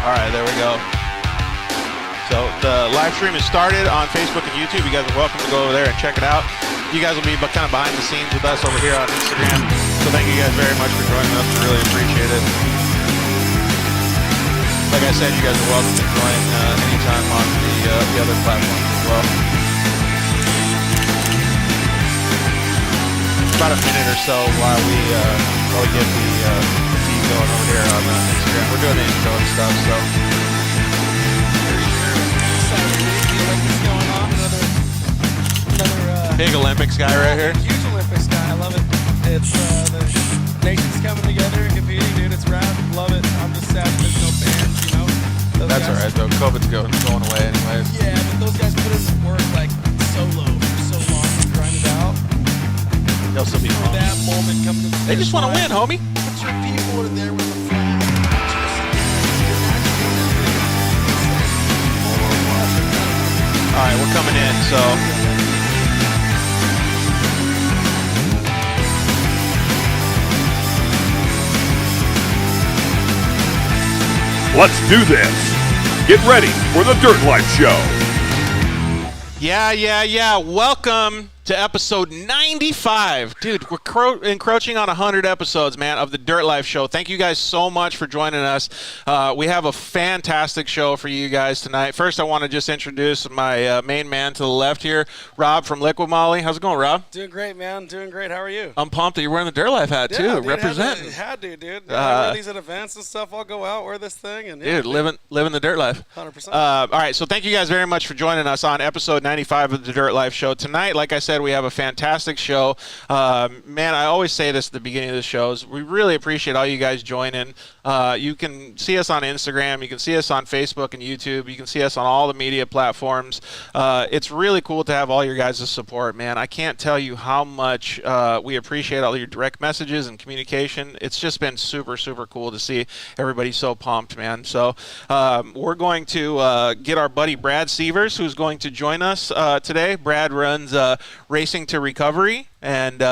All right, there we go. So the live stream is started on Facebook and YouTube. You guys are welcome to go over there and check it out. You guys will be kind of behind the scenes with us over here on Instagram. So thank you guys very much for joining us. We really appreciate it. Like I said, you guys are welcome to join anytime on the other platforms as well. About a minute or so while we get the feed going over here on Instagram. We're doing the intro and stuff, so. Big Olympics guy right here. Huge Olympics guy. I love it. It's the nation's coming together and competing, dude. It's rad. Love it. I'm just sad there's no fans, you know. That's all right, though. COVID's going away anyways. Yeah, but those guys put in work like solo for so long to grind it out. They'll still be home. That moment comes to They just want to win, homie. Put your people are there with the flag. All right, we're coming in, so. Let's do this. Get ready for the Dirt Life Show. Yeah. Welcome to episode 95. Dude, we're encroaching on 100 episodes, man, of the Dirt Life Show. Thank you guys so much for joining us. We have a fantastic show for you guys tonight. First, I want to just introduce my main man to the left here, Rob from Liquid Molly. How's it going, Rob? Doing great, man. Doing great. How are you? I'm pumped that you're wearing the Dirt Life hat, too. Dude, representing. Had to, dude. I wear these at events and stuff. I'll go out, wear this thing. And dude, living the Dirt Life. 100%. All right, so thank you guys very much for joining us on episode 95 of the Dirt Life Show. Tonight, like I said, we have a fantastic show. Man, I always say this at the beginning of the shows. We really appreciate all you guys joining. You can see us on Instagram. You can see us on Facebook and YouTube. You can see us on all the media platforms. It's really cool to have all your guys' support, man. I can't tell you how much we appreciate all your direct messages and communication. It's just been super, super cool to see everybody so pumped, man. So we're going to get our buddy Brad Seavers, who's going to join us today. Brad runs Racing to Recovery and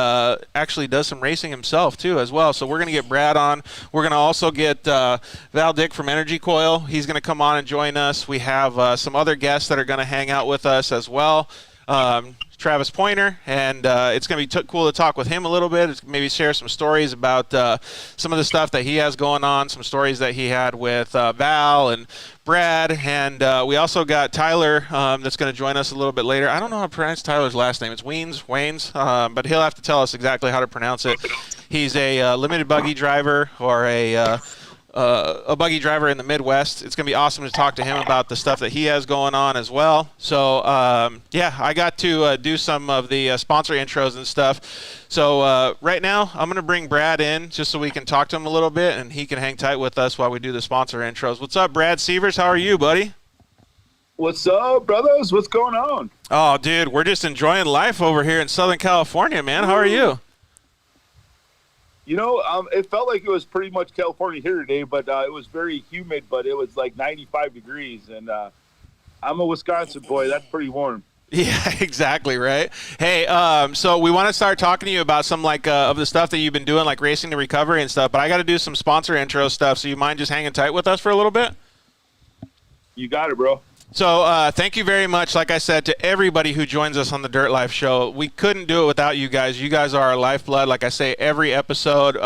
actually does some racing himself too as well. So we're going to get Brad on. We're going to also get Val Dick from Energycoil. He's going to come on and join us. We have some other guests that are going to hang out with us as well. Travis Pointer, and it's going to be cool to talk with him a little bit, maybe share some stories about some of the stuff that he has going on, some stories that he had with Val and Brad, and we also got Tyler that's going to join us a little bit later. I don't know how to pronounce Tyler's last name. It's Waynes, but he'll have to tell us exactly how to pronounce it. He's a limited buggy driver or a buggy driver in the Midwest. It's going to be awesome to talk to him about the stuff that he has going on as well. So, yeah, I got to do some of the sponsor intros and stuff. So right now, I'm going to bring Brad in just so we can talk to him a little bit, and he can hang tight with us while we do the sponsor intros. What's up, Brad Seavers? How are you, buddy? What's up, brothers? What's going on? Oh, dude, we're just enjoying life over here in Southern California, man. How are you? You know, it felt like it was pretty much California here today, but it was very humid, but it was like 95 degrees, and I'm a Wisconsin boy. That's pretty warm. Yeah, exactly, right? Hey, so we want to start talking to you about some of the stuff that you've been doing, like Racing to Recovery and stuff, but I got to do some sponsor intro stuff, so you mind just hanging tight with us for a little bit? You got it, bro. So thank you very much, like I said, to everybody who joins us on the Dirt Life Show. We couldn't do it without you guys. You guys are our lifeblood, like I say, every episode.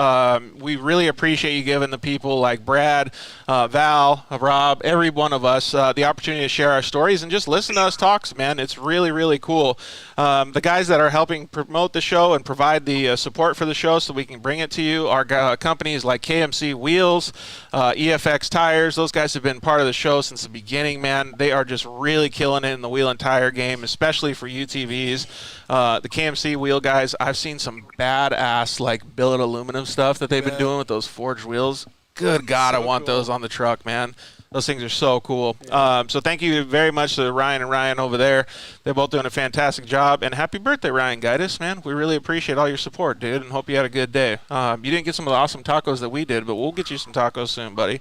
We really appreciate you giving the people like Brad, Val, Rob, every one of us the opportunity to share our stories and just listen to us talk, man. It's really, really cool. The guys that are helping promote the show and provide the support for the show so we can bring it to you are companies like KMC Wheels, EFX Tires. Those guys have been part of the show since the beginning, man. They are just really killing it in the wheel and tire game, especially for UTVs. The KMC wheel guys, I've seen some badass billet aluminum stuff that they've been doing with those forged wheels. Good God, I want those on the truck, man. Those things are so cool. So thank you very much to Ryan and Ryan over there. They're both doing a fantastic job. And happy birthday, Ryan Gaitis, man. We really appreciate all your support, dude, and hope you had a good day. You didn't get some of the awesome tacos that we did, but we'll get you some tacos soon, buddy.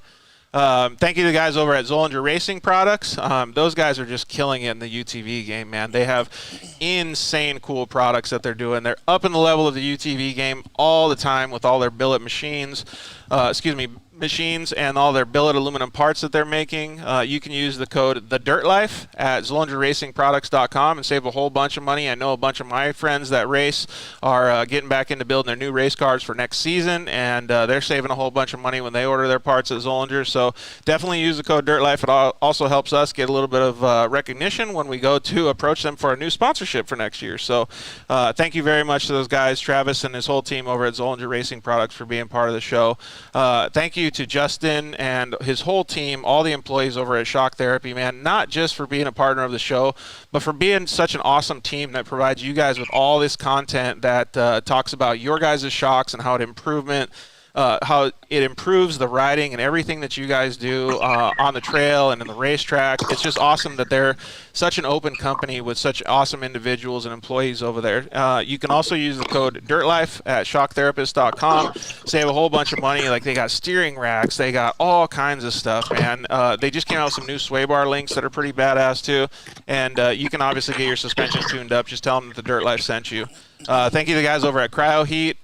Thank you to the guys over at Zollinger Racing Products. Those guys are just killing it in the UTV game, man. They have insane cool products that they're doing. They're up in the level of the UTV game all the time with all their billet machines. machines and all their billet aluminum parts that they're making, you can use the code TheDirtLife at ZollingerRacingProducts.com and save a whole bunch of money. I know a bunch of my friends that race are getting back into building their new race cars for next season, and they're saving a whole bunch of money when they order their parts at Zollinger. So definitely use the code DIRTLIFE. It also helps us get a little bit of recognition when we go to approach them for a new sponsorship for next year. So thank you very much to those guys, Travis and his whole team over at Zollinger Racing Products, for being part of the show. Thank you to Justin and his whole team, all the employees over at Shock Therapy, man, not just for being a partner of the show, but for being such an awesome team that provides you guys with all this content that talks about your guys' shocks and how it improves the riding and everything that you guys do on the trail and in the racetrack. It's just awesome that they're such an open company with such awesome individuals and employees over there. You can also use the code DIRTLIFE at shocktherapist.com. Save a whole bunch of money. Like, they got steering racks. They got all kinds of stuff, man. They just came out with some new sway bar links that are pretty badass, too. And you can obviously get your suspension tuned up. Just tell them that the Dirt Life sent you. Thank you to the guys over at Cryo Heat.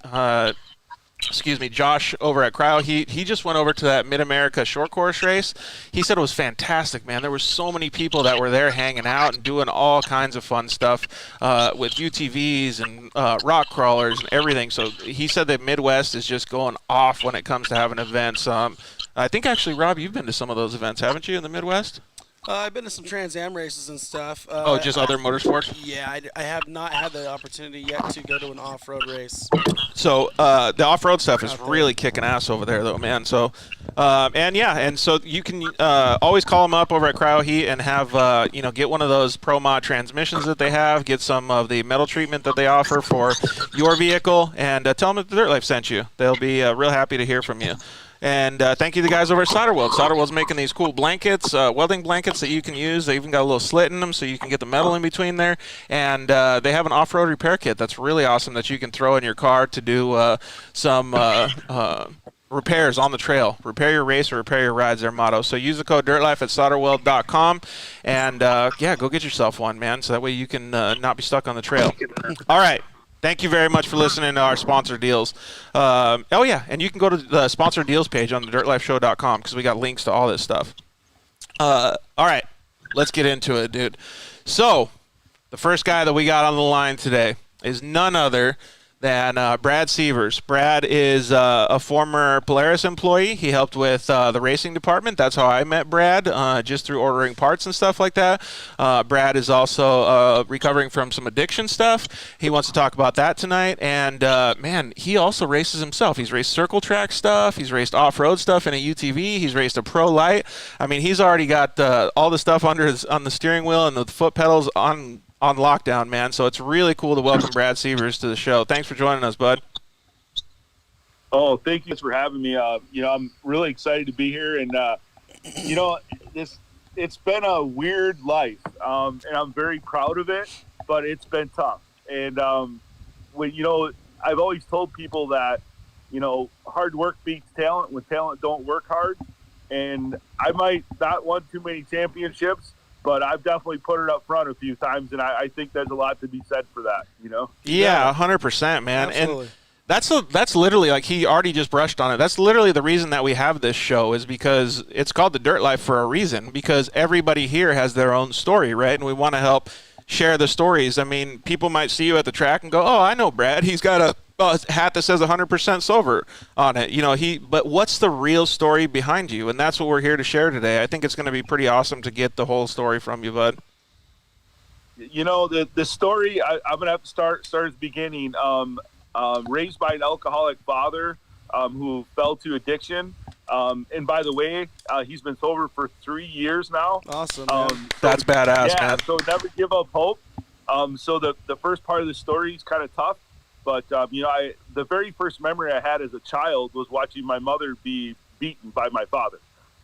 Josh over at Cryo Heat. He just went over to that Mid-America short course race. He said it was fantastic, man. There were so many people that were there hanging out and doing all kinds of fun stuff with UTVs and rock crawlers and everything. So he said that Midwest is just going off when it comes to having events. I think actually, Rob, you've been to some of those events, haven't you, in the Midwest? I've been to some Trans Am races and stuff. Just other motorsports? Yeah, I have not had the opportunity yet to go to an off-road race. So the off-road stuff is really kicking ass over there, though, man. So, and so you can always call them up over at Cryo Heat and have, get one of those Pro Mod transmissions that they have, get some of the metal treatment that they offer for your vehicle, and tell them that the Dirt Life sent you. They'll be real happy to hear from you. And thank you to the guys over at Solderweld. Solderweld's making these cool blankets, welding blankets that you can use. They even got a little slit in them so you can get the metal in between there. And they have an off-road repair kit that's really awesome that you can throw in your car to do some repairs on the trail. Repair your race or repair your rides, their motto. So use the code DIRTLIFE at solderweld.com and, go get yourself one, man, so that way you can not be stuck on the trail. All right. Thank you very much for listening to our sponsor deals. And you can go to the sponsor deals page on the dirtlifeshow.com because we got links to all this stuff. All right, let's get into it, dude. So, the first guy that we got on the line today is none other than Brad Seavers. Brad is a former Polaris employee. He helped with the racing department. That's how I met Brad, just through ordering parts and stuff like that. Brad is also recovering from some addiction stuff. He wants to talk about that tonight. And, he also races himself. He's raced circle track stuff. He's raced off-road stuff in a UTV. He's raced a Pro Light. I mean, he's already got all the stuff on the steering wheel and the foot pedals on lockdown, man. So it's really cool to welcome Brad Seavers to the show. Thanks for joining us, bud. Oh, thank you for having me. I'm really excited to be here, and it's been a weird life, and I'm very proud of it. But it's been tough, and I've always told people that hard work beats talent when talent don't work hard, and I might not won too many championships, but I've definitely put it up front a few times, and I think there's a lot to be said for that, Yeah, 100%, man. Absolutely. And that's literally, like, he already just brushed on it. That's literally the reason that we have this show, is because it's called The Dirt Life for a reason, because everybody here has their own story, right? And we want to help share the stories. I mean, people might see you at the track and go, oh, I know Brad. He's got a hat that says 100% silver on it. But what's the real story behind you? And that's what we're here to share today. I think it's going to be pretty awesome to get the whole story from you, bud. The story, I'm going to have to start at the beginning. Raised by an alcoholic father who fell to addiction. And by the way, he's been sober for 3 years now. Awesome. That's badass, man. So never give up hope. So the first part of the story is kind of tough. But, the very first memory I had as a child was watching my mother be beaten by my father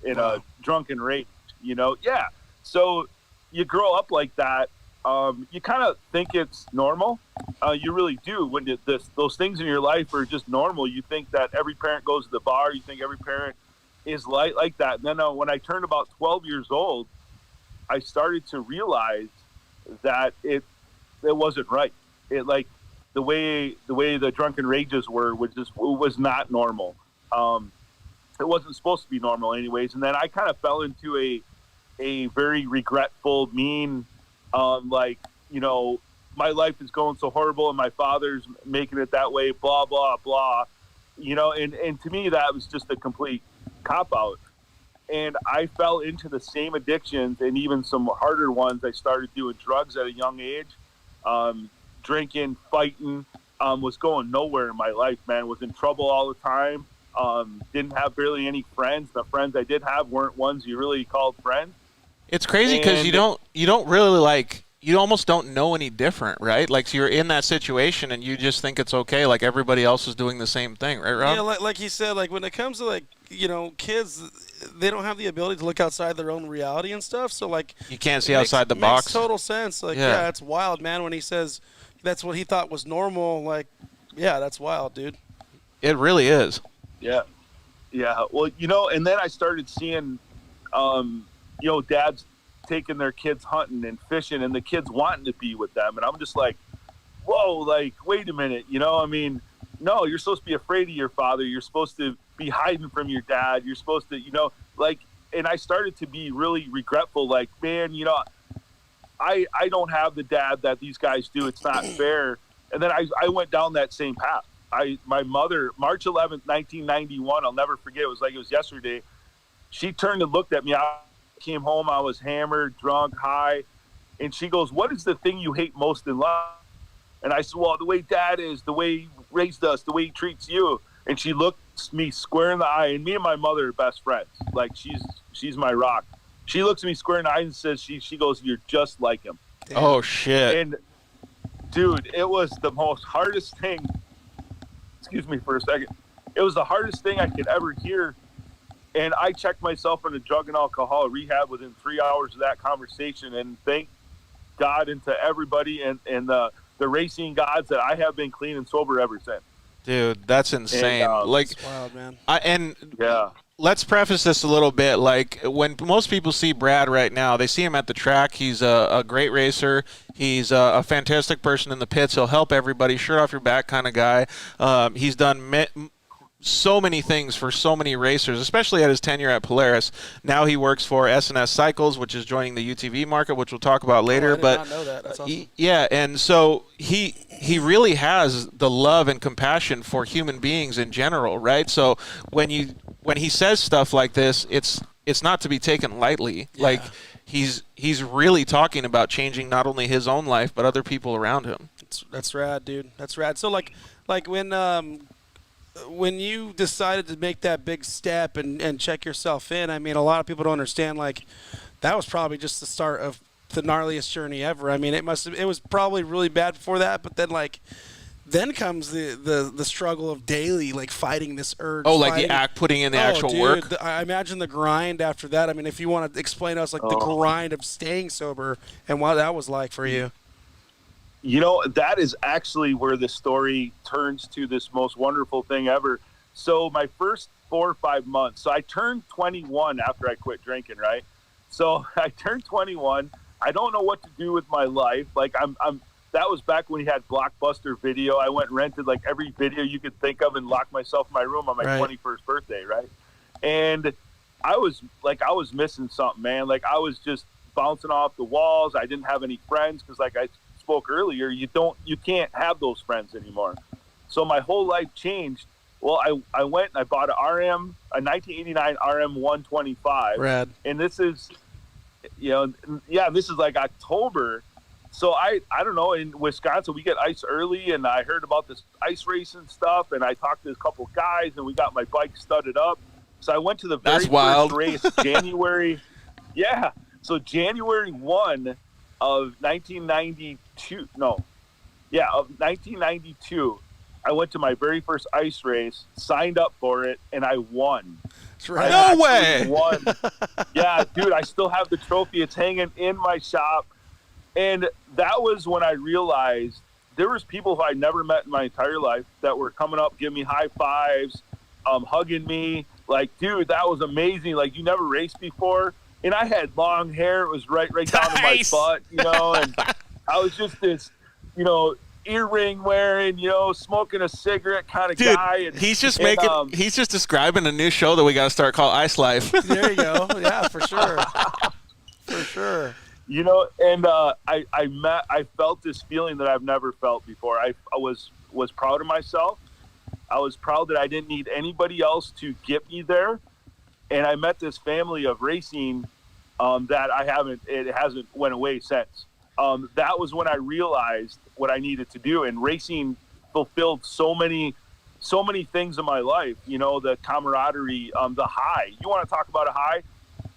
in a drunken rage, Yeah. So you grow up like that. You kind of think it's normal. You really do. When those things in your life are just normal, you think that every parent goes to the bar. You think every parent is like that. And then when I turned about 12 years old, I started to realize that it wasn't right. The way the drunken rages were was not normal. it wasn't supposed to be normal anyways. And then I kind of fell into a very regretful, mean, like, you know, my life is going so horrible and my father's making it that way, blah, blah, blah, you know, and to me, that was just a complete cop-out. And I fell into the same addictions and even some harder ones. I started doing drugs at a young age, drinking, fighting, was going nowhere in my life, man, was in trouble all the time. Didn't have barely any friends. The friends I did have weren't ones you really called friends. It's crazy because you don't really like, you almost don't know any different, right? Like, so you're in that situation and you just think it's okay, like everybody else is doing the same thing, right, Rob? Yeah, like he said, like when it comes to, like, you know, kids, they don't have the ability to look outside their own reality and stuff. So, like, you can't see outside the box. Makes total sense. Like, yeah, it's wild, man. When he says that's what he thought was normal, like, yeah, that's wild, dude. It really is. Yeah. Yeah. Well, you know, and then I started seeing, you know, dads taking their kids hunting and fishing and the kids wanting to be with them. And I'm just like, whoa, like, wait a minute. You know, I mean, no, you're supposed to be afraid of your father. You're supposed to be hiding from your dad. You're supposed to, you know, like, and I started to be really regretful. Like, man, you know, I don't have the dad that these guys do. It's not fair. And then I went down that same path. My mother, March 11th, 1991, I'll never forget. It was like it was yesterday. She turned and looked at me. I came home. I was hammered, drunk, high. And she goes, what is the thing you hate most in life? And I said, well, the way dad is, the way he raised us, the way he treats you. And she looked me square in the eye. And me and my mother are best friends. Like, she's my rock. She looks at me square in the eye and says, she goes, you're just like him. Damn. Oh, shit. And, dude, it was the most hardest thing. Excuse me for a second. It was the hardest thing I could ever hear. And I checked myself into drug and alcohol rehab within 3 hours of that conversation. And thank God and to everybody and the racing gods that I have been clean and sober ever since. Dude, that's insane. Like, that's wild, man. Yeah. Let's preface this a little bit. Like, when most people see Brad right now, they see him at the track. He's a great racer. He's a fantastic person in the pits. He'll help everybody, shirt off your back kind of guy. He's done so many things for so many racers, especially at his tenure at Polaris. Now he works for S&S Cycles, which is joining the UTV market, which we'll talk about later. I did not know that. That's awesome. Yeah, and so he really has the love and compassion for human beings in general, right? So when he says stuff like this, it's not to be taken lightly. Yeah. Like, he's really talking about changing not only his own life but other people around him. That's rad, dude. That's rad. So like when you decided to make that big step and check yourself in, I mean, a lot of people don't understand, like, that was probably just the start of the gnarliest journey ever. I mean, it was probably really bad before that, but then comes the struggle of daily, like, fighting this urge. Oh, like putting in the actual work? I imagine the grind after that. I mean, if you want to explain to us, like, the grind of staying sober and what that was like for you. You know, that is actually where the story turns to this most wonderful thing ever. So my first 4 or 5 months, so I turned 21 after I quit drinking, right? So I turned 21. I don't know what to do with my life. Like, that was back when he had Blockbuster Video. I went and rented, like, every video you could think of and locked myself in my room on my 21st birthday, right? And I was missing something, man. Like, I was just bouncing off the walls. I didn't have any friends because, like I spoke earlier, you can't have those friends anymore. So my whole life changed. Well, I went and I bought a 1989 RM 125. Rad. And this is, this is like October. So I don't know, in Wisconsin we get ice early, and I heard about this ice racing stuff, and I talked to a couple guys, and we got my bike studded up. So I went to the very first race, January. Yeah. So January 1 of 1992. Of 1992. I went to my very first ice race, signed up for it, and I won. That's right. No way. Won. Yeah, dude, I still have the trophy. It's hanging in my shop. And that was when I realized there was people who I never met in my entire life that were coming up, giving me high fives, hugging me. Like, dude, that was amazing. Like, you never raced before. And I had long hair. It was right down to my butt, and I was just this, earring wearing, smoking a cigarette kind of Dude, guy. And, he's just and, he's just describing a new show that we got to start called Ice Life. There you go. Yeah, for sure. For sure. And I felt this feeling that I've never felt before. I was proud of myself. I was proud that I didn't need anybody else to get me there. And I met this family of racing that it hasn't went away since. That was when I realized what I needed to do. And racing fulfilled so many things in my life, the camaraderie, the high. You want to talk about a high?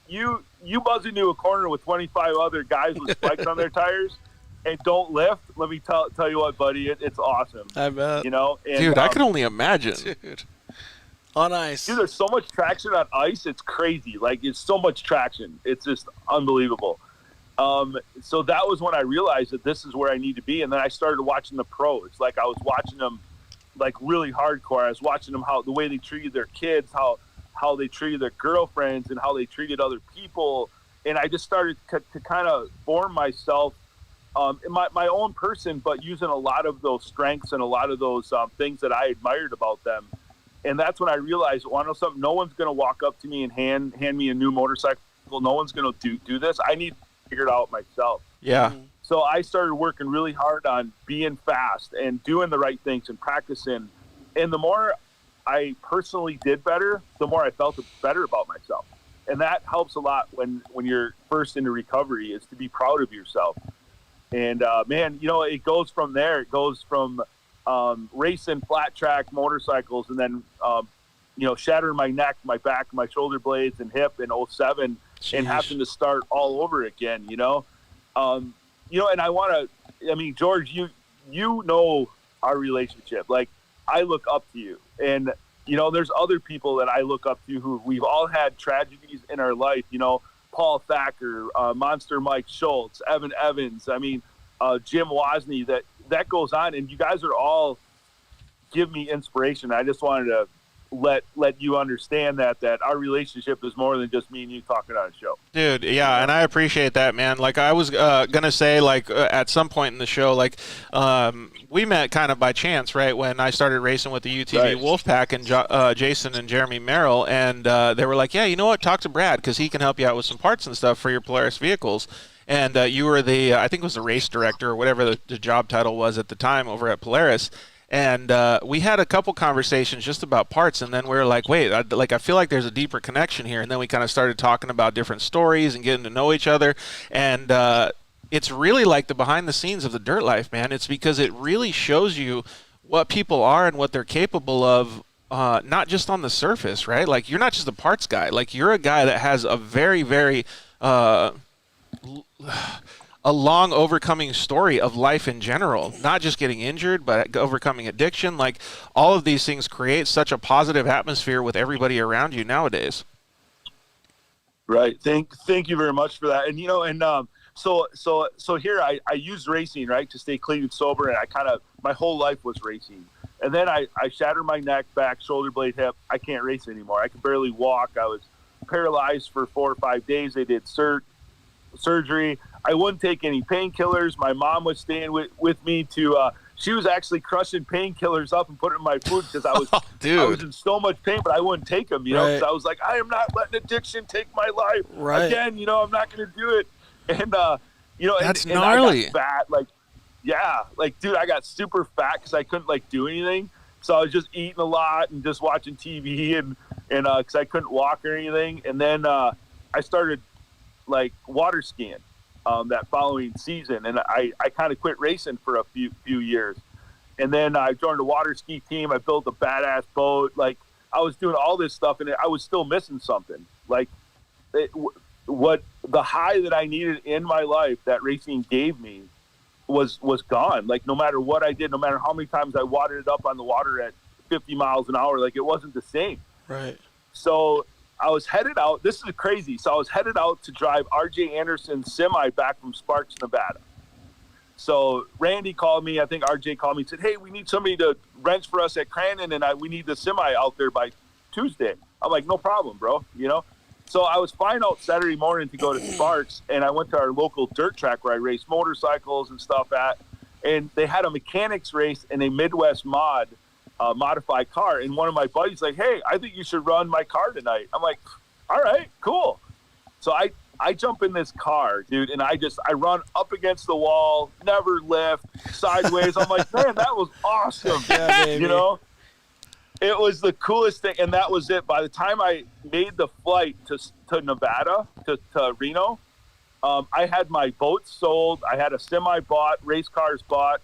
You buzz into a corner with 25 other guys with spikes on their tires and don't lift. Let me tell you what, buddy, it's awesome. I bet. And, Dude, I can only imagine. Dude. On ice. Dude, there's so much traction on ice. It's crazy. Like, it's so much traction. It's just unbelievable. So that was when I realized that this is where I need to be. And then I started watching the pros. Like, I was watching them, like, really hardcore. I was watching them, the way they treated their kids, how they treated their girlfriends, and how they treated other people. And I just started to kind of form myself in my own person, but using a lot of those strengths and a lot of those things that I admired about them. And that's when I realized, well, I know something. No one's going to walk up to me and hand me a new motorcycle. No one's going to do this. I need to figure it out myself. Yeah. So I started working really hard on being fast and doing the right things and practicing. And the more I personally did better, the more I felt better about myself. And that helps a lot when you're first into recovery, is to be proud of yourself. And man, it goes from there. It goes from racing flat track motorcycles, and then shattering my neck, my back, my shoulder blades and hip in 07. Jeez. And having to start all over again, and George, you know our relationship. Like, I look up to you, and there's other people that I look up to who we've all had tragedies in our life. Paul Thacker, Monster Mike Schultz, Evan Evans. Jim Wozni. That goes on, and you guys are all give me inspiration. I just wanted to let you understand that our relationship is more than just me and you talking on a show. Dude, yeah, and I appreciate that, man. Like, I was gonna say, like, at some point in the show, like, we met kind of by chance, right, when I started racing with the UTV Right. Wolfpack and Jason and Jeremy Merrill, and they were like, yeah, you know what, talk to Brad, because he can help you out with some parts and stuff for your Polaris vehicles. And you were I think it was the race director or whatever the job title was at the time over at Polaris. And we had a couple conversations just about parts, and then we were like, wait, I feel like there's a deeper connection here. And then we kind of started talking about different stories and getting to know each other. And it's really like the behind the scenes of the dirt life, man. It's because it really shows you what people are and what they're capable of, not just on the surface, right? Like, you're not just a parts guy. Like, you're a guy that has a very, very a long overcoming story of life in general, not just getting injured, but overcoming addiction. Like, all of these things create such a positive atmosphere with everybody around you nowadays. Right. Thank you very much for that. And, so here I used racing, right, to stay clean and sober. And my whole life was racing. And then I shattered my neck, back, shoulder blade, hip. I can't race anymore. I could barely walk. I was paralyzed for 4 or 5 days. They did surgery. I wouldn't take any painkillers. My mom was staying with me she was actually crushing painkillers up and putting in my food because I was in so much pain, but I wouldn't take them, because I was like, I am not letting addiction take my life again. I'm not going to do it. And, That's and gnarly. I got fat. Dude, I got super fat because I couldn't do anything. So I was just eating a lot and just watching TV and because I couldn't walk or anything. And then I started water skiing that following season, and I kind of quit racing for a few years. And then I joined a water ski team. I built a badass boat. I was doing all this stuff, and I was still missing something. What the high that I needed in my life that racing gave me was gone. No matter what I did, no matter how many times I wadded it up on the water at 50 miles an hour, it wasn't the same. Right. So I was headed out. This is crazy. So I was headed out to drive RJ Anderson's semi back from Sparks, Nevada. So Randy called me. I think RJ called me and said, hey, we need somebody to wrench for us at Crandon, and we need the semi out there by Tuesday. I'm like, no problem, bro. So I was flying out Saturday morning to go to Sparks, and I went to our local dirt track where I race motorcycles and stuff at. and they had a mechanics race in a Midwest modified car. And one of my buddies like, hey, I think you should run my car tonight. I'm like, all right, cool. So I jump in this car, dude, and I run up against the wall, never lift, sideways. I'm like, man, that was awesome. Yeah, baby. You know, it was the coolest thing, and that was it. By the time I made the flight to Nevada, to Reno, I had my boat sold. I had a semi bought, race cars bought,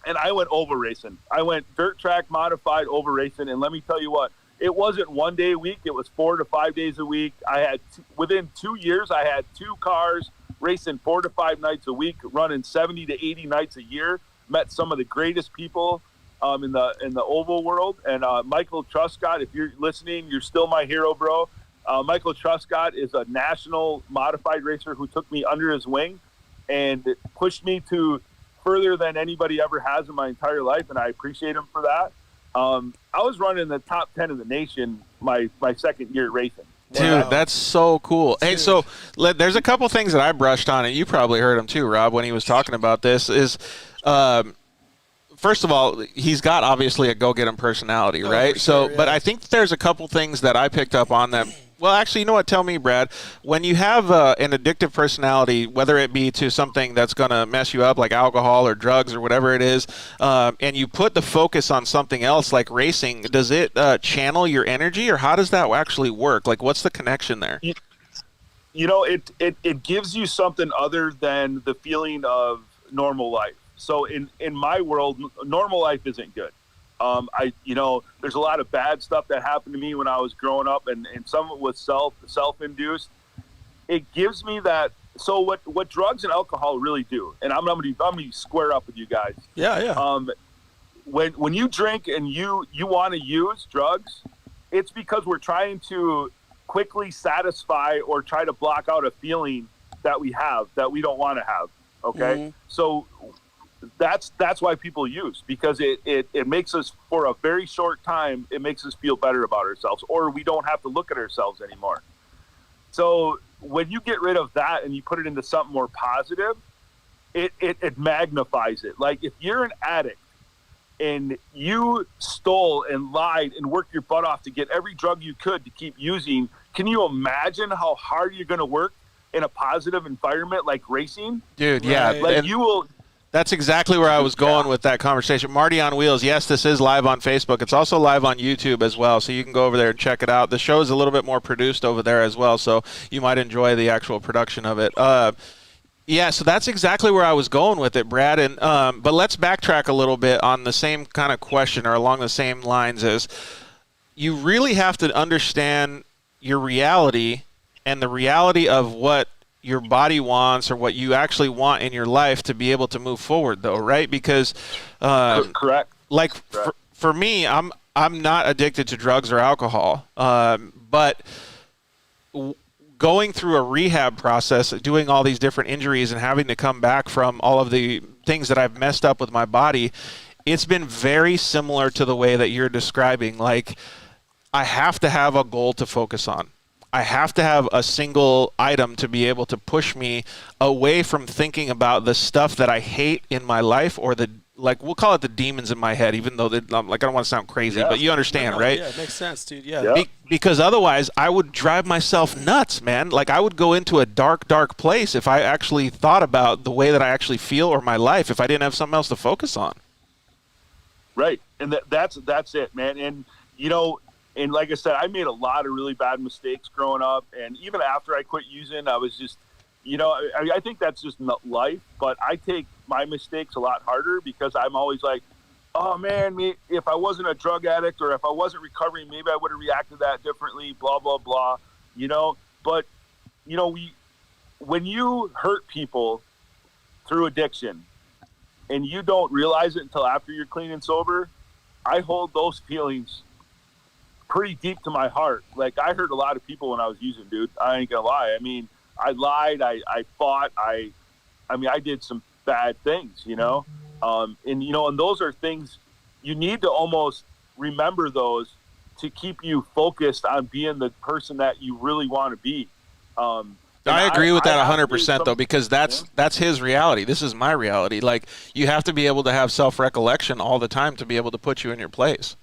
and I went oval racing. I went dirt track modified oval racing, and let me tell you what, it wasn't 1 day a week. It was 4 to 5 days a week. I had within 2 years, I had 2 cars racing 4 to 5 nights a week, running 70 to 80 nights a year. Met some of the greatest people in the oval world. And Michael Truscott, if you're listening, you're still my hero, bro. Michael Truscott is a national modified racer who took me under his wing and pushed me to further than anybody ever has in my entire life, and I appreciate him for that. I was running the top 10 of the nation my second year racing. Dude, Wow. that's so cool. Hey, Dude. so there's a couple things that I brushed on, and you probably heard him too, Rob, when he was talking about this. First of all, he's got obviously a go-get-him personality, right? For So, sure, but yeah. I think there's a couple things that I picked up on that. Well, actually, you know what? Tell me, Brad. When you have an addictive personality, whether it be to something that's going to mess you up, like alcohol or drugs or whatever it is, and you put the focus on something else, like racing, does it channel your energy, or how does that actually work? Like, what's the connection there? You know, it gives you something other than the feeling of normal life. So in my world, normal life isn't good. There's a lot of bad stuff that happened to me when I was growing up, and some of it was self-induced. It gives me that. So what drugs and alcohol really do, and I'm gonna square up with you guys. Yeah. When you drink and you want to use drugs, it's because we're trying to quickly satisfy or try to block out a feeling that we have that we don't want to have. Okay, Mhm. so that's why people use, because it makes us, for a very short time, it makes us feel better about ourselves, or we don't have to look at ourselves anymore. So when you get rid of that and you put it into something more positive, it magnifies it. Like if you're an addict and you stole and lied and worked your butt off to get every drug you could to keep using, can you imagine how hard you're going to work in a positive environment like racing? Dude, yeah. Right. Like and you will. that's exactly where I was going Yeah. with that conversation. Marty on Wheels, yes, this is live on Facebook. It's also live on YouTube as well, so you can go over there and check it out. The show is a little bit more produced over there as well, so you might enjoy the actual production of it. Yeah, so that's exactly where I was going with it, Brad. And but let's backtrack a little bit on the same kind of question, or along the same lines as you really have to understand your reality and the reality of what your body wants or what you actually want in your life to be able to move forward, though, right? Because Correct. like Correct. for me, I'm not addicted to drugs or alcohol, but going through a rehab process, doing all these different injuries and having to come back from all of the things that I've messed up with my body, it's been very similar to the way that you're describing. Like, I have to have a goal to focus on. I have to have a single item to be able to push me away from thinking about the stuff that I hate in my life, or we'll call it the demons in my head, even though I don't want to sound crazy, Yeah. but you understand, right? Yeah, it makes sense, dude. Yeah. Yeah. Because otherwise I would drive myself nuts, man. Like, I would go into a dark place if I actually thought about the way that I actually feel or my life, if I didn't have something else to focus on. Right. And that's it, man. And, and like I said, I made a lot of really bad mistakes growing up. And even after I quit using, I was just, I think that's just life. But I take my mistakes a lot harder, because I'm always like, oh, man, if I wasn't a drug addict, or if I wasn't recovering, maybe I would have reacted that differently, blah, blah, blah, But, when you hurt people through addiction and you don't realize it until after you're clean and sober, I hold those feelings pretty deep to my heart. Like, I hurt a lot of people when I was using, dude. I ain't gonna lie. I mean, I lied, I fought, I did some bad things, and those are things you need to almost remember those to keep you focused on being the person that you really want to be. I agree with that I 100% though, because that's his reality. This is my reality. Like, you have to be able to have self-recollection all the time to be able to put you in your place.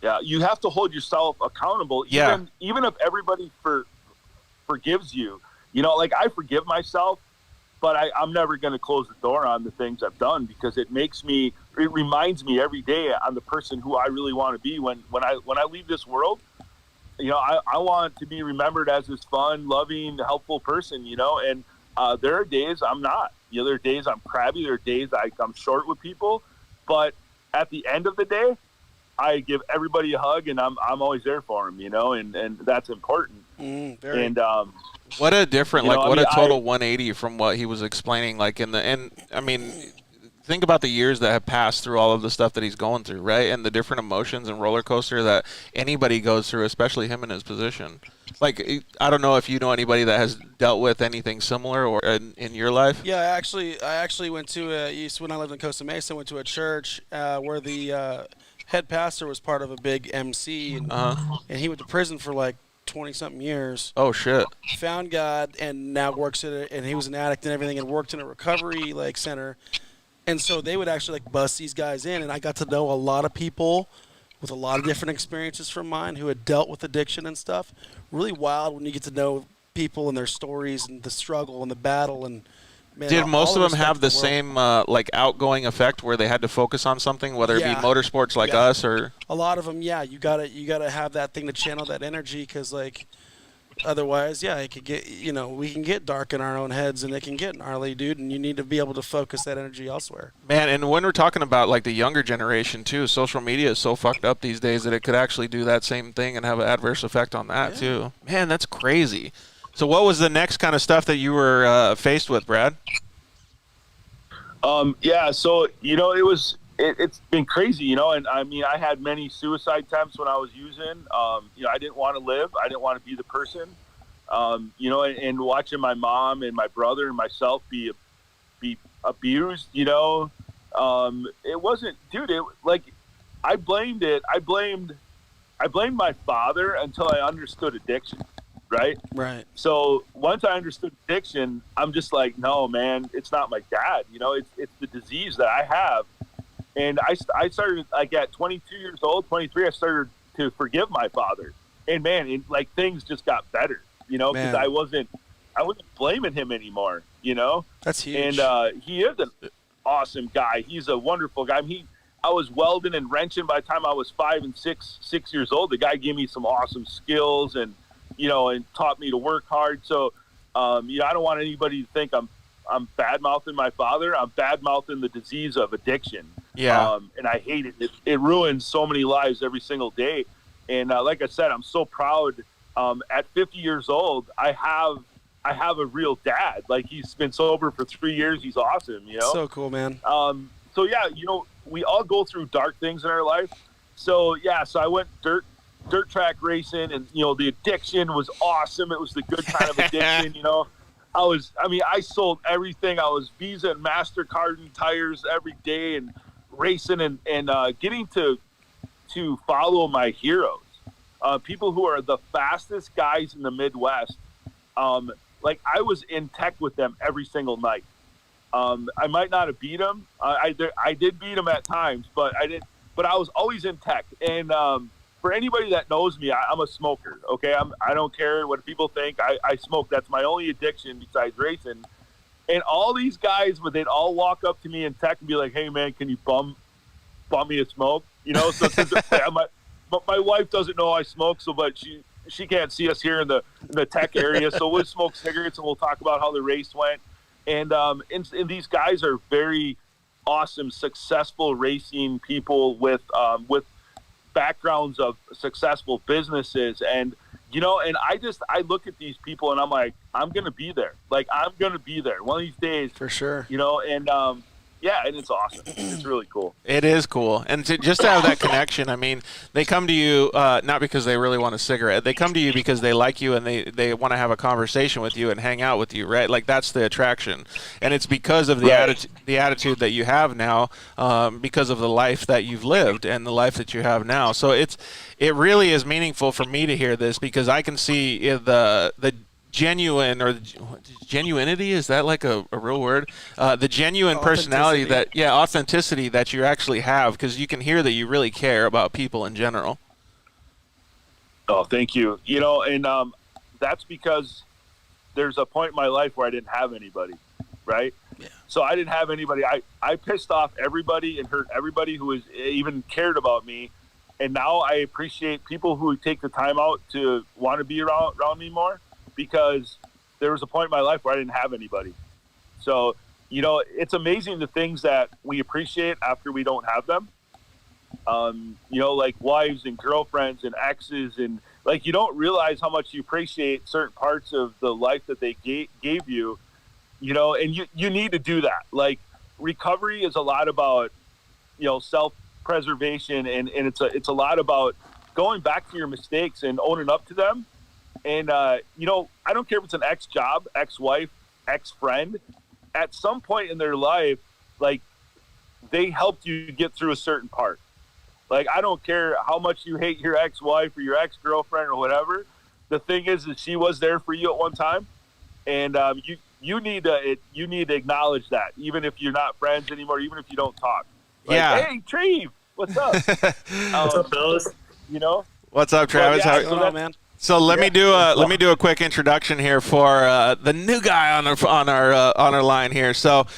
Yeah, you have to hold yourself accountable. Even if everybody forgives you, like I forgive myself, but I'm never going to close the door on the things I've done, because it reminds me every day on the person who I really want to be when I leave this world. I want to be remembered as this fun, loving, helpful person, and there are days I'm not. There are days I'm crabby. There are days I'm short with people. But at the end of the day, I give everybody a hug, and I'm always there for them, and that's important. Very. And what a different, a total 180 from what he was explaining. Think about the years that have passed through all of the stuff that he's going through, right? And the different emotions and roller coaster that anybody goes through, especially him in his position. Like, I don't know if you know anybody that has dealt with anything similar or in your life. Yeah, I actually went to when I lived in Costa Mesa, went to a church where the head pastor was part of a big MC, and he went to prison for like 20-something years. Oh, shit. Found God, and now works at it, and he was an addict and everything, and worked in a recovery center. And so they would actually bust these guys in, and I got to know a lot of people with a lot of different experiences from mine who had dealt with addiction and stuff. Really wild when you get to know people and their stories and the struggle and the battle. And man, did most of them have the same outgoing effect where they had to focus on something, whether it be motorsports like us or a lot of them? Yeah, you gotta have that thing to channel that energy, because otherwise, it could get, we can get dark in our own heads, and it can get gnarly, dude, and you need to be able to focus that energy elsewhere. Man, and when we're talking about the younger generation too, social media is so fucked up these days that it could actually do that same thing and have an adverse effect on that too. Man, that's crazy. So what was the next kind of stuff that you were faced with, Brad? So, it's been crazy, and I had many suicide attempts when I was using. I didn't want to live. I didn't want to be the person, and watching my mom and my brother and myself be abused, it wasn't, dude, I blamed my father until I understood addiction. Right. So once I understood addiction, I'm just like, no, man, it's not my dad. It's the disease that I have. And I started, at 22 years old, 23, I started to forgive my father. And man, things just got better, because I wasn't blaming him anymore, That's huge. And he is an awesome guy. He's a wonderful guy. I was welding and wrenching by the time I was 5 and 6 years old. The guy gave me some awesome skills and taught me to work hard. So, I don't want anybody to think I'm bad-mouthing my father. I'm bad-mouthing the disease of addiction. Yeah. And I hate it. It ruins so many lives every single day. And like I said, I'm so proud. At 50 years old, I have a real dad. He's been sober for 3 years. He's awesome, So cool, man. So yeah, we all go through dark things in our life. So yeah, so I went dirt track racing, and the addiction was awesome. It was the good kind of addiction. I sold everything. I was Visa and MasterCard and tires every day, and racing and getting to follow my heroes, people who are the fastest guys in the Midwest. I was in tech with them every single night. I might not have beat them. I did beat them at times, but I didn't. But I was always in tech. And for anybody that knows me, I'm a smoker. Okay, I don't care what people think. I smoke. That's my only addiction besides racing. And all these guys, they'd all walk up to me in tech and be like, "Hey man, can you bum me a smoke?" So my wife doesn't know I smoke, but she can't see us here in the tech area. So we'll smoke cigarettes and we'll talk about how the race went. And these guys are very awesome, successful racing people with backgrounds of successful businesses. And and I look at these people and I'm like, I'm gonna be there. I'm gonna be there one of these days for sure. And and it's awesome. It's really cool. It is cool. And just to have that connection, they come to you not because they really want a cigarette. They come to you because they like you and they want to have a conversation with you and hang out with you, right? That's the attraction. And it's because of the attitude that you have now, because of the life that you've lived and the life that you have now. So it really is meaningful for me to hear this, because I can see the genuine, or genuinity, is that like a real word? The genuine personality authenticity that you actually have, because you can hear that you really care about people in general. Oh, thank you. And that's because there's a point in my life where I didn't have anybody, right? Yeah. So I didn't have anybody. I pissed off everybody and hurt everybody who was even cared about me. And now I appreciate people who take the time out to want to be around me more, because there was a point in my life where I didn't have anybody. So, it's amazing the things that we appreciate after we don't have them. Like wives and girlfriends and exes, and like, you don't realize how much you appreciate certain parts of the life that they gave you, and you need to do that. Like, recovery is a lot about, self-preservation, and it's a lot about going back to your mistakes and owning up to them. And, I don't care if it's an ex-job, ex-wife, ex-friend, at some point in their life, like, they helped you get through a certain part. Like, I don't care how much you hate your ex-wife or your ex-girlfriend or whatever. The thing is that she was there for you at one time, and you need to acknowledge that, even if you're not friends anymore, even if you don't talk. Like, hey, Treve, what's up? What's up, fellas? What's up, Travis? What's going on, man? So let me do a quick introduction here for the new guy on our line here. So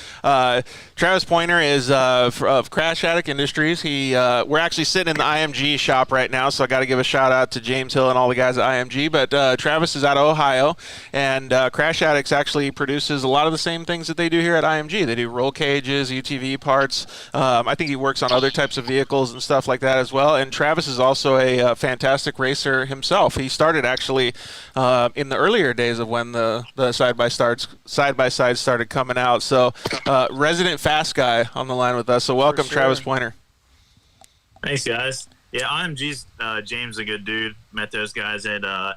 Travis Pointer is of Crash Addict Industries. We're actually sitting in the IMG shop right now, so I got to give a shout out to James Hill and all the guys at IMG. But Travis is out of Ohio, and Crash Addicts actually produces a lot of the same things that they do here at IMG. They do roll cages, UTV parts. I think he works on other types of vehicles and stuff like that as well. And Travis is also a fantastic racer himself. He started actually in the earlier days of when the side-by-sides started coming out. So resident fast guy on the line with us. So welcome, Travis Pointer. Thanks, guys. Yeah, IMG's James is a good dude. Met those guys at I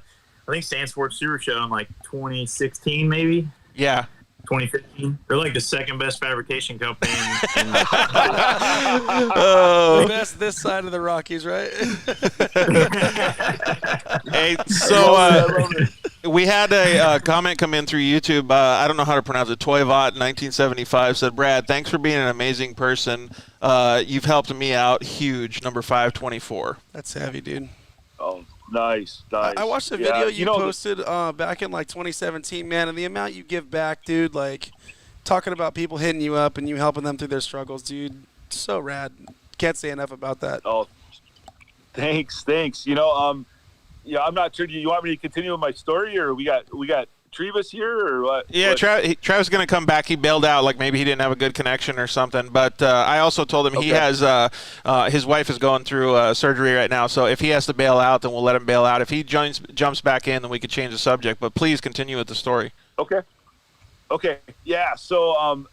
think Sandsport Super Show in like 2016 maybe. Yeah. 2015. They're like the second best fabrication company in The best this side of the Rockies, right? Hey, so we had a comment come in through YouTube. I don't know how to pronounce it. Toyvot 1975 said, "Brad, thanks for being an amazing person. You've helped me out huge. Number 524." That's heavy, dude. Oh, nice. I watched the video you posted back in like 2017, man, and the amount you give back, dude, like talking about people hitting you up and you helping them through their struggles, dude, so rad. Can't say enough about that. Oh, thanks. Yeah, I'm not sure. Do you want me to continue with my story, or we got Trevis here, or what? Yeah, Travis is going to come back. He bailed out, like maybe he didn't have a good connection or something. But I also told him he has his wife is going through surgery right now. So if he has to bail out, then we'll let him bail out. If he jumps back in, then we could change the subject. But please continue with the story. Okay. Yeah. So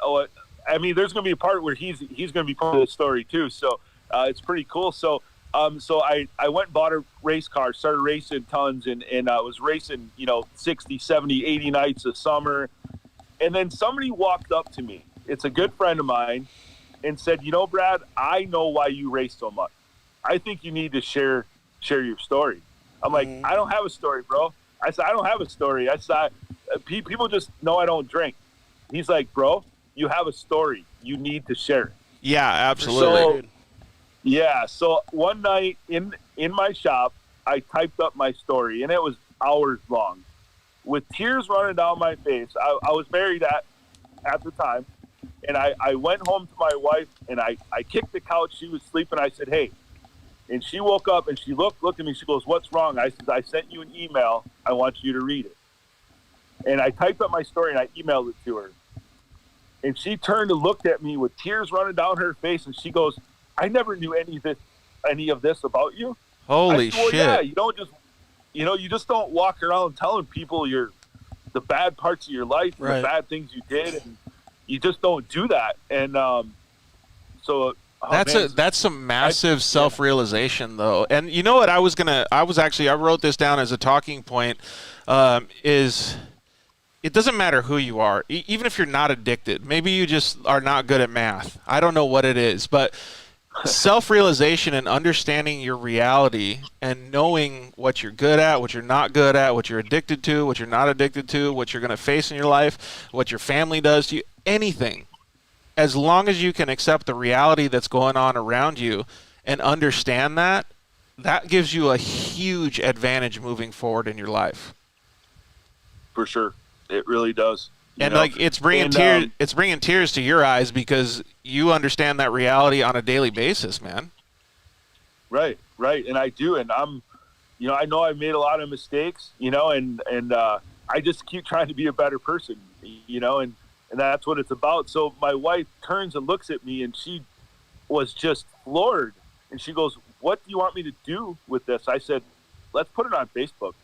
I mean, there's going to be a part where he's going to be part of the story too. So it's pretty cool. So I went and bought a race car, started racing tons, and I was racing, 60, 70, 80 nights a summer. And then somebody walked up to me. It's a good friend of mine, and said, Brad, I know why you race so much. I think you need to share your story. I'm like, I don't have a story, bro. I said, I don't have a story. I said, people just know I don't drink. He's like, bro, you have a story. You need to share it. Yeah, absolutely. So one night in my shop, I typed up my story, and it was hours long, with tears running down my face. I was married at the time, and I went home to my wife, and I kicked the couch. She was sleeping. I said, hey. And she woke up, and she looked at me. She goes, what's wrong? I said, I sent you an email. I want you to read it. And I typed up my story, and I emailed it to her. And she turned and looked at me with tears running down her face, and she goes, I never knew any of this about you. Holy shit! Yeah, you don't just, you just don't walk around telling people the bad parts of your life, right, the bad things you did, and you just don't do that. And so that's some massive self-realization, though. And you know what? I wrote this down as a talking point. Is it doesn't matter who you are, even if you're not addicted. Maybe you just are not good at math. I don't know what it is, but Self-realization and understanding your reality and knowing what you're good at, what you're not good at, what you're addicted to, what you're not addicted to, what you're going to face in your life, what your family does to you, anything. As long as you can accept the reality that's going on around you and understand that, that gives you a huge advantage moving forward in your life. For sure. It really does. And like it's bringing tears to your eyes because you understand that reality on a daily basis, man. Right. And I do. And I know I've made a lot of mistakes, and I just keep trying to be a better person, and that's what it's about. So my wife turns and looks at me and she was just floored. And she goes, "What do you want me to do with this?" I said, "Let's put it on Facebook."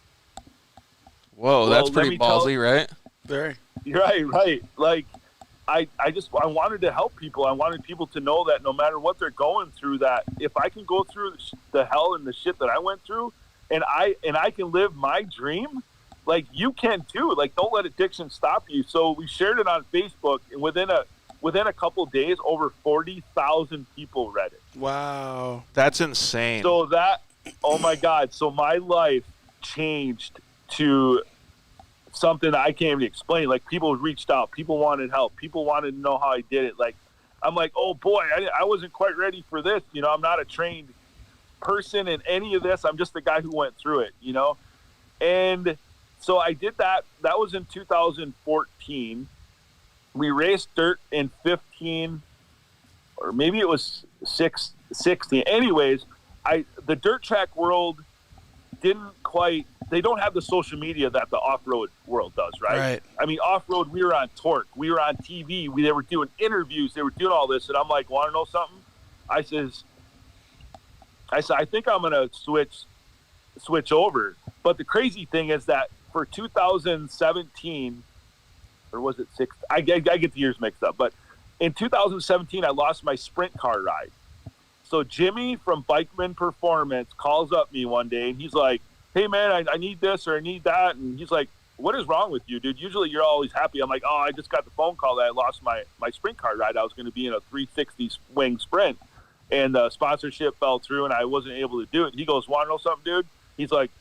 Whoa, that's pretty ballsy, right? Very. Right. Like, I wanted to help people. I wanted people to know that no matter what they're going through, that if I can go through the hell and the shit that I went through, and I can live my dream, like you can too. Like, don't let addiction stop you. So we shared it on Facebook, and within a couple of days, over 40,000 people read it. Wow, that's insane. So oh my God! So my life changed to something that I can't even explain. Like, people reached out, people wanted help, people wanted to know how I did it. Like, I'm like, oh boy, I wasn't quite ready for this. I'm not a trained person in any of this. I'm just the guy who went through it, And so I did that. That was in 2014. We raced dirt in 15, or maybe it was 16. Anyways, the dirt track world they don't have the social media that the off-road world does, right? I mean, off-road, we were on Torque, we were on TV, they were doing interviews, they were doing all this, and I'm like, want to know something? I said, I think I'm going to switch over. But the crazy thing is that for 2017, or was it 6? I get the years mixed up, but in 2017, I lost my sprint car ride. So Jimmy from Bikeman Performance calls up me one day, and he's like, "Hey man, I need this or I need that." And he's like, "What is wrong with you, dude? Usually you're always happy." I'm like, "Oh, I just got the phone call that I lost my sprint car ride. I was going to be in a 360 wing sprint, and the sponsorship fell through, and I wasn't able to do it." He goes, "Want to know something, dude?" He's like,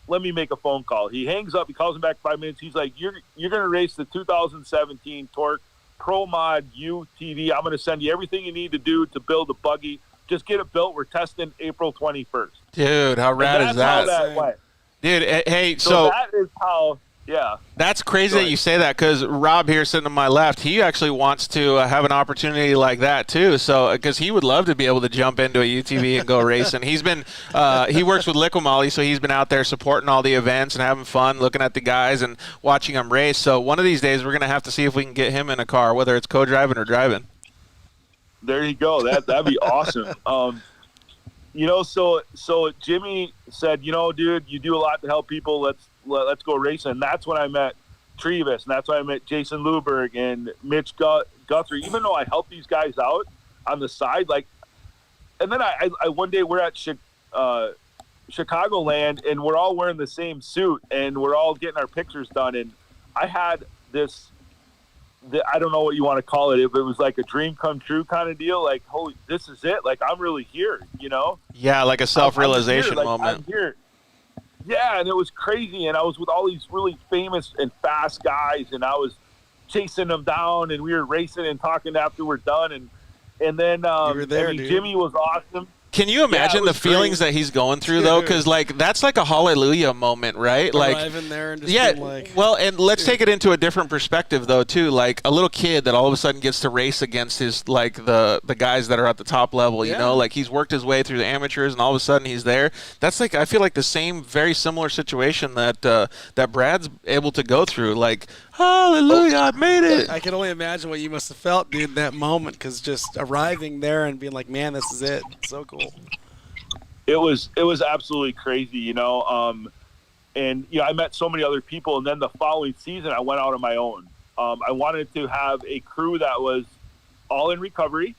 "Let me make a phone call." He hangs up. He calls him back 5 minutes. He's like, "You're going to race the 2017 Torque Pro Mod UTV. I'm going to send you everything you need to do to build a buggy. Just get it built. We're testing April 21st. Dude, how rad is that? How that went. Dude, hey, so that is how, yeah. That's crazy that you say that, because Rob here sitting to my left, he actually wants to have an opportunity like that too. So, because he would love to be able to jump into a UTV and go racing. He's been, he works with Liquid Molly, so he's been out there supporting all the events and having fun, looking at the guys and watching them race. So one of these days, we're gonna have to see if we can get him in a car, whether it's co-driving or driving. There you go. That'd be awesome. So Jimmy said, dude, you do a lot to help people. Let's go racing. And that's when I met Trevis, and that's when I met Jason Luberg and Mitch Guthrie. Even though I helped these guys out on the side, and then I one day we're at Chicagoland, and we're all wearing the same suit, and we're all getting our pictures done. And I had this. I don't know what you want to call it. If it was like a dream come true kind of deal, like, holy, this is it. Like, I'm really here, Yeah, like a self-realization moment. I'm here. Yeah, and it was crazy. And I was with all these really famous and fast guys, and I was chasing them down, and we were racing and talking after we're done. And then you were there, Jimmy was awesome. Can you imagine the feelings that he's going through, though? Because, that's like a hallelujah moment, right? Arriving there and just being well, and let's take it into a different perspective, though, too. Like, a little kid that all of a sudden gets to race against his, the guys that are at the top level, you know? Like, he's worked his way through the amateurs, and all of a sudden he's there. That's, I feel like the same, very similar situation that Brad's able to go through. Like, hallelujah, I made it. I can only imagine what you must have felt, dude, in that moment, because just arriving there and being like, man, this is it. It's so cool. It was absolutely crazy, and I met so many other people. And then the following season, I went out on my own. I wanted to have a crew that was all in recovery.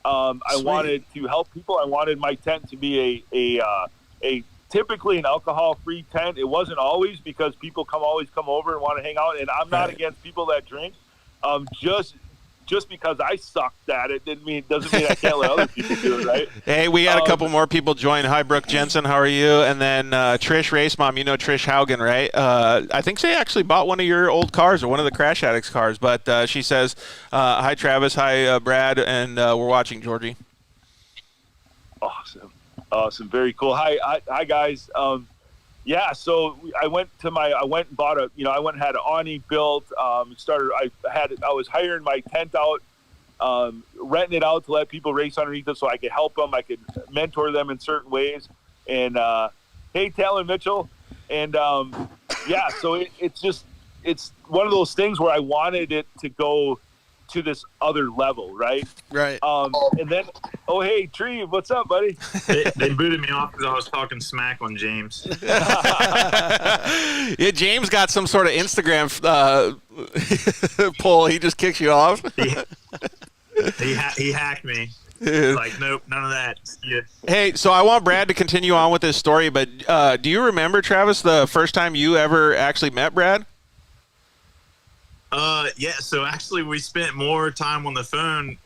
I wanted to help people. I wanted my tent to be a typically an alcohol-free tent. It wasn't always, because people always come over and want to hang out. And I'm not against people that drink. Just just because I sucked at it doesn't mean I can't let other people do it, right? Hey, we had a couple more people join. Hi, Brooke Jensen. How are you? And then Trish Race Mom. You know Trish Haugen, right? I think she actually bought one of your old cars or one of the Crash Addicts cars. But she says, hi, Travis. Hi, Brad. And we're watching Georgie. Awesome. Very cool. Hi, guys. Yeah, so I went and bought I went and had an awning built. I was hiring my tent out, renting it out to let people race underneath it so I could help them. I could mentor them in certain ways. And, hey, Talon Mitchell. And, yeah, so it's one of those things where I wanted it to go to this other level, right? Right. And then, oh, hey, Tree, what's up, buddy? They booted me off because I was talking smack on James. Yeah, James got some sort of Instagram pull. He just kicks you off. He hacked me. Like, nope, none of that. Yeah. Hey, so I want Brad to continue on with this story, but do you remember, Travis, the first time you ever actually met Brad? Yeah, so actually we spent more time on the phone.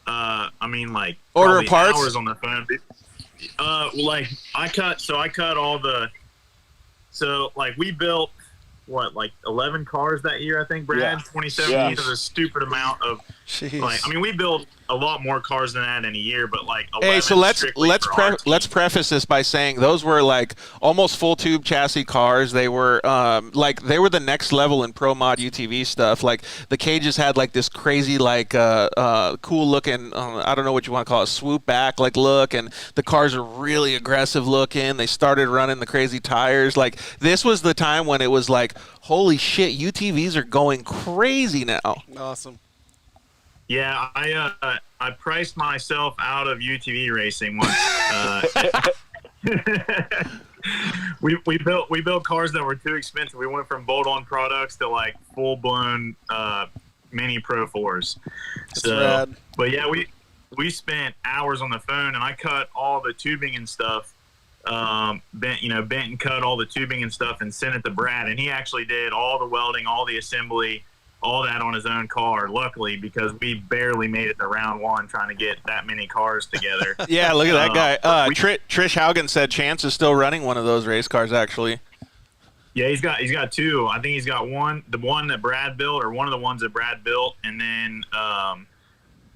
Order parts? Hours on the phone. I cut all the, we built, 11 cars that year, I think, Brad? Yeah. 2017 is a stupid amount of, Jeez. we built a lot more cars than that in a year, but 11 Hey, so let's let's preface this by saying those were almost full tube chassis cars. They were they were the next level in pro mod UTV stuff. Like the cages had this crazy cool looking I don't know what you want to call it, swoop back look, and the cars are really aggressive looking. They started running the crazy tires. This was the time when it was holy shit, UTVs are going crazy now. Awesome. Yeah, I priced myself out of UTV racing once. We built cars that were too expensive. We went from bolt-on products to full blown mini Pro 4s. That's rad. But yeah, we spent hours on the phone, and I cut all the tubing and stuff. Bent and cut all the tubing and stuff and sent it to Brad, and he actually did all the welding, all the assembly, all that on his own car, luckily, because we barely made it to round one trying to get that many cars together. Yeah, look at that guy. Trish Haugen said Chance is still running one of those race cars, actually. Yeah, he's got two. I think he's got one that Brad built, or one of the ones that Brad built, and then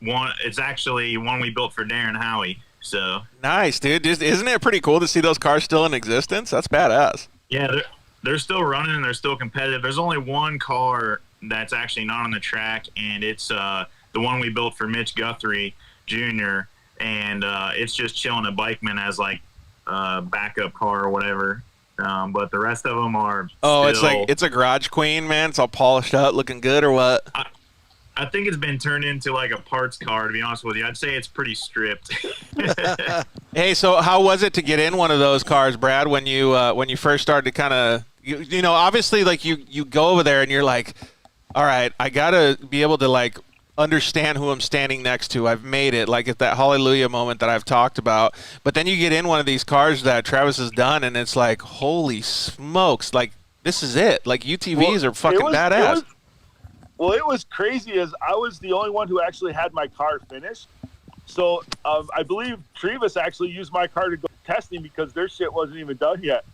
it's actually one we built for Darren Howie. So nice, dude. Isn't it pretty cool to see those cars still in existence? That's badass. Yeah, they're still running and they're still competitive. There's only one car that's actually not on the track, and it's the one we built for Mitch Guthrie Jr., and it's just chilling at Bikeman as a backup car or whatever. But the rest of them are it's a garage queen, man. It's all polished up, looking good, or what? I think it's been turned into a parts car, to be honest with you. I'd say it's pretty stripped. Hey, so how was it to get in one of those cars, Brad, when you first started to kind of, obviously you go over there and you're like, all right, I got to be able to understand who I'm standing next to. I've made it, at that hallelujah moment that I've talked about. But then you get in one of these cars that Travis has done, and it's holy smokes, this is it. UTVs are fucking badass. It was crazy as I was the only one who actually had my car finished. So I believe Trevis actually used my car to go testing because their shit wasn't even done yet.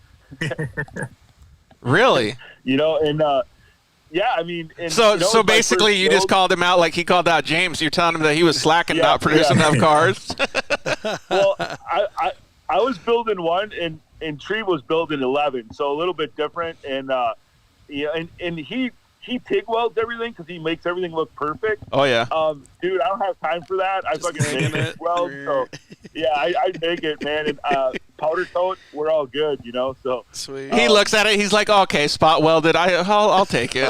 Really? Yeah, I mean. So basically you just called him out like he called out James. You're telling him that he was slacking, not producing enough cars? Well, I was building one, and Tree was building 11, so a little bit different. And, and he TIG welds everything because he makes everything look perfect. Oh, yeah. Dude, I don't have time for that. I fucking make it well. So, yeah, I make it, man. And powder coat, we're all good, so. Sweet. He looks at it. He's like, okay, spot welded. I'll take it.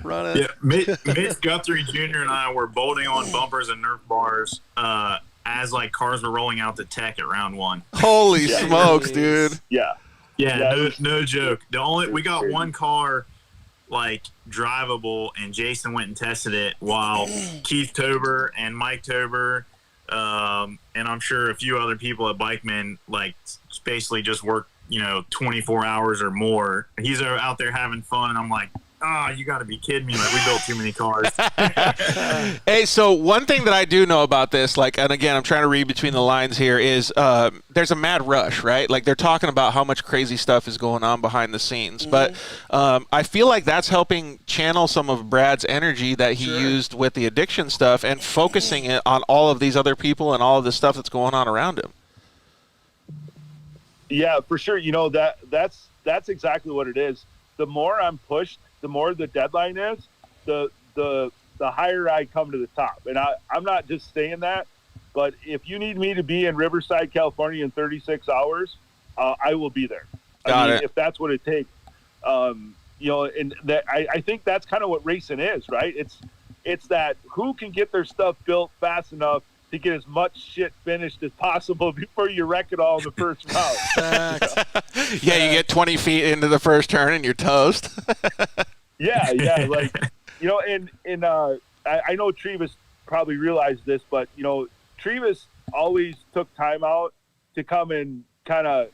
Run it. Yeah, Mitch Guthrie Jr. and I were bolting on bumpers and Nerf bars as cars were rolling out the tech at round one. Holy smokes, dude. Yeah. Yeah, no joke. We got one car drivable, and Jason went and tested it while Keith Tober and Mike Tober, and I'm sure a few other people at Bikeman basically just worked 24 hours or more. He's out there having fun, and I'm like, you got to be kidding me. Like, we built too many cars. Hey, so one thing that I do know about this, like, and again, I'm trying to read between the lines here, is there's a mad rush, right? Like, they're talking about how much crazy stuff is going on behind the scenes. But I feel like that's helping channel some of Brad's energy that he used with the addiction stuff and focusing it on all of these other people and all of the stuff that's going on around him. Yeah, for sure. You know, that's exactly what it is. The more I'm pushed, the more the deadline is, the higher I come to the top. And I'm not just saying that, but if you need me to be in Riverside, California in 36 hours, I will be there. Got it. If that's what it takes. You know, and that I think that's kind of what racing is, right? It's that who can get their stuff built fast enough to get as much shit finished as possible before you wreck it all in the first round. Yeah, you get 20 feet into the first turn and you're toast. Yeah, like, you know, and I know Trevis probably realized this, but, you know, Trevis always took time out to come and kind of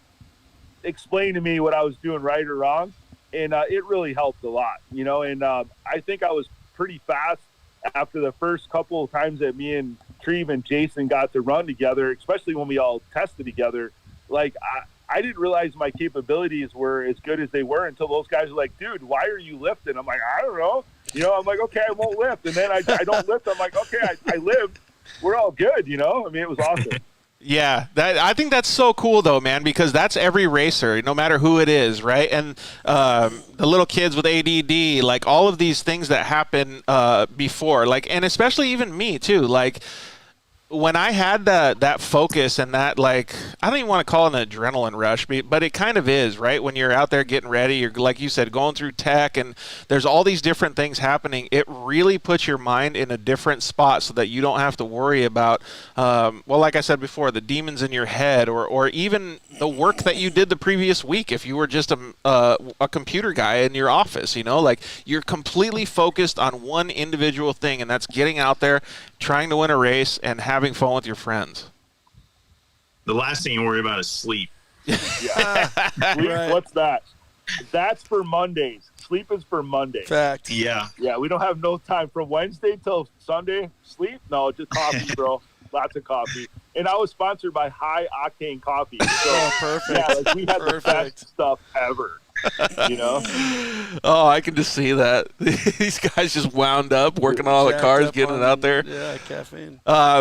explain to me what I was doing right or wrong, and it really helped a lot, you know, and I think I was pretty fast after the first couple of times that me and Treve and Jason got to run together, especially when we all tested together. Like, I didn't realize my capabilities were as good as they were until those guys were like, dude, why are you lifting? I'm like, I don't know. You know, I'm like, okay, I won't lift. And then I don't lift. I'm like, okay, I lived. We're all good, you know? I mean, it was awesome. Yeah, I think that's so cool, though, man, because that's every racer, no matter who it is, right? And the little kids with ADD, like all of these things that happen before, like, and especially even me, too, like, when I had that focus and that, like, I don't even want to call it an adrenaline rush, but it kind of is, right? When you're out there getting ready, you're, like you said, going through tech and there's all these different things happening. It really puts your mind in a different spot so that you don't have to worry about, well, like I said before, the demons in your head or even the work that you did the previous week. If you were just a computer guy in your office, you know, like you're completely focused on one individual thing, and that's getting out there, trying to win a race and having fun with your friends. The last thing you worry about is sleep. Yeah. Sleep, Right. What's that? That's for Mondays. Sleep is for Mondays. Fact. Yeah. Yeah, we don't have no time from Wednesday till Sunday. Sleep? No, just coffee, bro. Lots of coffee. And I was sponsored by High Octane Coffee. So, Perfect. yeah, like we had the Perfect. best stuff ever. You know? Oh, I can just see that. These guys just wound up working on all the Jacked cars, up getting it on- out there. Yeah, caffeine.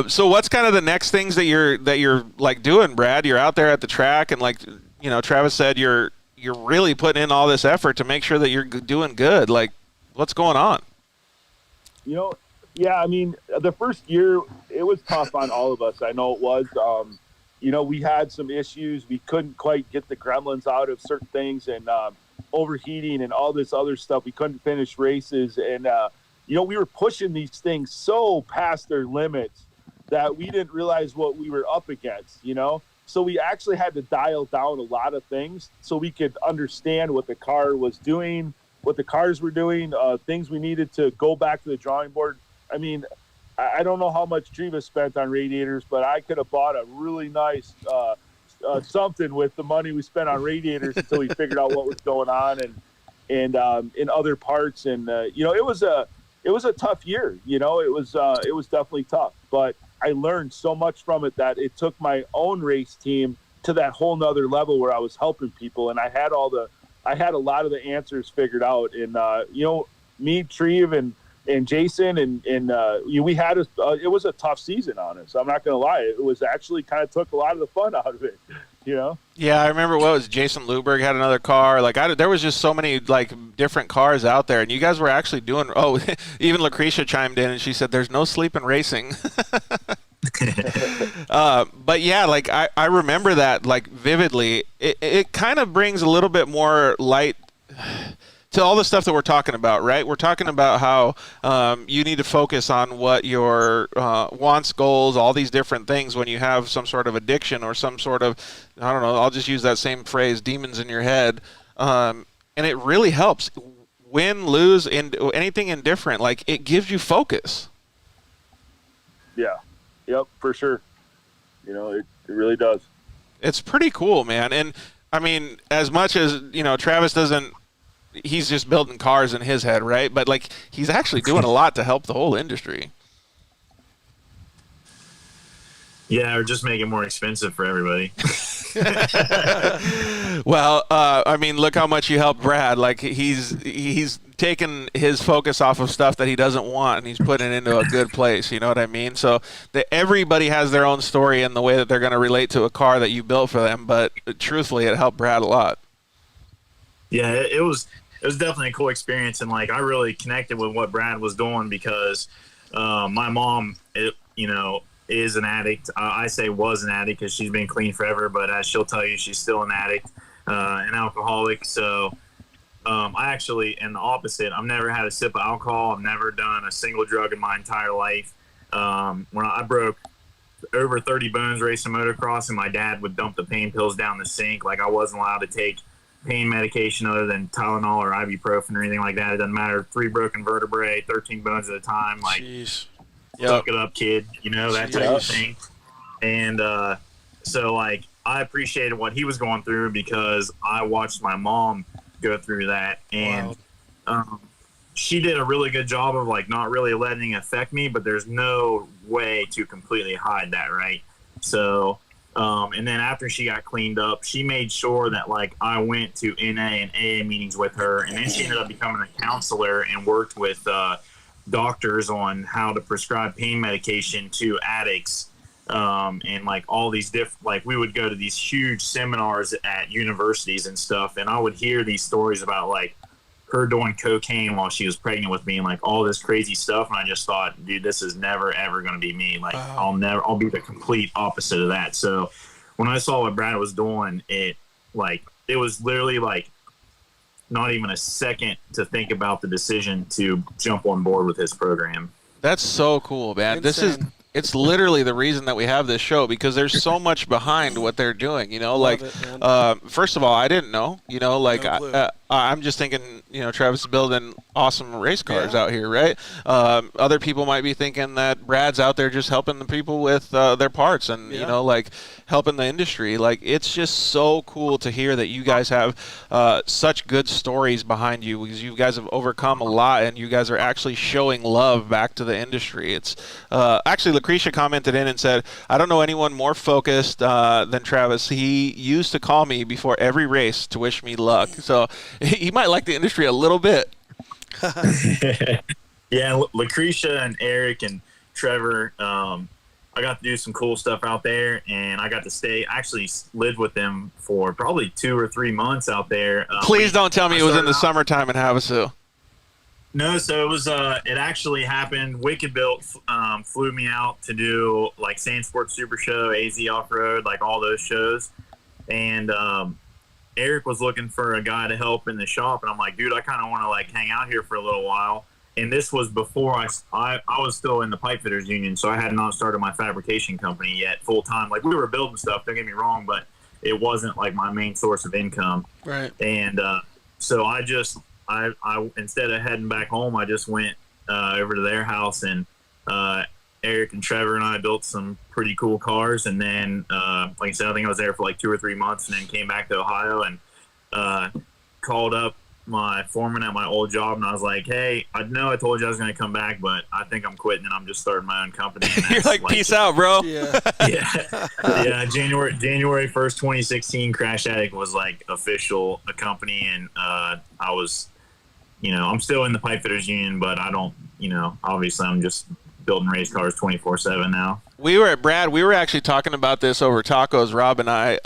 So what's kind of the next things that you're like doing, Brad? You're out there at the track, and like, you know, Travis said, you're really putting in all this effort to make sure that you're doing good. Like, what's going on? You know, yeah, I mean, the first year, it was tough on all of us. I know it was. You know, we had some issues. We couldn't quite get the gremlins out of certain things, and overheating and all this other stuff. We couldn't finish races. And, you know, we were pushing these things so past their limits that we didn't realize what we were up against, you know? So we actually had to dial down a lot of things so we could understand what the car was doing, what the cars were doing, things we needed to go back to the drawing board. I mean, I don't know how much Trevis spent on radiators, but I could have bought a really nice something with the money we spent on radiators until we figured out what was going on and in other parts. And you know, it was a tough year. You know, it was definitely tough. But I learned so much from it that it took my own race team to that whole nother level where I was helping people, and I had a lot of the answers figured out. And you know, me, Treve, and Jason, and we had it was a tough season on us. I'm not going to lie. It was actually kind of took a lot of the fun out of it, you know? Yeah, I remember Jason Luberg had another car. Like, there was just so many, like, different cars out there, and you guys were actually doing, even Lucretia chimed in, and she said, there's no sleep in racing. But yeah, like, I remember that, like, vividly. It kind of brings a little bit more light to all the stuff that we're talking about, right? We're talking about how you need to focus on what your wants, goals, all these different things when you have some sort of addiction or some sort of, I don't know, I'll just use that same phrase, demons in your head. And it really helps. Win, lose, anything indifferent, like, it gives you focus. Yeah. Yep, for sure. You know, it really does. It's pretty cool, man. And, I mean, as much as, you know, Travis doesn't, he's just building cars in his head, right? But like he's actually doing a lot to help the whole industry. Yeah, or just make it more expensive for everybody. Well, I mean, look how much you helped Brad. Like he's taken his focus off of stuff that he doesn't want, and he's putting it into a good place. You know what I mean? So everybody has their own story and the way that they're going to relate to a car that you built for them. But truthfully, it helped Brad a lot. Yeah, it was definitely a cool experience, and like I really connected with what Brad was doing because my mom, is an addict. I say was an addict because she's been clean forever, but as she'll tell you, she's still an addict, an alcoholic. So I actually am the opposite. I've never had a sip of alcohol. I've never done a single drug in my entire life. When I broke over 30 bones racing motocross, and my dad would dump the pain pills down the sink. Like I wasn't allowed to take pain medication other than Tylenol or ibuprofen or anything like that. It doesn't matter. 3 broken vertebrae, 13 bones at a time. Like, suck it up, kid. That type of thing. And so, like, I appreciated what he was going through because I watched my mom go through that. And she did a really good job of, like, not really letting it affect me, but there's no way to completely hide that, right? So, and then after she got cleaned up, she made sure that, like, I went to NA and AA meetings with her. And then she ended up becoming a counselor and worked with doctors on how to prescribe pain medication to addicts, and like all these different, like we would go to these huge seminars at universities and stuff, and I would hear these stories about like her doing cocaine while she was pregnant with me and like all this crazy stuff, and I just thought, dude, this is never ever going to be me. Like I'll be the complete opposite of that. So when I saw what Brad was doing, it was literally like not even a second to think about the decision to jump on board with his program. That's so cool, man. Insane. It's literally the reason that we have this show because there's so much behind what they're doing, like first of all, I didn't know, like I'm just thinking, Travis is building awesome race cars out here, right? Other people might be thinking that Brad's out there just helping the people with their parts and, like helping the industry. Like, it's just so cool to hear that you guys have such good stories behind you because you guys have overcome a lot and you guys are actually showing love back to the industry. It's actually Lucretia commented in and said, I don't know anyone more focused than Travis. He used to call me before every race to wish me luck. So he might like the industry a little bit. Yeah, Lucretia and Eric and Trevor, I got to do some cool stuff out there, and I got to actually lived with them for probably 2 or 3 months out there. Please don't tell me it was in the summertime in Havasu. No, so it was. It actually happened. Wicked Built flew me out to do like Sand Sports Super Show, AZ Off Road, like all those shows. And Eric was looking for a guy to help in the shop, and I'm like, dude, I kind of want to like hang out here for a little while. And this was before I was still in the pipe fitters union, so I had not started my fabrication company yet full time. Like we were building stuff, don't get me wrong, but it wasn't like my main source of income. Right. And so I instead of heading back home, I just went over to their house, and Eric and Trevor and I built some pretty cool cars. And then, like I said, I think I was there for like 2 or 3 months, and then came back to Ohio and called up my foreman at my old job, and I was like, hey, I know I told you I was going to come back, but I think I'm quitting and I'm just starting my own company. And You're like, peace out, bro. Yeah. Yeah. January 1st, 2016, Crash Addict was like official a company, and I was, I'm still in the pipe fitters union, but I don't, obviously I'm just building race cars 24/7 now. We were actually talking about this over tacos, Rob and I,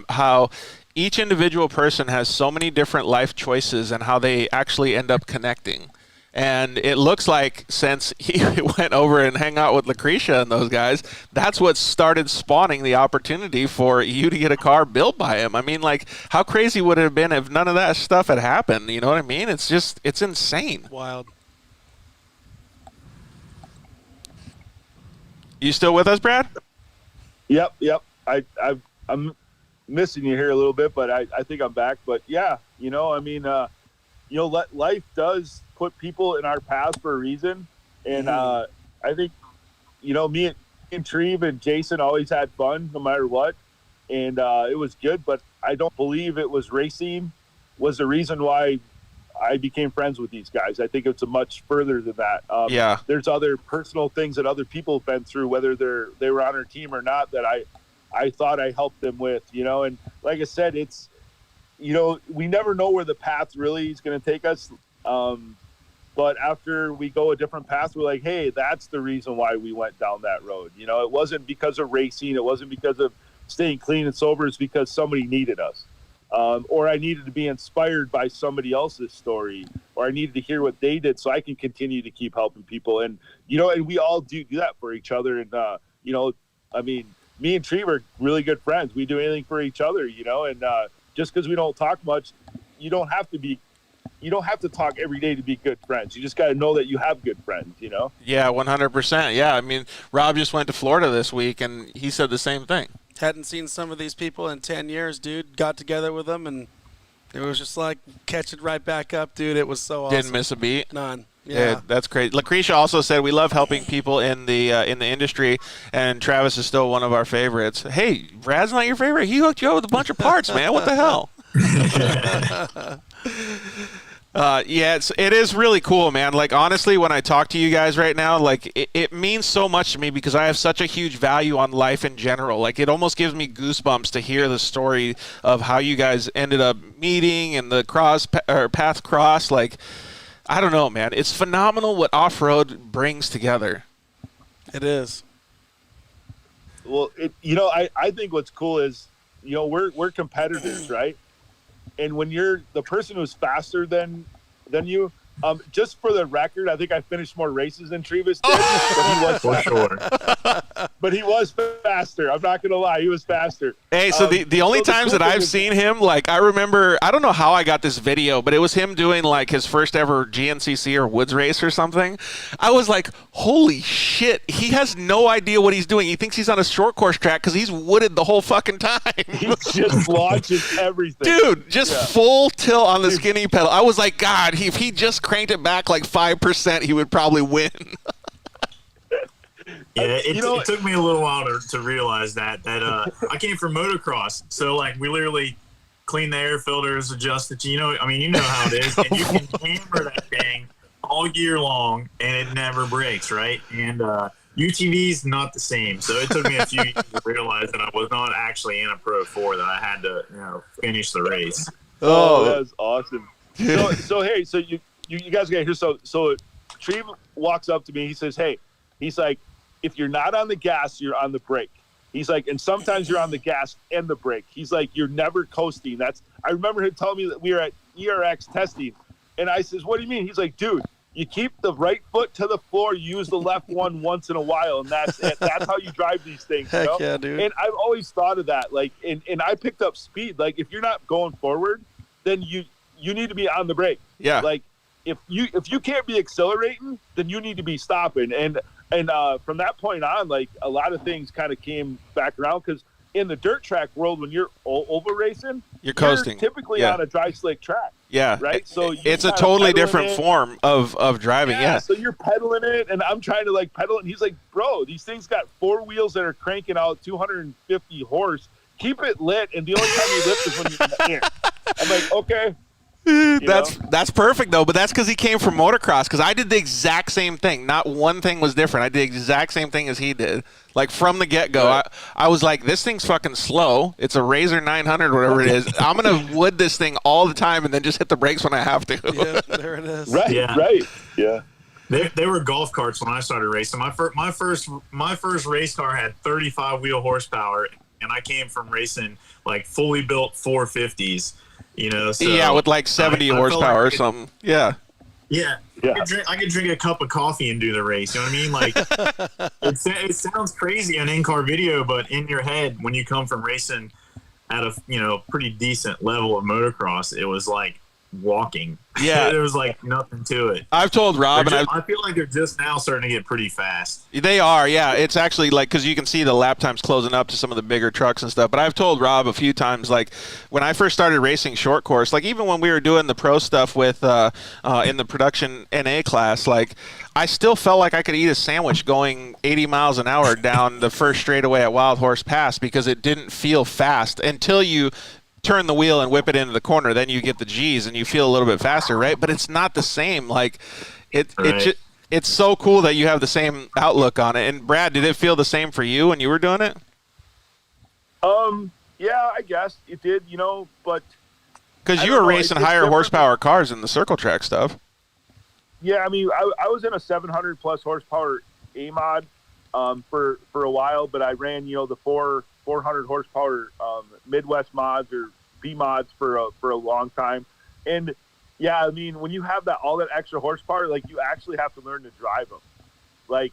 how each individual person has so many different life choices and how they actually end up connecting. And it looks like since he went over and hang out with Lucretia and those guys, that's what started spawning the opportunity for you to get a car built by him. I mean, like, how crazy would it have been if none of that stuff had happened? You know what I mean? It's insane. Wild. You still with us, Brad? Yep. I'm missing you here a little bit, but I think I'm back. But yeah, life does put people in our paths for a reason. And I think, me and Treve and Jason always had fun no matter what. And it was good, but I don't believe it was racing was the reason why I became friends with these guys. I think it's a much further than that. Yeah. There's other personal things that other people have been through, whether they were on our team or not, that I thought I helped them with, and like I said, it's, we never know where the path really is going to take us. But after we go a different path, we're like, hey, that's the reason why we went down that road. It wasn't because of racing. It wasn't because of staying clean and sober. It's because somebody needed us. Or I needed to be inspired by somebody else's story, or I needed to hear what they did so I can continue to keep helping people. And, and we all do that for each other. And, I mean, me and Treve are really good friends. We do anything for each other, and just because we don't talk much, you don't have to talk every day to be good friends. You just got to know that you have good friends, Yeah, 100%. Yeah, I mean, Rob just went to Florida this week, and he said the same thing. Hadn't seen some of these people in 10 years, dude. Got together with them, and it was just like catch it right back up, dude. It was so awesome. Didn't miss a beat. None. Yeah, that's great. Lucretia also said we love helping people in the industry, and Travis is still one of our favorites. Hey, Brad's not your favorite? He hooked you up with a bunch of parts, man. What the hell? Yeah, it is really cool, man. Like, honestly, when I talk to you guys right now, like, it means so much to me because I have such a huge value on life in general. Like, it almost gives me goosebumps to hear the story of how you guys ended up meeting and the path cross. Like, I don't know, man. It's phenomenal what off-road brings together. It is. Well, I think what's cool is, we're competitors, right? And when you're the person who's faster than you, just for the record, I think I finished more races than Trevis did. But he was For sure. But he was faster. I'm not gonna lie, he was faster. Hey, so the only times that I've seen him, like, I remember, I don't know how I got this video, but it was him doing, like, his first ever GNCC or Woods race or something. I was like, holy shit, he has no idea what he's doing. He thinks he's on a short course track because he's wooded the whole fucking time. He just launches everything. Dude, just full tilt on the skinny pedal. I was like, God, if he just cranked it back like 5%, he would probably win. Yeah, it took me a little while to realize that I came from motocross, so like we literally clean the air filters, adjust it. You know how it is, and you can hammer that thing all year long, and it never breaks, right? And UTV's not the same, so it took me a few years to realize that I was not actually in a Pro 4, that I had to finish the race. Oh, that was awesome. So hey, so you guys got here. So Treve walks up to me. He says, "Hey," he's like, "if you're not on the gas, you're on the brake." He's like, "and sometimes you're on the gas and the brake." He's like, "You're never coasting." I remember him telling me that we were at ERX testing, and I says, "What do you mean?" He's like, "Dude, you keep the right foot to the floor, you use the left one once in a while, and that's it. That's how you drive these things." Heck yeah, dude. And I've always thought of that. Like, and I picked up speed. Like, if you're not going forward, then you need to be on the brake. Yeah. Like, if you can't be accelerating, then you need to be stopping. And from that point on, like, a lot of things kind of came back around, because in the dirt track world, when you're over racing, You're coasting. typically Yeah. on a dry slick track. Yeah. Right. So it's a kinda totally pedaling different it. form of driving. Yeah. So you're pedaling it, and I'm trying to like pedal it. And he's like, "Bro, these things got 4 wheels that are cranking out 250 horse. Keep it lit, and the only time you lift is when you're in the air." I'm like, okay. That's perfect though, but that's because he came from motocross. Because I did the exact same thing. Not one thing was different. I did the exact same thing as he did. Like, from the get-go, Right. I was like, this thing's fucking slow. It's a Razor 900, whatever it is. I'm gonna wood this thing all the time and then just hit the brakes when I have to. Yeah, there it is. Right. Yeah. Right. Yeah. They were golf carts when I started racing. My first race car had 35 wheel horsepower, and I came from racing like fully built 450s. So Yeah, with like 70 I felt horsepower like or something. Yeah. Yeah. Yeah. I could drink a cup of coffee and do the race. You know what I mean? Like, it sounds crazy on in-car video, but in your head, when you come from racing at a pretty decent level of motocross, it was like walking. Yeah. There was like nothing to it. I've told Rob, and I feel like they're just now starting to get pretty fast. They are, yeah. It's actually like, because you can see the lap times closing up to some of the bigger trucks and stuff. But I've told Rob a few times, like, when I first started racing short course, like, even when we were doing the pro stuff with in the production NA class, like, I still felt like I could eat a sandwich going 80 miles an hour down the first straightaway at Wild Horse Pass, because it didn't feel fast until you turn the wheel and whip it into the corner, then you get the G's and you feel a little bit faster, right? But it's not the same. Like it's so cool that you have the same outlook on it. And Brad, did it feel the same for you when you were doing it? Yeah, I guess it did, but because you were racing higher horsepower cars in the circle track stuff. Yeah, I mean, I was in a 700 plus horsepower A mod for a while, but I ran the 400 horsepower Midwest mods or B mods for a long time. And yeah, I mean, when you have all that extra horsepower, like, you actually have to learn to drive them. Like,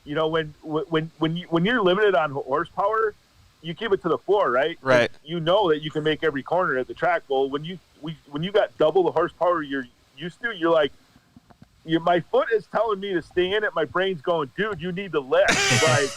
when you're limited on horsepower, you keep it to the floor, right? Right. You know that you can make every corner at the track. Well, when you got double the horsepower you're used to, you're like, my foot is telling me to stay in it. My brain's going, dude, you need to lift. Like,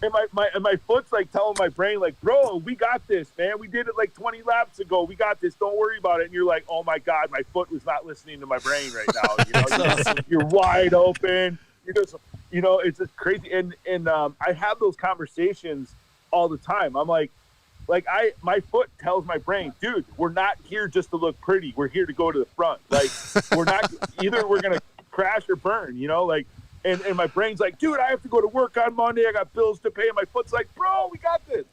and my foot's like telling my brain, like, bro, we got this, man. We did it like 20 laps ago. We got this. Don't worry about it. And you're like, oh my God, my foot was not listening to my brain right now. You're wide open. You're just, it's just crazy. And I have those conversations all the time. I'm like my foot tells my brain, dude, we're not here just to look pretty. We're here to go to the front. Like, we're not, either we're going to crash or burn, like, and my brain's like, dude, I have to go to work on Monday. I got bills to pay. And my foot's like, bro, we got this.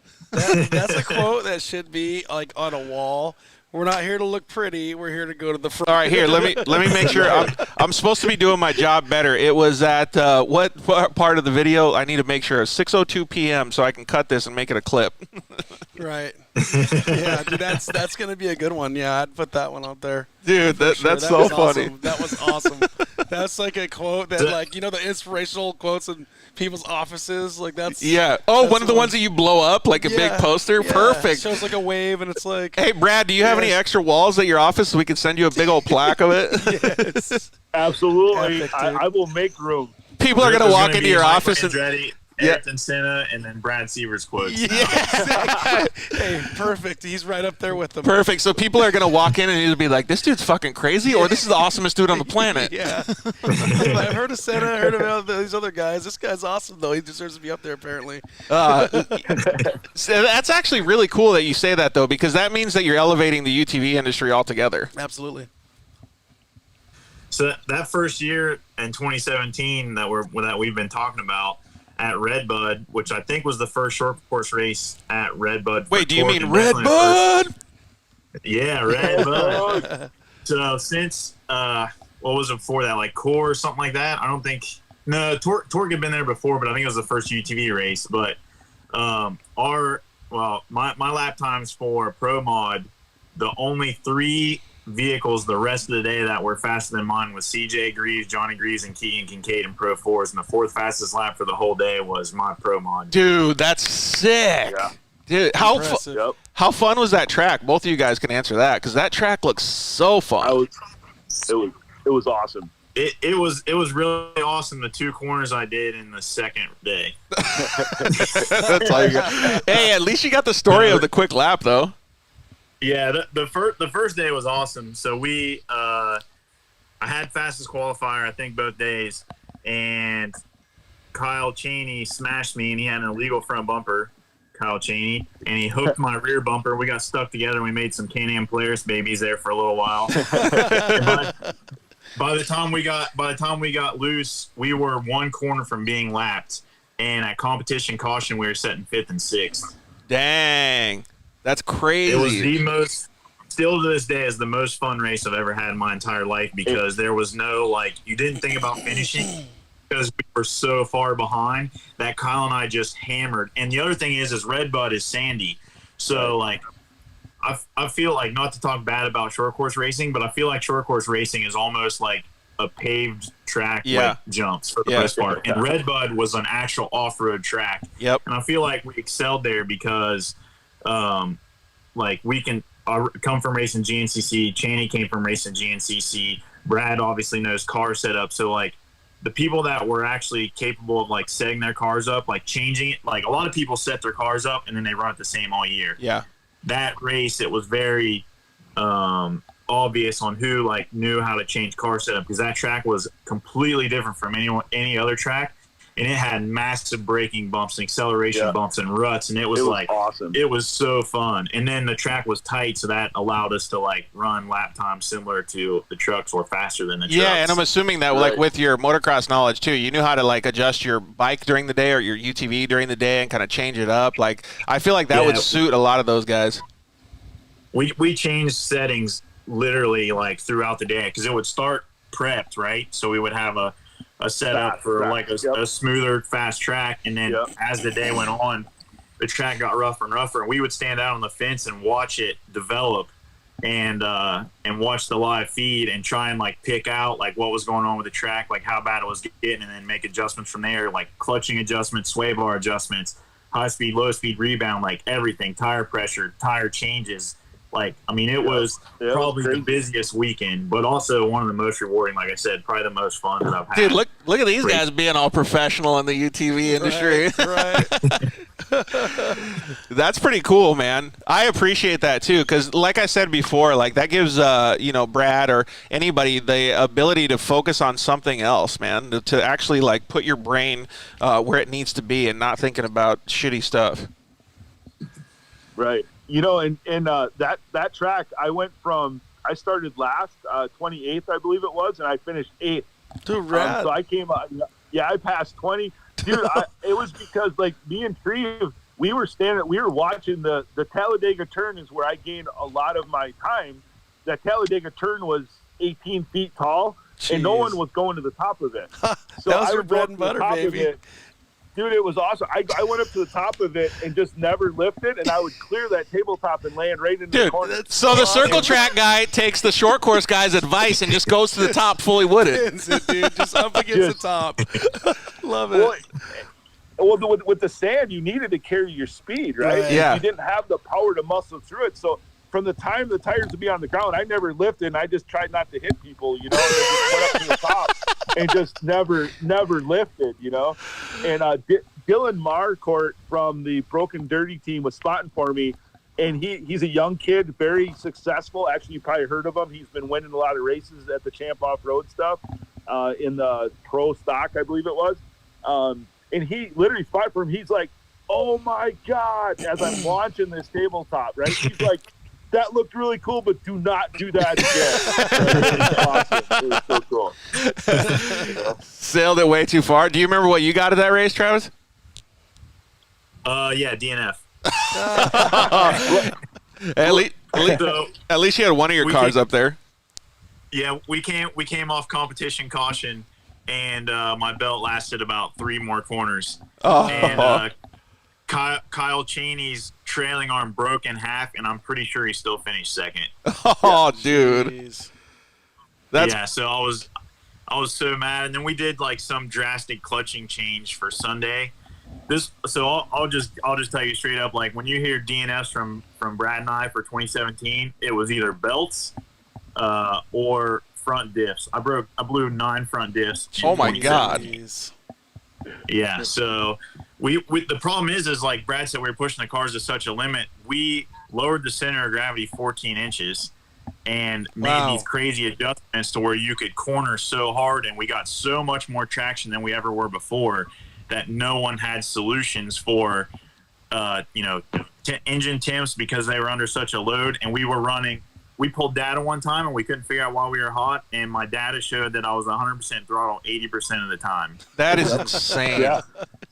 That's a quote that should be like on a wall. We're not here to look pretty. We're here to go to the front. All right, here, let me make sure I'm supposed to be doing my job better. It was at what part of the video? I need to make sure 6:02 p.m. so I can cut this and make it a clip. Right. Yeah, dude, that's going to be a good one. Yeah, I'd put that one out there. Dude, that's so funny. Awesome. That was awesome. That's like a quote that, like, the inspirational quotes in people's offices. Like, that's. Yeah. Oh, one of the ones that you blow up, like a big poster? Yeah. Perfect. It shows like a wave, and it's like. Hey, Brad, do you have any extra walls at your office so we can send you a big old plaque of it? Yes. Absolutely. Epic, I will make room. People are going to walk into your office and. Ayrton Senna, and then Brad Seavers quotes. Yeah. Hey, perfect. He's right up there with them. Perfect. So people are going to walk in and either be like, this dude's fucking crazy, or this is the awesomest dude on the planet. Yeah. I've heard of Senna. I heard of these other guys. This guy's awesome, though. He deserves to be up there, apparently. So that's actually really cool that you say that, though, because that means that you're elevating the UTV industry altogether. Absolutely. So that first year in 2017 that we've been talking about, at Redbud, which I think was the first short course race at Redbud. Wait, do you mean Redbud? Yeah, Redbud. So since what was it before that, like Core or something like that? I don't think. No, Torque had been there before, but I think it was the first UTV race. But my lap times for Pro Mod, the only 3 vehicles the rest of the day that were faster than mine was CJ Greaves, Johnny Greaves, and Keegan Kincaid in Pro 4s, and the 4th fastest lap for the whole day was my Pro Mod. Dude, that's sick. Yeah. Dude, how fun was that track? Both of you guys can answer that, because that track looks so fun. It was awesome. It was really awesome, the 2 corners I did in the second day. That's all you got. Hey, at least you got the story of the quick lap, though. Yeah, the first day was awesome. So I had fastest qualifier, I think, both days, and Kyle Cheney smashed me, and he had an illegal front bumper, Kyle Cheney, and he hooked my rear bumper. We got stuck together, and we made some Can-Am Polaris babies there for a little while. By the time we got loose, we were 1 corner from being lapped, and at competition caution, we were sitting 5th and 6th. Dang. That's crazy. It was the most, still to this day, is the most fun race I've ever had in my entire life, because there was no, you didn't think about finishing because we were so far behind that Kyle and I just hammered. And the other thing is Redbud is sandy. So, I feel like, not to talk bad about short course racing, but I feel like short course racing is almost like a paved track with jumps for the most part. And Redbud was an actual off-road track. Yep. And I feel like we excelled there because – we can come from racing GNCC. Cheney came from racing GNCC. Brad obviously knows car setup. So the people that were actually capable of setting their cars up, changing it, a lot of people set their cars up and then they run it the same all year. Yeah. That race, it was very obvious on who knew how to change car setup, because that track was completely different from any other track. and it had massive braking bumps and acceleration bumps and ruts, and it was like awesome. It was so fun. And then the track was tight, so that allowed us to like run lap times similar to the trucks or faster than the trucks. Yeah, and I'm assuming that like with your motocross knowledge too, you knew how to like adjust your bike during the day or your UTV during the day and kind of change it up. Like I feel like that would suit a lot of those guys. We changed settings literally like throughout the day because it would start prepped, right? So we would have a setup for like a smoother, fast track, and then as the day went on, the track got rougher and rougher, and we would stand out on the fence and watch it develop, and watch the live feed and try and like pick out like what was going on with the track, like how bad it was getting, and then make adjustments from there, like clutching adjustments, sway bar adjustments, high speed, low speed rebound, like everything, tire pressure, tire changes. Like, I mean, it was probably the busiest weekend, but also one of the most rewarding, like I said, probably the most fun that I've had. Dude, look at these guys being all professional in the UTV industry. Right. That's pretty cool, man. I appreciate that too, because like I said before, like that gives Brad or anybody the ability to focus on something else, man, to actually like put your brain where it needs to be and not thinking about shitty stuff. Right. You know, and that track, I started last, 28th, I believe it was, and I finished 8th. Dude, rad. So I came up, I passed 20. Dude, it was because, like, me and Treve, we were watching the Talladega turn is where I gained a lot of my time. That Talladega turn was 18 feet tall, and no one was going to the top of it. So that was I your would bread go and to the butter, top baby. of it. Dude, it was awesome. I went up to the top of it and just never lifted, and I would clear that tabletop and land right into the corner. So the circle track guy takes the short course guy's advice and just goes to the top fully wooded. Dude, just up against the top. Love it. Well, with the sand, you needed to carry your speed, right? Right. Yeah. You didn't have the power to muscle through it. So from the time the tires would be on the ground, I never lifted, and I just tried not to hit people, you know, and just went up to the top and just never lifted, you know. And Dylan Marcourt from the Broken Dirty team was spotting for me, and he's a young kid, very successful. Actually, you probably heard of him. He's been winning a lot of races at the Champ Off-Road stuff in the pro stock, I believe it was. And he literally spotted for him. He's like, oh, my God, as I'm launching this tabletop, right? He's like, that looked really cool, but do not do that again. It was awesome. It was so cool. Sailed it way too far. Do you remember what you got at that race, Travis? Yeah, DNF. At least you had one of your cars up there. Yeah, we came off competition caution, and my belt lasted about 3 more corners. And Kyle Cheney's trailing arm broke in half, and I'm pretty sure he still finished second. Oh, dude. Jeez. So I was so mad, and then we did like some drastic clutching change for Sunday. I'll just tell you straight up, like when you hear DNFs from Brad and I for 2017, it was either belts or front diffs. I blew 9 front diffs. Oh my God. Yeah, so we the problem is like Brad said, we were pushing the cars to such a limit. We lowered the center of gravity 14 inches and made these crazy adjustments to where you could corner so hard, and we got so much more traction than we ever were before that no one had solutions for engine temps because they were under such a load. And we pulled data one time and we couldn't figure out why we were hot, and my data showed that I was 100% throttle 80% of the time. That is insane. Yeah,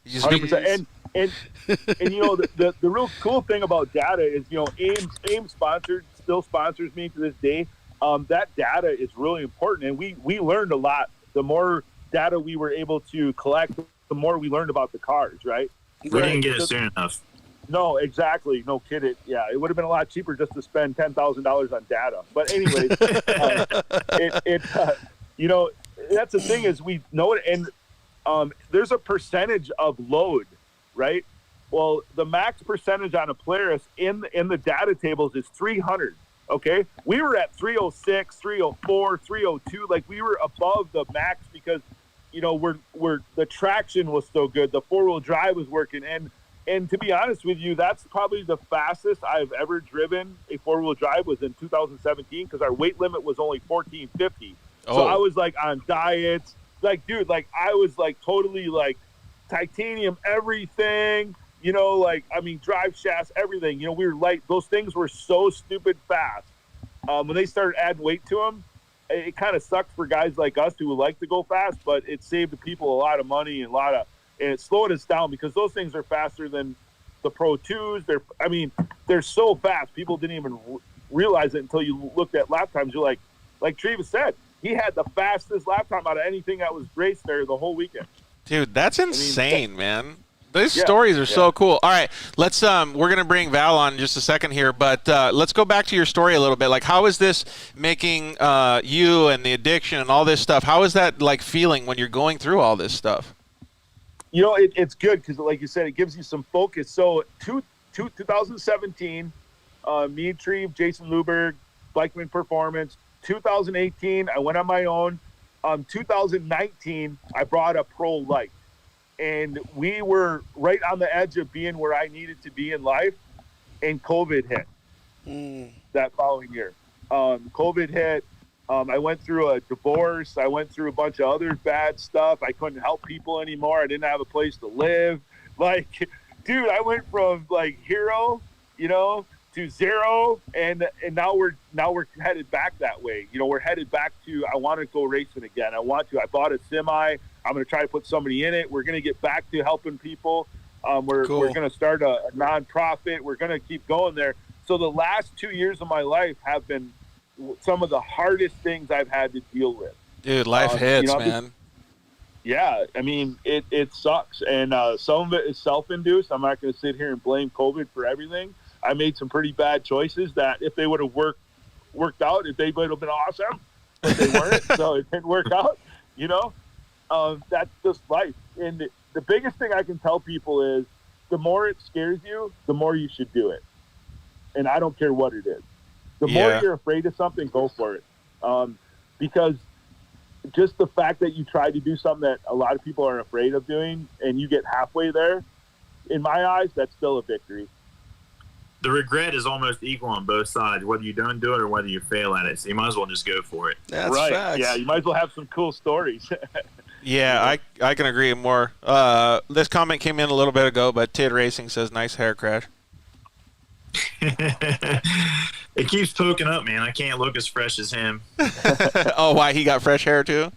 100%. And you know, the real cool thing about data is, you know, AIM still sponsors me to this day. That data is really important, and we learned a lot. The more data we were able to collect, the more we learned about the cars, right? We didn't get it soon enough. No, exactly. No kidding. Yeah, it would have been a lot cheaper just to spend $10,000 on data. But anyways, you know, that's the thing is we know it, and there's a percentage of load, right? Well, the max percentage on a Polaris in the data tables is 300. Okay, we were at 306, 304, 302. Like we were above the max because, you know, we're the traction was so good, the 4-wheel drive was working, and to be honest with you, that's probably the fastest I've ever driven a 4-wheel drive was in 2017 because our weight limit was only 1450. So I was like on diets, like dude, like I was like totally like titanium everything, you know, like, I mean, drive shafts, everything. You know, we were light. Those things were so stupid fast. When they started adding weight to them, it kind of sucked for guys like us who would like to go fast, but it saved the people a lot of money and it slowed us down because those things are faster than the Pro 2s. They're so fast. People didn't even realize it until you looked at lap times. You're like Travis said, he had the fastest lap time out of anything that was raced there the whole weekend. Dude, that's insane, man. These stories are so cool. All right, let's we're gonna bring Val on in just a second here, but let's go back to your story a little bit. Like, how is this making you and the addiction and all this stuff? How is that like feeling when you're going through all this stuff? You know, it's good because, like you said, it gives you some focus. So, 2017, me, Treve, Jason Luberg, Bikeman Performance. 2018, I went on my own. 2019, I brought a Pro Light. And we were right on the edge of being where I needed to be in life, and COVID hit that following year. COVID hit. I went through a divorce. I went through a bunch of other bad stuff. I couldn't help people anymore. I didn't have a place to live. Like, dude, I went from like hero, you know, to zero, and now we're headed back that way. You know, we're headed back to, I want to go racing again. I bought a semi. I'm going to try to put somebody in it. We're going to get back to helping people. We're going to start a nonprofit. We're going to keep going there. So the last 2 years of my life have been some of the hardest things I've had to deal with. Dude, life hits, man. Yeah, I mean, it sucks. And some of it is self-induced. I'm not going to sit here and blame COVID for everything. I made some pretty bad choices that if they would have worked out, if they would have been awesome, but they weren't. So it didn't work out, you know. That's just life. And the biggest thing I can tell people is the more it scares you, the more you should do it. And I don't care what it is. The more you're afraid of something, go for it. Because just the fact that you try to do something that a lot of people are afraid of doing and you get halfway there, in my eyes, that's still a victory. The regret is almost equal on both sides, whether you don't do it or whether you fail at it. So you might as well just go for it. That's right. Facts. Yeah, you might as well have some cool stories. Yeah, I can agree more. This comment came in a little bit ago, but Tid Racing says, nice hair crash. It keeps poking up, man. I can't look as fresh as him. Oh, why? He got fresh hair, too?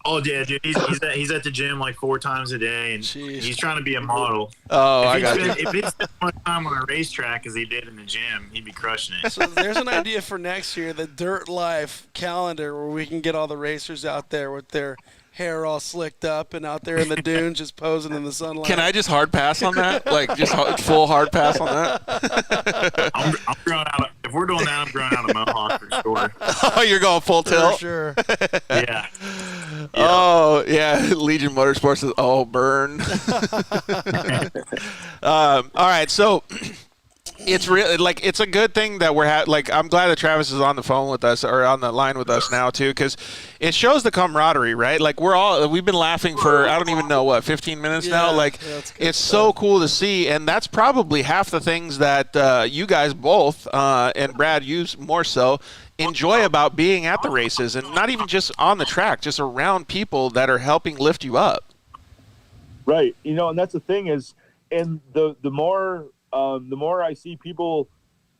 Oh, yeah, dude. He's at the gym like 4 times a day, and he's trying to be a model. Oh, I got you. If he spent more time on a racetrack as he did in the gym, he'd be crushing it. So there's an idea for next year, the Dirt Life calendar, where we can get all the racers out there with their hair all slicked up and out there in the dunes just posing in the sunlight. Can I just hard pass on that? Like, just full hard pass on that? I'm growing out. If we're doing that, I'm growing out a mohawk for sure. Oh, you're going full tilt? For sure. Yeah. Oh, yeah. Legion Motorsports is, burn. All right, so it's really like it's a good thing that we're like I'm glad that Travis is on the phone with us or on the line with us now too, because it shows the camaraderie, right? Like we've been laughing for I don't even know what 15 minutes now. Like it's so cool to see, and that's probably half the things that you guys both and Brad, you more so, enjoy about being at the races, and not even just on the track, just around people that are helping lift you up. Right. You know, and that's the thing is, and the more I see people,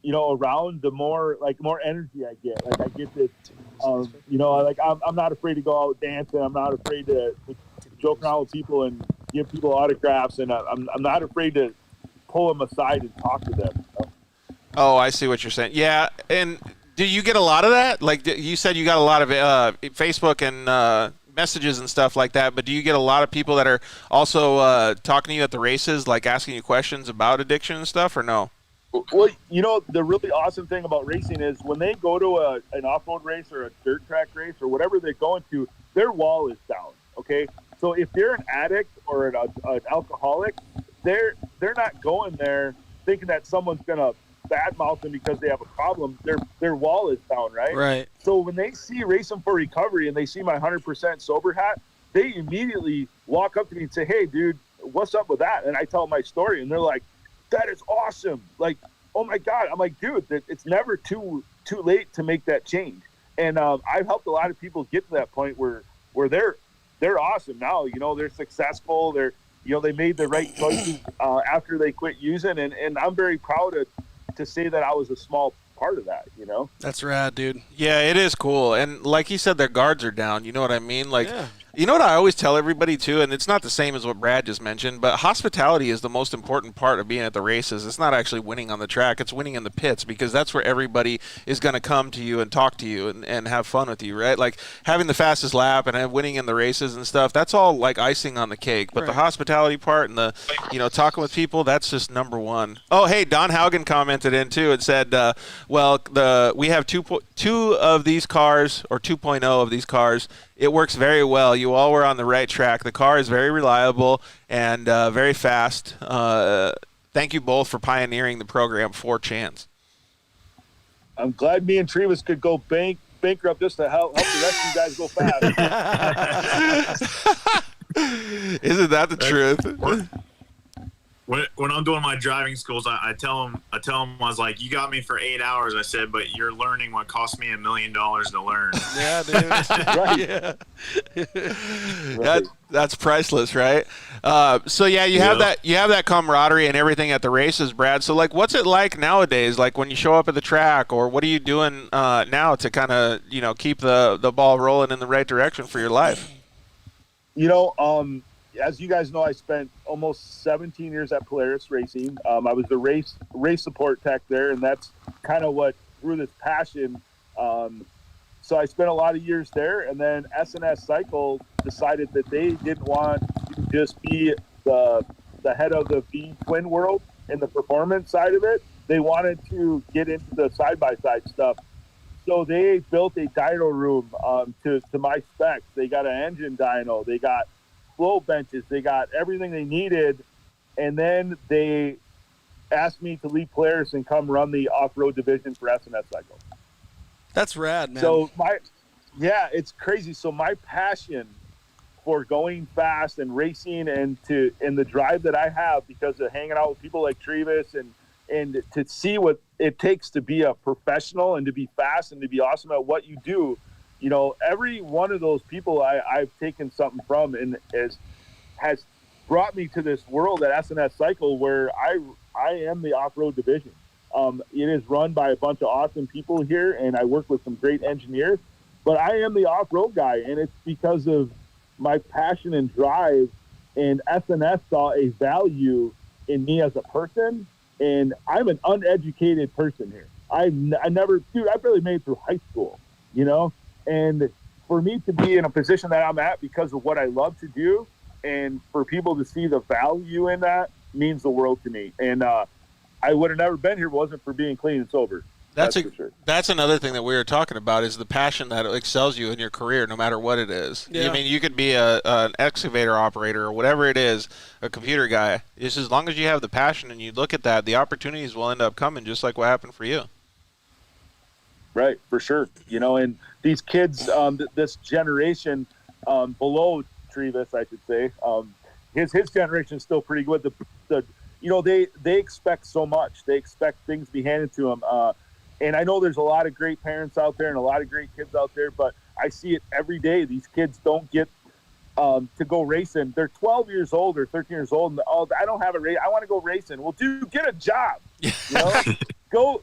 you know, around, the more energy I get. Like I get this, you know, like I'm not afraid to go out dancing. I'm not afraid to joke around with people and give people autographs, and I'm not afraid to pull them aside and talk to them. Oh, I see what you're saying. Yeah, and do you get a lot of that? Like you said, you got a lot of Facebook and messages and stuff like that, but do you get a lot of people that are also talking to you at the races, like asking you questions about addiction and stuff, or no? Well, you know, the really awesome thing about racing is when they go to an off-road race or a dirt track race or whatever they're going to, their wall is down, okay? So if they're an addict or an alcoholic, they're not going there thinking that someone's going to badmouth them because they have a problem. Their wall is down, right? Right. So when they see Racing for Recovery and they see my 100% sober hat, they immediately walk up to me and say, "Hey, dude, what's up with that?" And I tell my story, and they're like, "That is awesome! Like, oh my God!" I'm like, "Dude, it's never too late to make that change." And I've helped a lot of people get to that point where they're awesome now. You know, they're successful. They're they made the right choices after they quit using, and I'm very proud to say that I was a small part of that. That's rad, dude. Yeah, it is cool. And like he said, their guards are down. You know what I mean? Like, Yeah. you know what I always tell everybody too, and it's not the same as what Brad just mentioned, but hospitality is the most important part of being at the races. It's not actually winning on the track, it's winning in the pits, because that's where everybody is going to come to you and talk to you and have fun with you, right? Like having the fastest lap and winning in the races and stuff, that's all like icing on the cake. But the hospitality part and the, talking with people, that's just number one. Oh, hey, Don Haugen commented in too and said, we have two of these cars, or 2.0 of these cars. It works very well. You all were on the right track. The car is very reliable and very fast. Thank you both for pioneering the program for Chance. I'm glad me and Trevis could go bankrupt just to help the rest of you guys go fast. Isn't that the truth? When I'm doing my driving schools, I tell them I was like, you got me for 8 hours. I said, but you're learning what cost me $1 million to learn. Yeah, dude. Right. Yeah. That's priceless, right? So yeah, you have that camaraderie and everything at the races, Brad. So like, what's it like nowadays? Like when you show up at the track, or what are you doing now to kind of keep the ball rolling in the right direction for your life? As you guys know, I spent almost 17 years at Polaris Racing. I was the race support tech there, and that's kind of what grew this passion. So I spent a lot of years there, and then S&S Cycle decided that they didn't want to just be the head of the V-twin world in the performance side of it. They wanted to get into the side-by-side stuff. So they built a dyno room to my specs. They got an engine dyno. They got flow benches, they got everything they needed, and then they asked me to leave Polaris and come run the off-road division for S&S Cycle. That's rad, man. So it's crazy. So my passion for going fast and racing and the drive that I have because of hanging out with people like Trevis and to see what it takes to be a professional and to be fast and to be awesome at what you do. Every one of those people I've taken something from and has brought me to this world at S&S Cycle where I am the off-road division. It is run by a bunch of awesome people here, and I work with some great engineers, but I am the off-road guy, and it's because of my passion and drive, and S&S saw a value in me as a person, and I'm an uneducated person here. I barely made it through high school, And for me to be in a position that I'm at because of what I love to do, and for people to see the value in that means the world to me. And I would have never been here if it wasn't for being clean and sober. That's for sure. That's another thing that we were talking about is the passion that excels you in your career, no matter what it is. Yeah. I mean, you could be an excavator operator or whatever it is, a computer guy. It's as long as you have the passion and you look at that, the opportunities will end up coming, just like what happened for you. Right, for sure. And these kids, this generation below Trevis, I should say, his generation is still pretty good. They expect so much. They expect things to be handed to them. And I know there's a lot of great parents out there and a lot of great kids out there, but I see it every day. These kids don't get to go racing. They're 12 years old or 13 years old, and I don't have a race. I want to go racing. Well, dude, get a job. Go.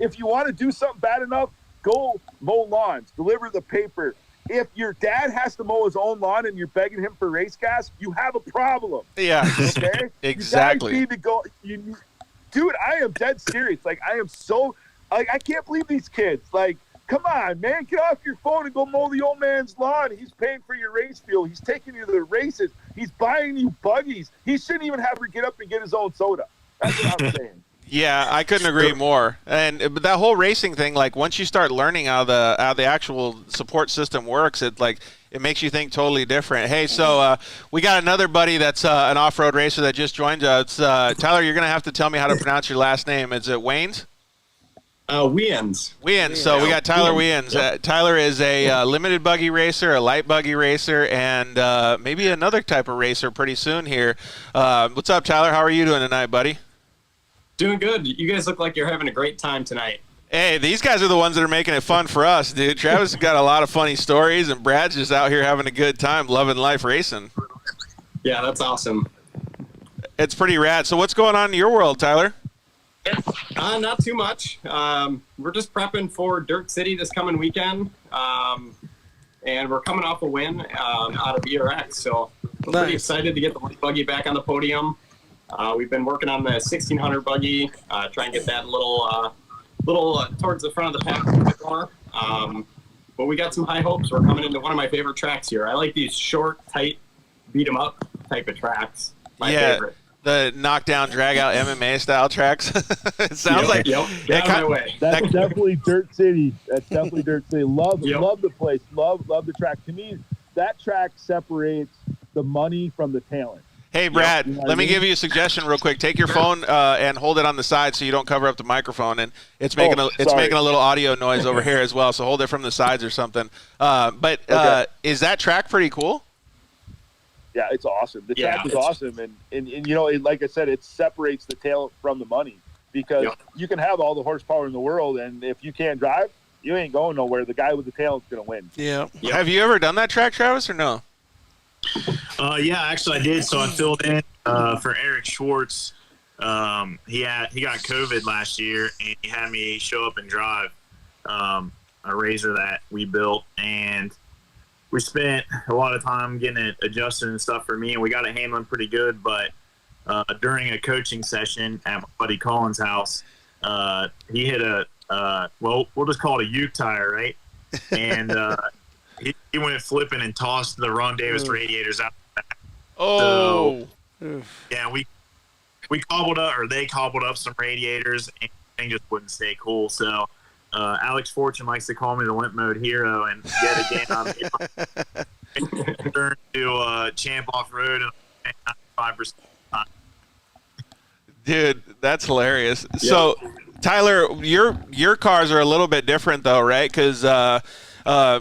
If you want to do something bad enough, go mow lawns, deliver the paper. If your dad has to mow his own lawn and you're begging him for race gas, you have a problem. Yeah, okay? Exactly. You guys need to go. Dude, I am dead serious. Like, I am so. I can't believe these kids. Like, come on, man, get off your phone and go mow the old man's lawn. He's paying for your race fuel. He's taking you to the races. He's buying you buggies. He shouldn't even have to get up and get his own soda. That's what I'm saying. Yeah, I couldn't agree more. And but that whole racing thing, like once you start learning how the actual support system works, it makes you think totally different. Hey, so we got another buddy that's an off-road racer that just joined us. Tyler, you're gonna have to tell me how to pronounce your last name. Is it Waynes? Weans. Weans. So we got Tyler Weans. Yep. Tyler is a limited buggy racer, a light buggy racer, and maybe another type of racer pretty soon here. What's up, Tyler? How are you doing tonight, buddy? Doing good. You guys look like you're having a great time tonight. Hey, these guys are the ones that are making it fun for us, dude. Travis has got a lot of funny stories, and Brad's just out here having a good time, loving life racing. Yeah, that's awesome. It's pretty rad. So what's going on in your world, Tyler? Not too much. We're just prepping for Dirt City this coming weekend. And we're coming off a win out of ERX. So we're pretty excited to get the buggy back on the podium. We've been working on the 1600 buggy, try and get that a little towards the front of the pack a bit more. But we got some high hopes. We're coming into one of my favorite tracks here. I like these short, tight, beat 'em up type of tracks. My favorite. The knockdown, drag out MMA style tracks. It sounds like Get out of my way. That's definitely Dirt City. Love the place. Love the track. To me, that track separates the money from the talent. Hey, Brad, let me give you a suggestion real quick. Take your phone and hold it on the side so you don't cover up the microphone. And it's making making a little audio noise over here as well, so hold it from the sides or something. Is that track pretty cool? Yeah, it's awesome. The track is awesome. And you know, like I said, it separates the talent from the money because you can have all the horsepower in the world, and if you can't drive, you ain't going nowhere. The guy with the talent's going to win. Yeah. Have you ever done that track, Travis, or no? Yeah, actually I did. So I filled in for Eric Schwartz. He got COVID last year, and he had me show up and drive a Razor that we built, and we spent a lot of time getting it adjusted and stuff for me, and we got it handling pretty good. But during a coaching session at my buddy Colin's house, he hit we'll just call it a Uke tire, right? And he went flipping and tossed the Ron Davis radiators out. Oh. So, yeah, we cobbled up, or they cobbled up some radiators, and thing just wouldn't stay cool. So Alex Fortune likes to call me the limp mode hero, and yet again I'm turned to Champ off road and 95%. Dude, that's hilarious. Yep. So, Tyler, your cars are a little bit different though, right? Because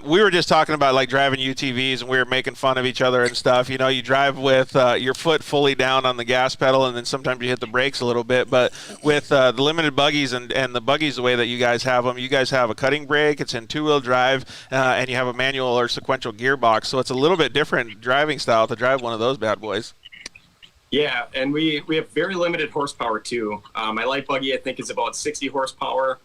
we were just talking about like driving UTVs, and we were making fun of each other and stuff. You know, you drive with your foot fully down on the gas pedal, and then sometimes you hit the brakes a little bit. But with the limited buggies and the buggies the way that you guys have them, you guys have a cutting brake. It's in two-wheel drive, and you have a manual or sequential gearbox. So it's a little bit different driving style to drive one of those bad boys. Yeah, and we have very limited horsepower too. My light buggy, I think, is about 60 horsepower.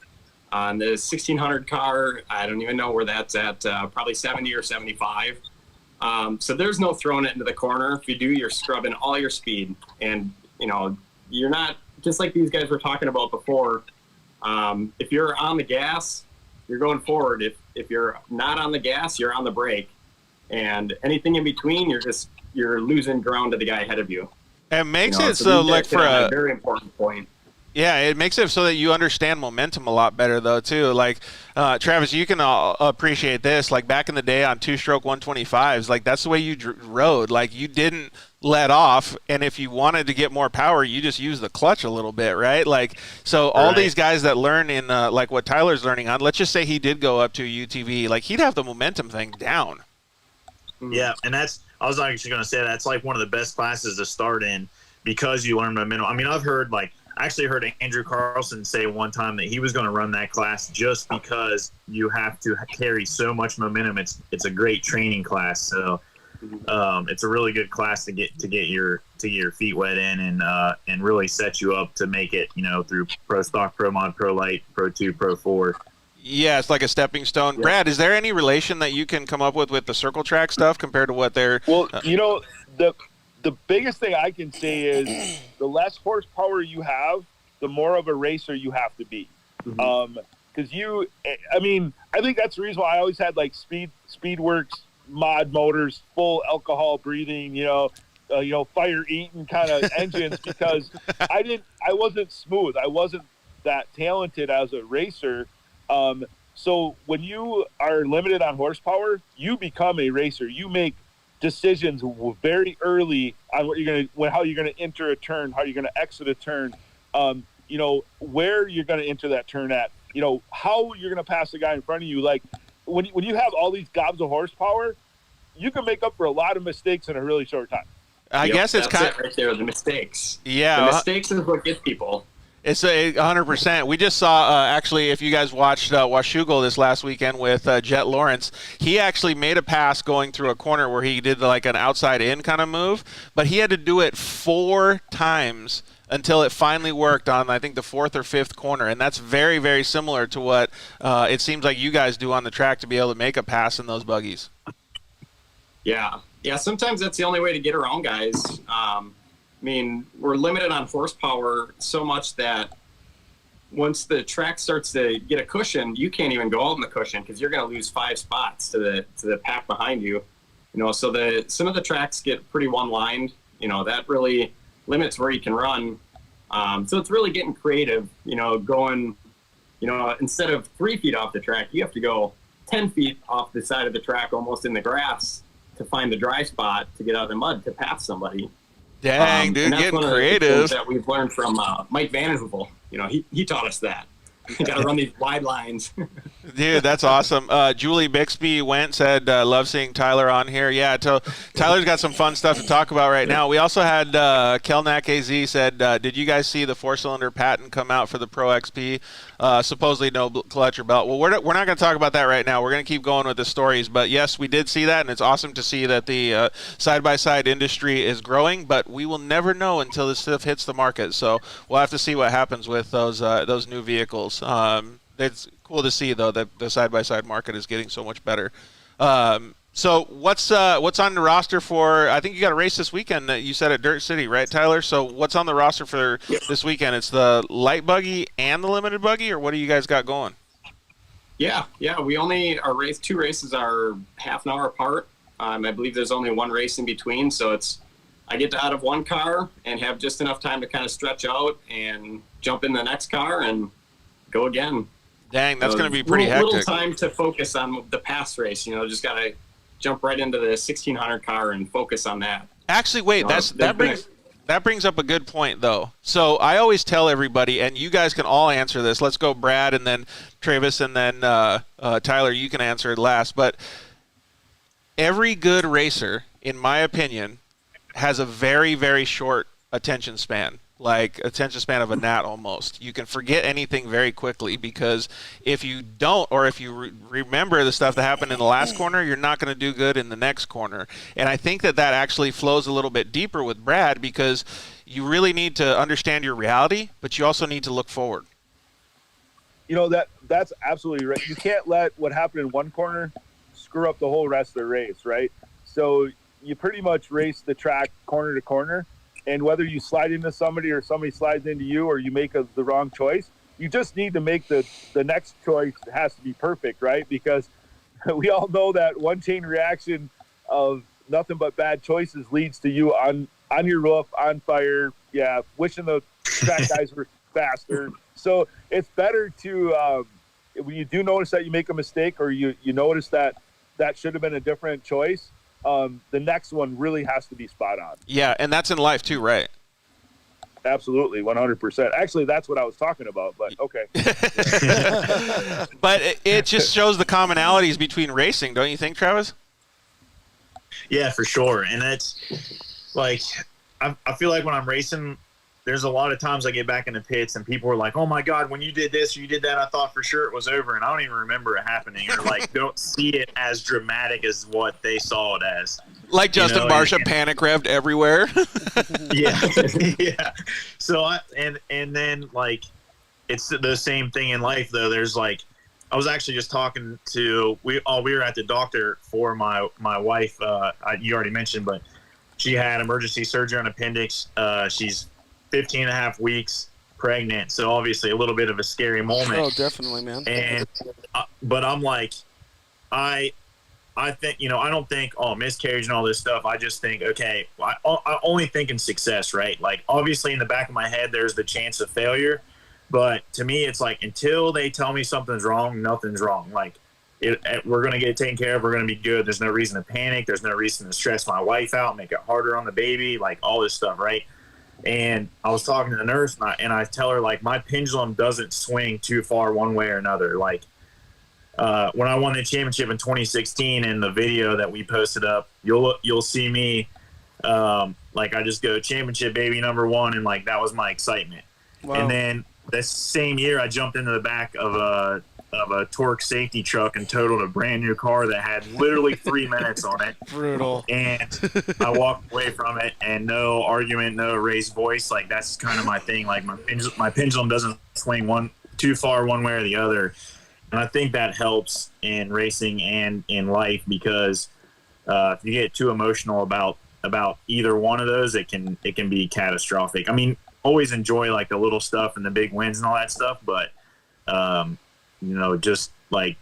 On the 1600 car, I don't even know where that's at, probably 70 or 75. So there's no throwing it into the corner. If you do, you're scrubbing all your speed. And, you know, you're not, just like these guys were talking about before, if you're on the gas, you're going forward. If you're not on the gas, you're on the brake. And anything in between, you're losing ground to the guy ahead of you. It makes it so like for a very important point. Yeah, it makes it so that you understand momentum a lot better, though, too. Like, Travis, you can appreciate this. Like, back in the day on two-stroke 125s, like, that's the way you rode. Like, you didn't let off, and if you wanted to get more power, you just use the clutch a little bit, right? Like, so all these guys that learn in, like, what Tyler's learning on, let's just say he did go up to a UTV, like, he'd have the momentum thing down. Yeah, and I was actually going to say that's, like, one of the best classes to start in because you learn momentum. I mean, I actually heard Andrew Carlson say one time that he was going to run that class just because you have to carry so much momentum. It's a great training class, so it's a really good class to get your feet wet in and really set you up to make it, you know, through Pro Stock, Pro Mod, Pro Light, Pro 2, Pro 4. Yeah, it's like a stepping stone. Yeah. Brad, is there any relation that you can come up with the circle track stuff compared to what they're? Well, you know, the biggest thing I can say is the less horsepower you have, the more of a racer you have to be. Because I think that's the reason why I always had like Speedworks mod motors, full alcohol breathing, fire eating kind of engines, because I wasn't smooth. I wasn't that talented as a racer. So when you are limited on horsepower, you become a racer. You make decisions very early on how you're gonna enter a turn, how you're gonna exit a turn, where you're gonna enter that turn at, how you're gonna pass the guy in front of you. Like when you have all these gobs of horsepower, you can make up for a lot of mistakes in a really short time. I guess it's kind of right there, the mistakes. Yeah, the mistakes is what gets people. It's 100%. We just saw, actually, if you guys watched Washougal this last weekend with Jet Lawrence, he actually made a pass going through a corner where he did like an outside-in kind of move, but he had to do it 4 times until it finally worked on, I think, the 4th or 5th corner, and that's very, very similar to what it seems like you guys do on the track to be able to make a pass in those buggies. Yeah. Sometimes that's the only way to get around guys. I mean, we're limited on horsepower so much that once the track starts to get a cushion, you can't even go out in the cushion because you're going to lose 5 spots to the pack behind you. So some of the tracks get pretty one-lined. That really limits where you can run. So it's really getting creative. Going, instead of 3 feet off the track, you have to go 10 feet off the side of the track, almost in the grass, to find the dry spot to get out of the mud to pass somebody. Dang, dude, and that's getting one of the creative. things that we've learned from Mike Vanderhoevel. He taught us that. You got to run these wide lines. Dude, that's awesome. Julie Bixby said, love seeing Tyler on here. Yeah, Tyler's got some fun stuff to talk about right now. We also had Kelnack AZ said, did you guys see the 4-cylinder patent come out for the Pro XP? Supposedly no clutch or belt. Well, we're not going to talk about that right now. We're going to keep going with the stories. But, yes, we did see that, and it's awesome to see that the side-by-side industry is growing. But we will never know until this stuff hits the market. So we'll have to see what happens with those new vehicles. It's cool to see, though, that the side-by-side market is getting so much better. So what's on the roster for? I think you got a race this weekend that you said at Dirt City, right, Tyler? So what's on the roster for this weekend? It's the light buggy and the limited buggy, or what do you guys got going? Yeah. We only our 2 races are half an hour apart. I believe there's only 1 race in between, so I get out of one car and have just enough time to kind of stretch out and jump in the next car and go again. Dang, that's going to be pretty hectic. Little time to focus on the pass race. Just got to jump right into the 1600 car and focus on that. Actually, wait, that brings up a good point, though. So I always tell everybody, and you guys can all answer this. Let's go Brad and then Travis and then Tyler, you can answer it last. But every good racer, in my opinion, has a very, very short attention span. Like attention span of a gnat almost. You can forget anything very quickly because if you don't, or if you remember the stuff that happened in the last corner, you're not going to do good in the next corner. And I think that actually flows a little bit deeper with Brad because you really need to understand your reality, but you also need to look forward. That's absolutely right. You can't let what happened in one corner screw up the whole rest of the race, right? So you pretty much race the track corner to corner. And whether you slide into somebody or somebody slides into you or you make the wrong choice, you just need to make the next choice has to be perfect, right? Because we all know that one chain reaction of nothing but bad choices leads to you on your roof, on fire, wishing the track guys were faster. So it's better to, when you do notice that you make a mistake or you notice that should have been a different choice, the next one really has to be spot on. Yeah, and that's in life too, right? Absolutely, 100%. Actually, that's what I was talking about, but okay. But it just shows the commonalities between racing, don't you think, Travis? Yeah, for sure. And it's like, I feel like when I'm racing, there's a lot of times I get back in the pits and people are like, oh my God, when you did this or you did that, I thought for sure it was over. And I don't even remember it happening or don't see it as dramatic as what they saw it as. Like Justin Barcia panic revved everywhere. Yeah. Yeah. So and then it's the same thing in life though. There's I was actually just talking to, we were at the doctor for my wife. You already mentioned, but she had emergency surgery on appendix. She's 15 and a half weeks pregnant, so obviously a little bit of a scary moment. Oh, definitely, man. And but I'm like, I think I don't think miscarriage and all this stuff. I just think I only think in success, right? Like obviously in the back of my head there's the chance of failure, but to me it's like until they tell me something's wrong, nothing's wrong. Like we're gonna get it taken care of. We're gonna be good. There's no reason to panic. There's no reason to stress my wife out, make it harder on the baby, like all this stuff, right? And I was talking to the nurse, and I tell her, my pendulum doesn't swing too far one way or another. When I won the championship in 2016 in the video that we posted up, you'll see me, I just go championship, baby, #1, and, that was my excitement. Wow. And then this same year, I jumped into the back of a torque safety truck and totaled a brand new car that had literally 3 minutes on it. Brutal. And I walked away from it, and no argument, no raised voice. Like, that's kind of my thing. Like, my pendulum doesn't swing too far one way or the other. And I think that helps in racing and in life, because if you get too emotional about either one of those, it can be catastrophic. I mean, always enjoy like the little stuff and the big wins and all that stuff, but just like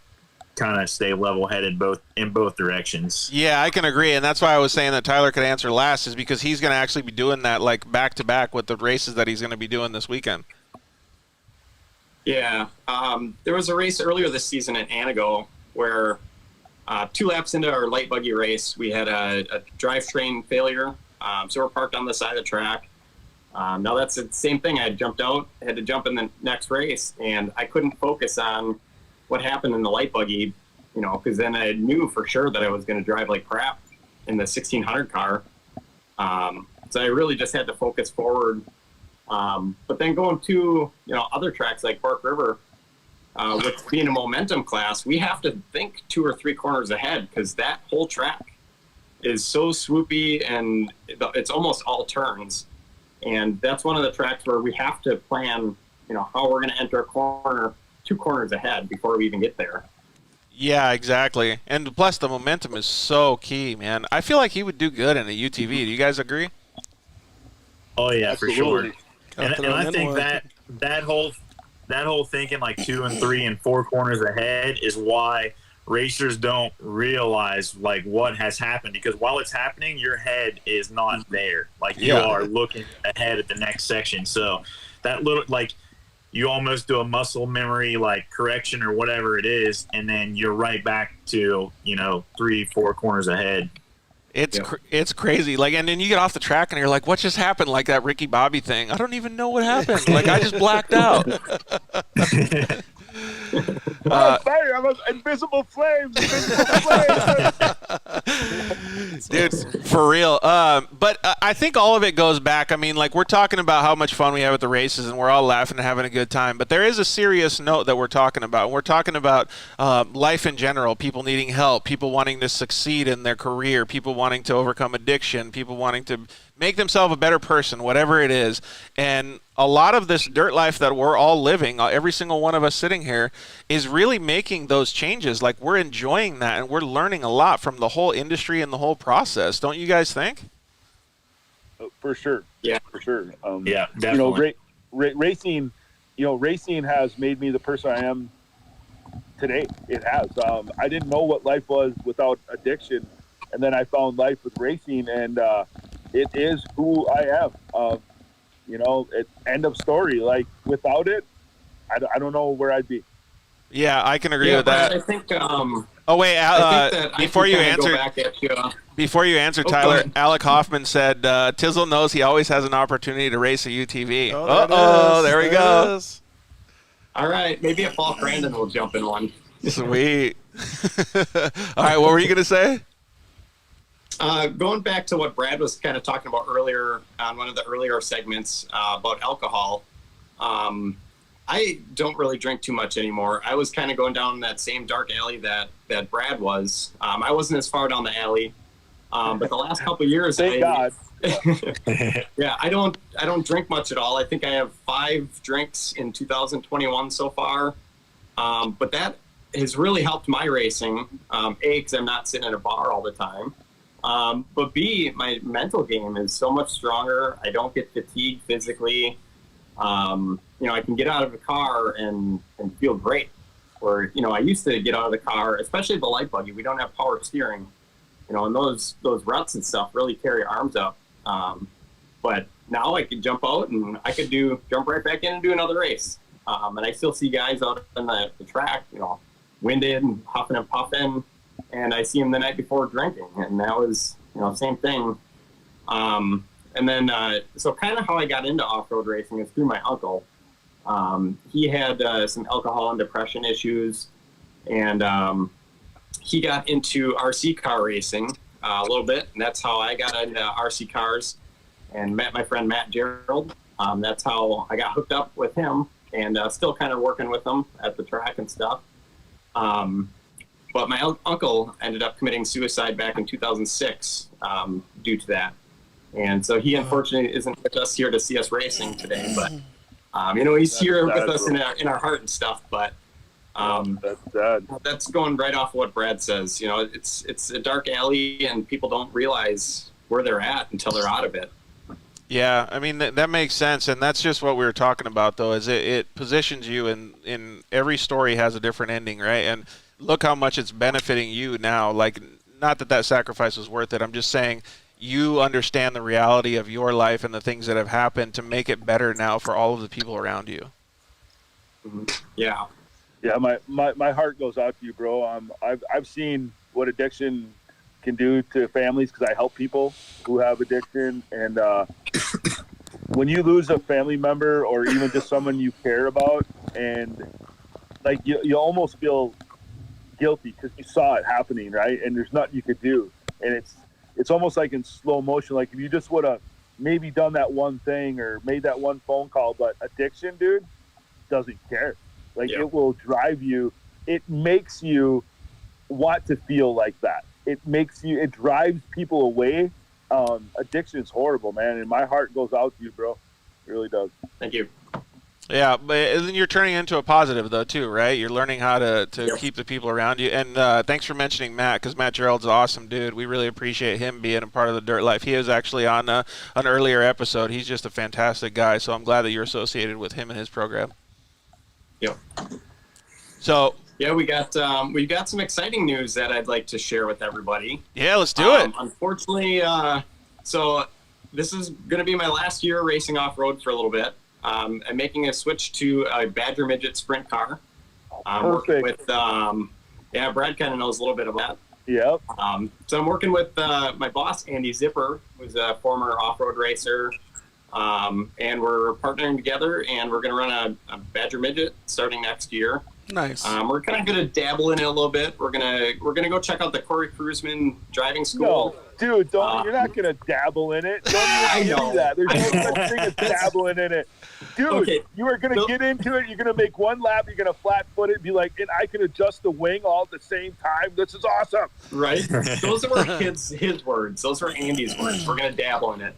kind of stay level-headed in both directions. Yeah, I can agree, and that's why I was saying that Tyler could answer last, is because he's going to actually be doing that like back to back with the races that he's going to be doing this weekend. Yeah, there was a race earlier this season at Anago where 2 laps into our light buggy race, we had a drivetrain failure, so we're parked on the side of the track. Now that's the same thing. I jumped out, had to jump in the next race, and I couldn't focus on what happened in the light buggy, because then I knew for sure that I was going to drive like crap in the 1600 car. So I really just had to focus forward. But then going to, other tracks like Bark River, with being a momentum class, we have to think 2 or 3 corners ahead, because that whole track is so swoopy and it's almost all turns. And that's one of the tracks where we have to plan, how we're going to enter a corner 2 corners ahead before we even get there. Yeah, exactly. And plus the momentum is so key, man. I feel like he would do good in a UTV. Do you guys agree? Oh yeah, Absolutely. for sure. And I think that whole thinking like 2 and 3 and 4 corners ahead is why racers don't realize like what has happened, because while it's happening, your head is not there. Like you are looking ahead at the next section. So that little, like, you almost do a muscle memory like correction or whatever it is, and then you're right back to 3-4 corners ahead. It's crazy. Like, and then you get off the track and you're like, what just happened? Like that Ricky Bobby thing. I don't even know what happened. Like, I just blacked out. Fire! I'm invisible flames. Dude, for real. But I think all of it goes back. I mean, like, we're talking about how much fun we have at the races, and we're all laughing and having a good time. But there is a serious note that we're talking about. We're talking about life in general, people needing help, people wanting to succeed in their career, people wanting to overcome addiction, people wanting to make themselves a better person, whatever it is. And a lot of this dirt life that we're all living, every single one of us sitting here, is really making those changes. Like, we're enjoying that, and we're learning a lot from the whole industry and the whole process. Don't you guys think? For sure. Yeah, for sure. Yeah, definitely. Racing, racing has made me the person I am today. It has. I didn't know what life was without addiction, and then I found life with racing, and it is who I am. End of story. Like, without it, I don't know where I'd be. Yeah, I can agree with that. I think. Oh wait, before you answer, Tyler, Alec Hoffman said Tizzle knows he always has an opportunity to race a UTV. There we go. All right, maybe if Paul Brandon will jump in one. Sweet. All right, what were you gonna say? Going back to what Brad was kind of talking about earlier on one of the earlier segments about alcohol, I don't really drink too much anymore. I was kind of going down that same dark alley that Brad was. I wasn't as far down the alley, but the last couple of years, thank God. Yeah, I don't drink much at all. I think I have 5 drinks in 2021 so far, but that has really helped my racing. A, because I'm not sitting in a bar all the time. But B, my mental game is so much stronger. I don't get fatigued physically. I can get out of the car and feel great. Or, I used to get out of the car, especially the light buggy. We don't have power steering, and those ruts and stuff really tear your arms up. But now I could jump out and I could jump right back in and do another race. And I still see guys out on the track, winded and huffing and puffing. And I see him the night before drinking, and that was, same thing. And then, so kind of how I got into off-road racing is through my uncle. He had some alcohol and depression issues, and he got into RC car racing a little bit, and that's how I got into RC cars and met my friend Matt Gerald. That's how I got hooked up with him. and still kind of working with them at the track and stuff. But my uncle ended up committing suicide back in 2006 due to that. And so he unfortunately isn't with us here to see us racing today, but he's here with us in our heart and stuff. But that's going right off what Brad says. It's a dark alley, and people don't realize where they're at until they're out of it. Yeah, I mean that makes sense, and that's just what we were talking about, though. Is it positions you in every story has a different ending, right? And look how much it's benefiting you now. Like, not that sacrifice was worth it. I'm just saying, you understand the reality of your life and the things that have happened to make it better now for all of the people around you. Yeah. Yeah, my heart goes out to you, bro. I've seen what addiction can do to families because I help people who have addiction, and when you lose a family member or even just someone you care about, and like you almost feel guilty because you saw it happening, right? And there's nothing you could do, and it's almost like in slow motion. Like if you just would have maybe done that one thing or made that one phone call, but addiction, dude, doesn't care. Like It will drive you. It makes you want to feel like that. It drives people away. Addiction is horrible, man. And my heart goes out to you, bro. It really does. Thank you. Yeah, but then you're turning into a positive, though, too, right? You're learning how to keep the people around you. And thanks for mentioning Matt, because Matt Gerald's an awesome dude. We really appreciate him being a part of the Dirt Life. He was actually on an earlier episode. He's just a fantastic guy, so I'm glad that you're associated with him and his program. Yep. So yeah, we've got some exciting news that I'd like to share with everybody. Yeah, let's do it. Unfortunately, so this is going to be my last year racing off-road for a little bit. I'm making a switch to a Badger Midget sprint car. Working with, Brad kind of knows a little bit about that. Yep. So I'm working with my boss, Andy Zipper, who's a former off-road racer. And we're partnering together, and we're going to run a Badger Midget starting next year. Nice. We're kind of going to dabble in it a little bit. We're gonna go check out the Corey Kruzman driving school. No, dude, you're not going to dabble in it. Don't even do that. There's no such thing as dabbling in it. Dude, you are going to get into it. You're going to make one lap. You're going to flat foot it and be like, and I can adjust the wing all at the same time. This is awesome. Right? Those were his words. Those were Andy's words. We're going to dabble in it.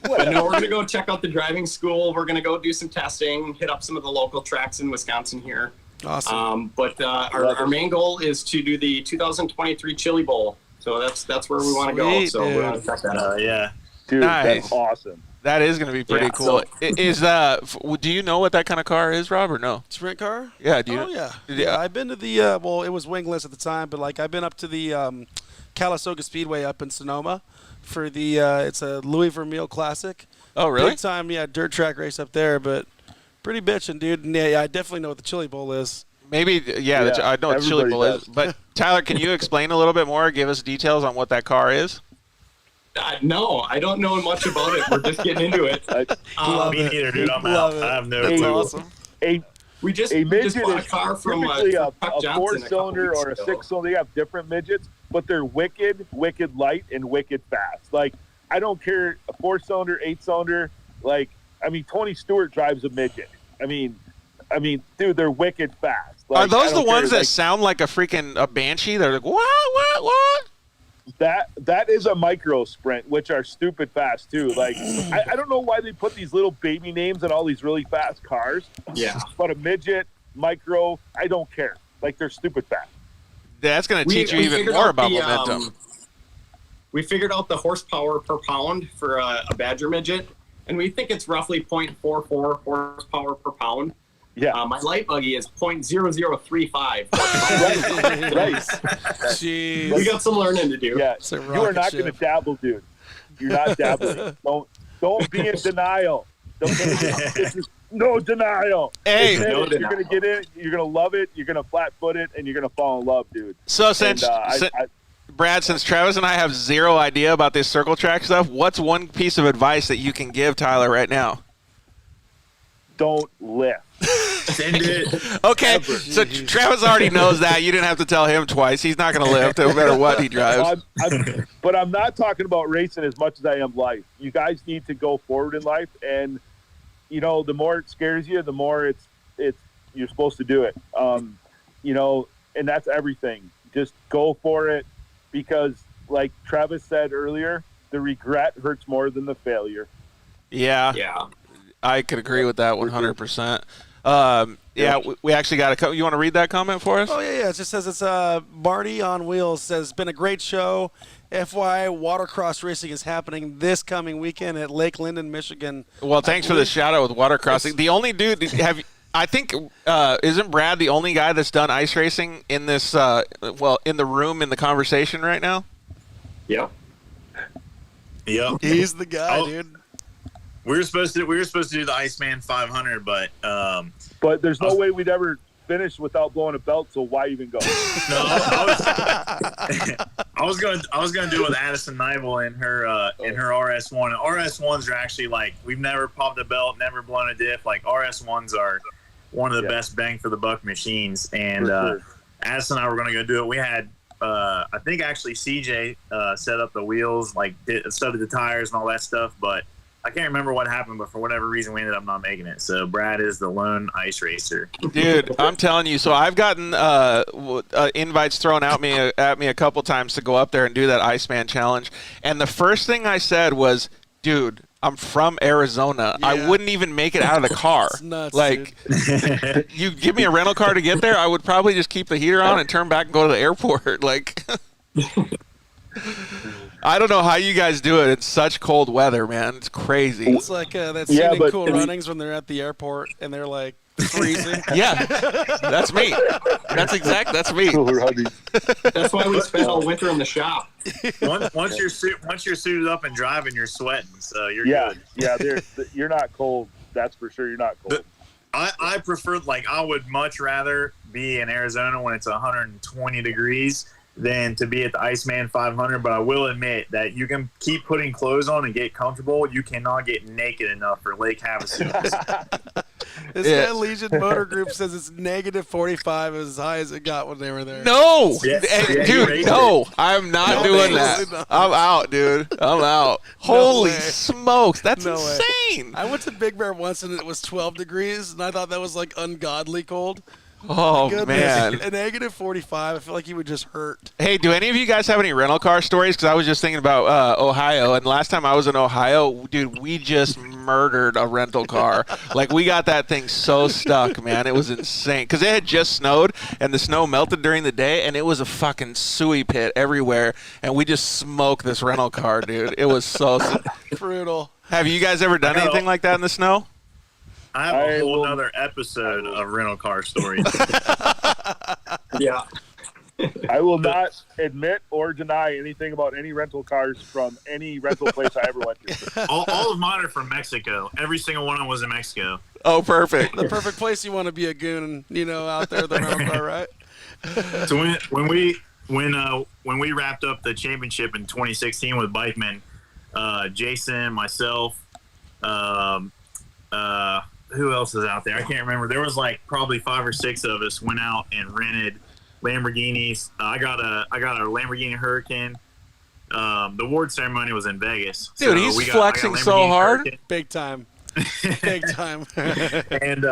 But no, we're going to go check out the driving school. We're going to go do some testing, hit up some of the local tracks in Wisconsin here. Awesome. But our main goal is to do the 2023 Chili Bowl. So that's where we want to go. So we're going to check that out. Yeah. Dude, Nice. That's awesome. That is going to be pretty cool. Do you know what that kind of car is, Rob, or no? Sprint car? Yeah. Do you? Oh, yeah. I've been to the, it was wingless at the time, but I've been up to the Calistoga Speedway up in Sonoma for the, it's a Louis Vermeil Classic. Oh, really? Big time, dirt track race up there, but pretty bitchin', dude. And I definitely know what the Chili Bowl is. Maybe, I know what the Chili Bowl is. But, Tyler, can you explain a little bit more, give us details on what that car is? No, I don't know much about it. We're just getting into it. Me neither, dude. I'm out. I have no clue. Awesome. We just bought a car from typically a Johnson 4-cylinder or a 6-cylinder. They have different midgets, but they're wicked light and wicked fast. Like, I don't care, a 4-cylinder, 8-cylinder. Like, Tony Stewart drives a midget. I mean, dude, they're wicked fast. Like, are those the ones that sound like a banshee? They're like, what? That is a micro sprint, which are stupid fast too. Like, I don't know why they put these little baby names on all these really fast cars. Yeah. But a midget, micro, I don't care. Like, they're stupid fast. That's going to teach you even more about momentum. We figured out the horsepower per pound for a Badger Midget, and we think it's roughly 0.44 horsepower per pound. Yeah. My light buggy is 0.0035. Right. Jeez. We got some learning to do. Yeah. You are not going to dabble, dude. You're not dabbling. Don't be in denial. This is no denial. Hey, you're going to get in. You're going to love it. You're going to flat foot it, and you're going to fall in love, dude. So Brad, since Travis and I have zero idea about this circle track stuff, what's one piece of advice that you can give Tyler right now? Don't lift. Send it. Okay, so Travis already knows that. You didn't have to tell him twice. He's not going to lift no matter what he drives. But I'm not talking about racing as much as I am life. You guys need to go forward in life, and the more it scares you, the more you're supposed to do it. You know, and that's everything. Just go for it, because like Travis said earlier, the regret hurts more than the failure. Yeah. Yeah. I could agree with that 100%. Yeah, we actually got a. You want to read that comment for us? Oh yeah. It just says it's Marty on Wheels says been a great show. FYI, watercross racing is happening this coming weekend at Lake Linden, Michigan. Well, thanks for the shout out with watercrossing. The only dude I think isn't Brad the only guy that's done ice racing in this in the room in the conversation right now? Yep. Yep. He's the guy, dude. We were supposed to do the Iceman 500, but there's no way we'd ever finish without blowing a belt. So why even go? No, I was gonna do it with Addison Nibel in her RS1. And RS1s are actually like, we've never popped a belt, never blown a diff. Like RS1s are one of the best bang for the buck machines. And Addison and I were gonna go do it. We had I think actually CJ set up the wheels, like studded the tires and all that stuff, but I can't remember what happened, but for whatever reason, we ended up not making it. So Brad is the lone ice racer. Dude, I'm telling you. So I've gotten invites thrown at me a couple times to go up there and do that Iceman challenge. And the first thing I said was, "Dude, I'm from Arizona. Yeah. I wouldn't even make it out of the car. It's nuts, like, you give me a rental car to get there, I would probably just keep the heater on and turn back and go to the airport. Like." I don't know how you guys do it. It's such cold weather, man. It's crazy. It's like that scene in Cool Runnings when they're at the airport and they're like freezing. Yeah, that's me. That's me. Cool Runnings. That's why we spent all winter in the shop. Once you're suited up and driving, you're sweating, so you're good. Yeah, you're not cold. That's for sure. You're not cold. I prefer, like, I would much rather be in Arizona when it's 120 degrees than to be at the Iceman 500, but I will admit that you can keep putting clothes on and get comfortable. You cannot get naked enough for Lake Havasu. This guy Legion Motor Group says it's negative 45 as high as it got when they were there. No, Yeah, dude, no, I'm not doing that. I'm out, dude. I'm out. Holy smokes, that's insane. I went to Big Bear once and it was 12 degrees, and I thought that was like ungodly cold. Oh, man. A negative 45, I feel like he would just hurt. Hey, do any of you guys have any rental car stories? Because I was just thinking about Ohio, and last time I was in Ohio, dude, we just murdered a rental car. Like, we got that thing so stuck, man. It was insane. Because it had just snowed, and the snow melted during the day, and it was a fucking suey pit everywhere, and we just smoked this rental car, dude. It was so brutal. Have you guys ever done anything like that in the snow? I have a whole other episode of rental car stories. Yeah. I will not admit or deny anything about any rental cars from any rental place I ever went to. All of mine are from Mexico. Every single one of them was in Mexico. Oh, perfect. The perfect place you want to be a goon, out there, the rental car, right? So when we wrapped up the championship in 2016 with Bikeman, Jason, myself, who else is out there? I can't remember. There was like probably 5 or 6 of us went out and rented Lamborghinis. I got a Lamborghini Hurricane. The award ceremony was in Vegas. Dude, he's flexing so hard. Hurricane. Big time. Big time. And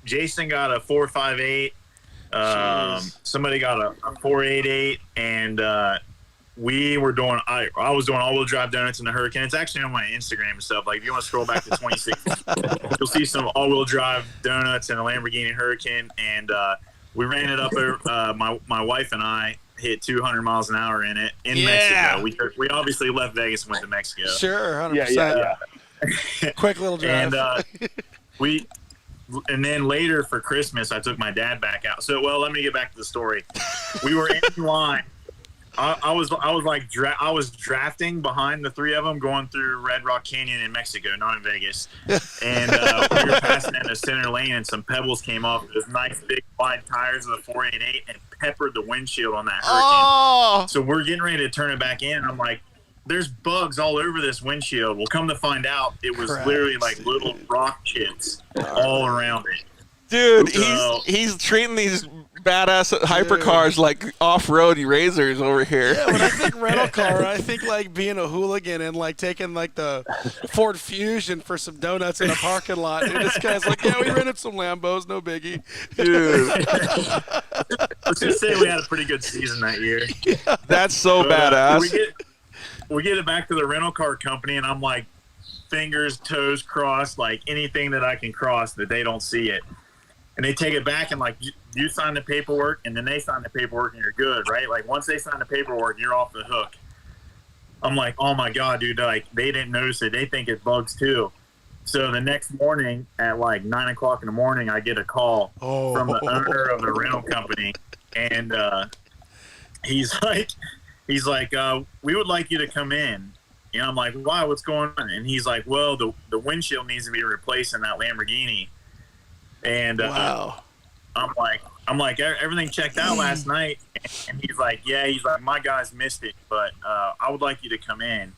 Jason got a 458. Somebody got a 488, and we were doing. I was doing all-wheel drive donuts in the Hurricane. It's actually on my Instagram and stuff. Like, if you want to scroll back to 2016, you'll see some all-wheel drive donuts in a Lamborghini Hurricane. And we ran it up. My wife and I hit 200 miles an hour in it in Mexico. We obviously left Vegas and went to Mexico. Sure, 100%. Yeah. Quick little drive. And then later for Christmas, I took my dad back out. So, let me get back to the story. We were in line. I was drafting behind the 3 of them going through Red Rock Canyon in Mexico, not in Vegas. And we were passing in the center lane, and some pebbles came off those nice big wide tires of the 488 and peppered the windshield on that Hurricane. Oh! So we're getting ready to turn it back in. I'm like, there's bugs all over this windshield. Well, come to find out, it was literally like little rock chips all around it. Dude, So, he's treating these badass hypercars like off-road racers over here. Yeah, when I think rental car, I think like being a hooligan and like taking like the Ford Fusion for some donuts in a parking lot. And this guy's like, yeah, we rented some Lambos, no biggie. Dude, Let's just say we had a pretty good season that year. that's so badass. We get it back to the rental car company, and I'm like, fingers, toes crossed, like anything that I can cross that they don't see it. And they take it back and like, you sign the paperwork, and then they sign the paperwork, and you're good, right? Like once they sign the paperwork, you're off the hook. I'm like, oh my God, dude, like they didn't notice it. They think it's bugs too. So the next morning at like 9 o'clock in the morning, I get a call from the owner of the rental company. And he's like, we would like you to come in. And I'm like, why? What's going on? And he's like, well, the windshield needs to be replaced in that Lamborghini. And Wow. I'm like, everything checked out last night. And he's like, my guys missed it, but I would like you to come in.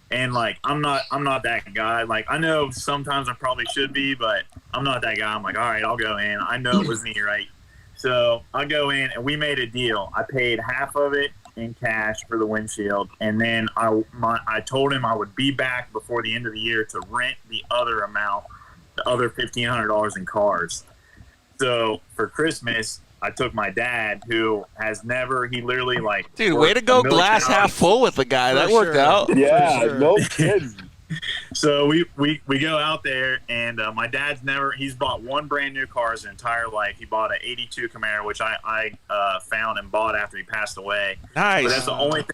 And like, I'm not that guy. Like, I know sometimes I probably should be, but I'm not that guy. I'm like, all right, I'll go in. I know it was me, right? So I go in, and we made a deal. I paid half of it in cash for the windshield, and then I told him I would be back before the end of the year to rent the other amount, the other $1,500 in cars. So for Christmas, I took my dad, who has never, he literally like, Dude, way to go glass half full with the guy. That worked out. Yeah, sure. no kidding. So we go out there, and my dad's he's bought one brand new car his entire life. He bought an 82 Camaro, which I found and bought after he passed away. Nice. But that's the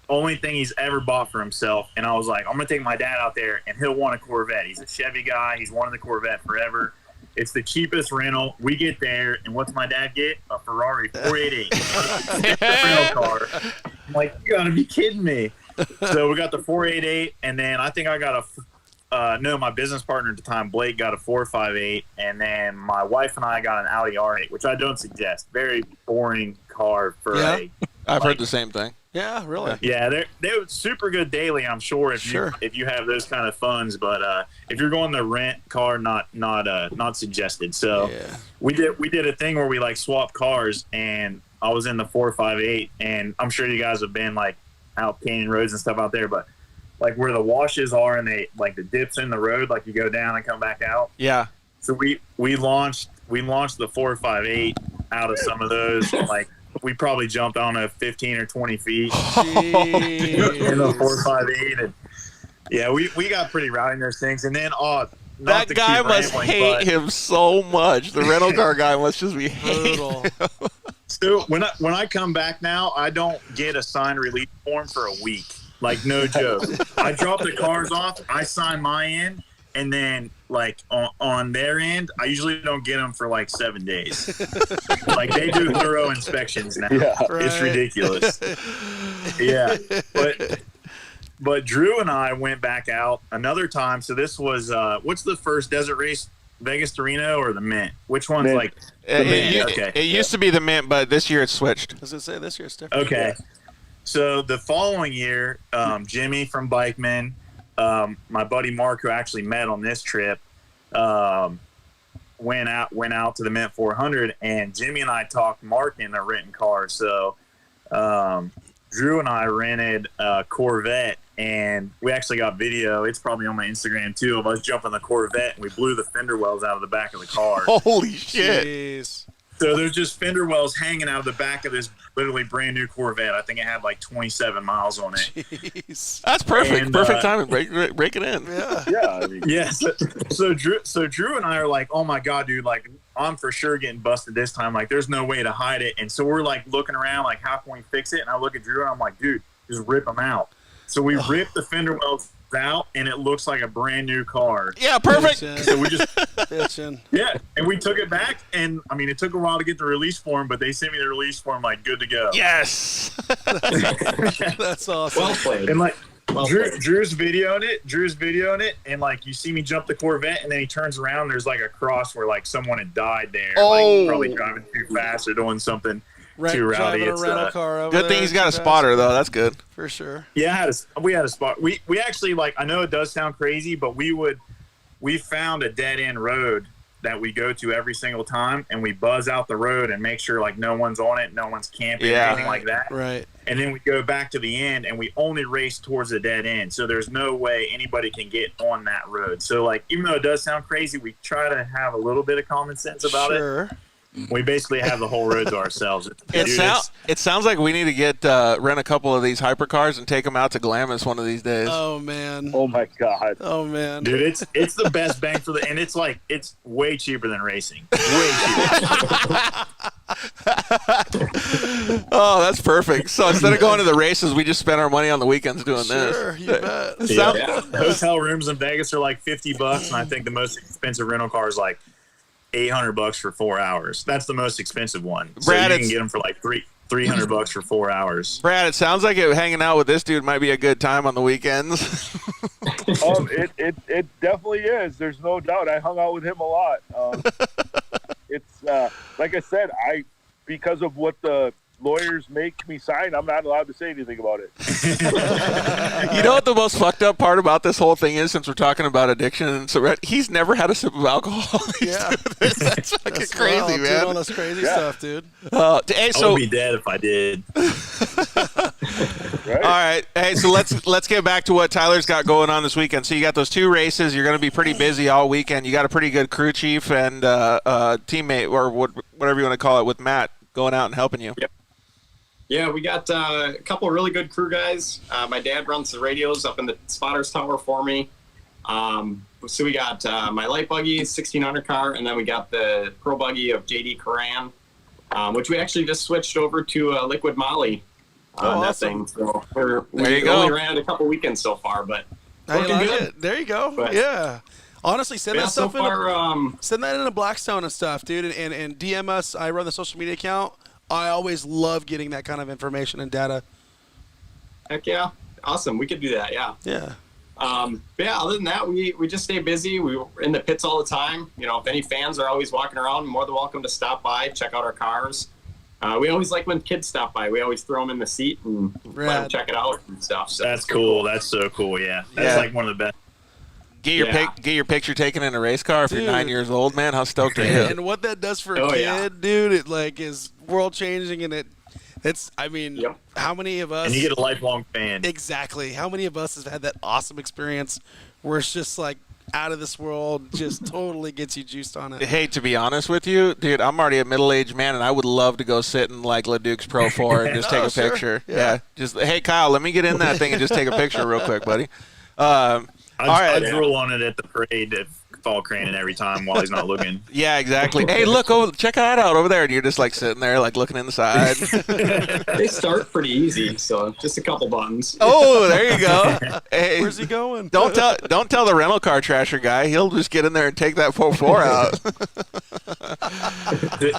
only thing he's ever bought for himself. And I was like, I'm going to take my dad out there, and he'll want a Corvette. He's a Chevy guy. He's wanted the Corvette forever. It's the cheapest rental. We get there, and what's my dad get? A Ferrari 488. rental car. I'm like, you got to be kidding me. So we got the 488, and then I think I got my business partner at the time, Blake, got a 458, and then my wife and I got an Audi R8, which I don't suggest. Very boring car for I've heard the same thing. Yeah, really. Yeah, they're super good daily, I'm sure, if you have those kind of funds. But if you're going to rent car, not suggested. So we did a thing where we like swapped cars, and I was in the 458, and I'm sure you guys have been like out Canyon roads and stuff out there, but like where the washes are and they like the dips in the road, like you go down and come back out. Yeah. So we launched the 458 out of some of those. Like we probably jumped on a 15 or 20 feet in the 458, and yeah, we got pretty rowdy in those things. And then that guy must hate him so much. The rental car guy must just be brutal. So when I come back now, I don't get a signed release form for a week. Like, no joke. I drop the cars off, I sign my end, and then like on their end, I usually don't get them for like 7 days. Like they do thorough inspections now. Yeah, right. It's ridiculous. Yeah, but Drew and I went back out another time. So this was what's the first desert race? Vegas to Reno or the Mint? Which one's Mint. like the Mint? Okay. It used to be the Mint, but this year it's switched. Does it say this year it's different? Okay. So the following year, Jimmy from Bikeman, my buddy Mark, who I actually met on this trip, went out to the Mint 400, and Jimmy and I talked Mark in a renting car. So Drew and I rented a Corvette, and we actually got video. It's probably on my Instagram too, of us jumping the Corvette, and we blew the fender wells out of the back of the car. Holy shit! Jeez. So there's just fender wells hanging out of the back of this literally brand new Corvette. I think it had like 27 miles on it. Jeez. That's perfect. And, perfect timing. Break it in. Yeah. Yeah. I mean, Yeah. So Drew and I are like, oh my God, dude, like I'm for sure getting busted this time. Like there's no way to hide it. And so we're like looking around, like how can we fix it? And I look at Drew and I'm like, dude, just rip them out. So we rip the fender wells out, and it looks like a brand new car. Yeah, perfect. So we just Bitchin'. yeah, and we took it back, and I mean it took a while to get the release form, but they sent me the release form like good to go. Yes. That's awesome. Well played. And like Well Drew's videoing it, and like you see me jump the Corvette, and then he turns around, and there's like a cross where like someone had died there, like probably driving too fast or doing something too rowdy. Driving a rental car over Good thing there, he's got a too spotter though. That's good. for sure. Yeah, we had a spot. We actually, like, I know it does sound crazy, but we found a dead end road that we go to every single time, and we buzz out the road and make sure like no one's on it, no one's camping, or anything like that. Right. And then we go back to the end, and we only race towards the dead end. So there's no way anybody can get on that road. So like, even though it does sound crazy, we try to have a little bit of common sense about it. We basically have the whole road to ourselves. It sounds like we need to get rent a couple of these hypercars and take them out to Glamis one of these days. Oh man. Oh my God. Oh man. Dude, it's the best bang for the, and it's way cheaper than racing. Way cheaper. Oh, that's perfect. So instead of going to the races, we just spend our money on the weekends doing this. Sure, you bet. Hotel rooms in Vegas are like $50, and I think the most expensive rental car is like $800 for 4 hours. That's the most expensive one. So Brad, you can get them for like $300 for 4 hours. Brad, it sounds like hanging out with this dude might be a good time on the weekends. It definitely is. There's no doubt. I hung out with him a lot. It's like I said, because of what the lawyers make me sign, I'm not allowed to say anything about it. You know what the most fucked up part about this whole thing is, since we're talking about addiction and cigarette, he's never had a sip of alcohol. Yeah. That's fucking crazy, wild, man. Dude, all this crazy stuff, dude. Hey, I would be dead if I did. Right? All right. Hey, so let's get back to what Tyler's got going on this weekend. So you got those 2 races. You're going to be pretty busy all weekend. You got a pretty good crew chief and teammate, or whatever you want to call it, with Matt going out and helping you. Yep. Yeah, we got a couple of really good crew guys. My dad runs the radios up in the spotters tower for me. So we got my light buggy, 1600 car, and then we got the pro buggy of JD Coran, which we actually just switched over to liquid molly on that thing. So we only ran it a couple weekends so far, but working good. It. There you go. But, yeah. Honestly, send that stuff send that in a Blackstone and stuff, dude, and DM us. I run the social media account. I always love getting that kind of information and data. Heck yeah. Awesome. We could do that. Yeah. Yeah. But yeah, other than that, we just stay busy. We're in the pits all the time. You know, if any fans are always walking around, more than welcome to stop by, check out our cars. We always like when kids stop by. We always throw them in the seat and let them check it out and stuff. So that's cool. That's so cool. Yeah. That's like one of the best. Get your picture taken in a race car if you're 9 years old, man. How stoked are you? And what that does for a kid, dude, it like is world changing, and it's I mean, how many of us? And you get a lifelong fan. Exactly. How many of us have had that awesome experience where it's just like out of this world, just totally gets you juiced on it. Hey, to be honest with you, dude, I'm already a middle-aged man, and I would love to go sit in like LeDuc's Pro 4 and just take a picture. Yeah. Just hey, Kyle, let me get in that thing and just take a picture real quick, buddy. I'd drool on it at the parade at Fall Crane every time while he's not looking. Yeah, exactly. Hey, look, check that out over there. And you're just like sitting there, like looking in the side. They start pretty easy, so just a couple buttons. Oh, there you go. Hey, where's he going? Don't tell the rental car trasher guy. He'll just get in there and take that 4 out. Did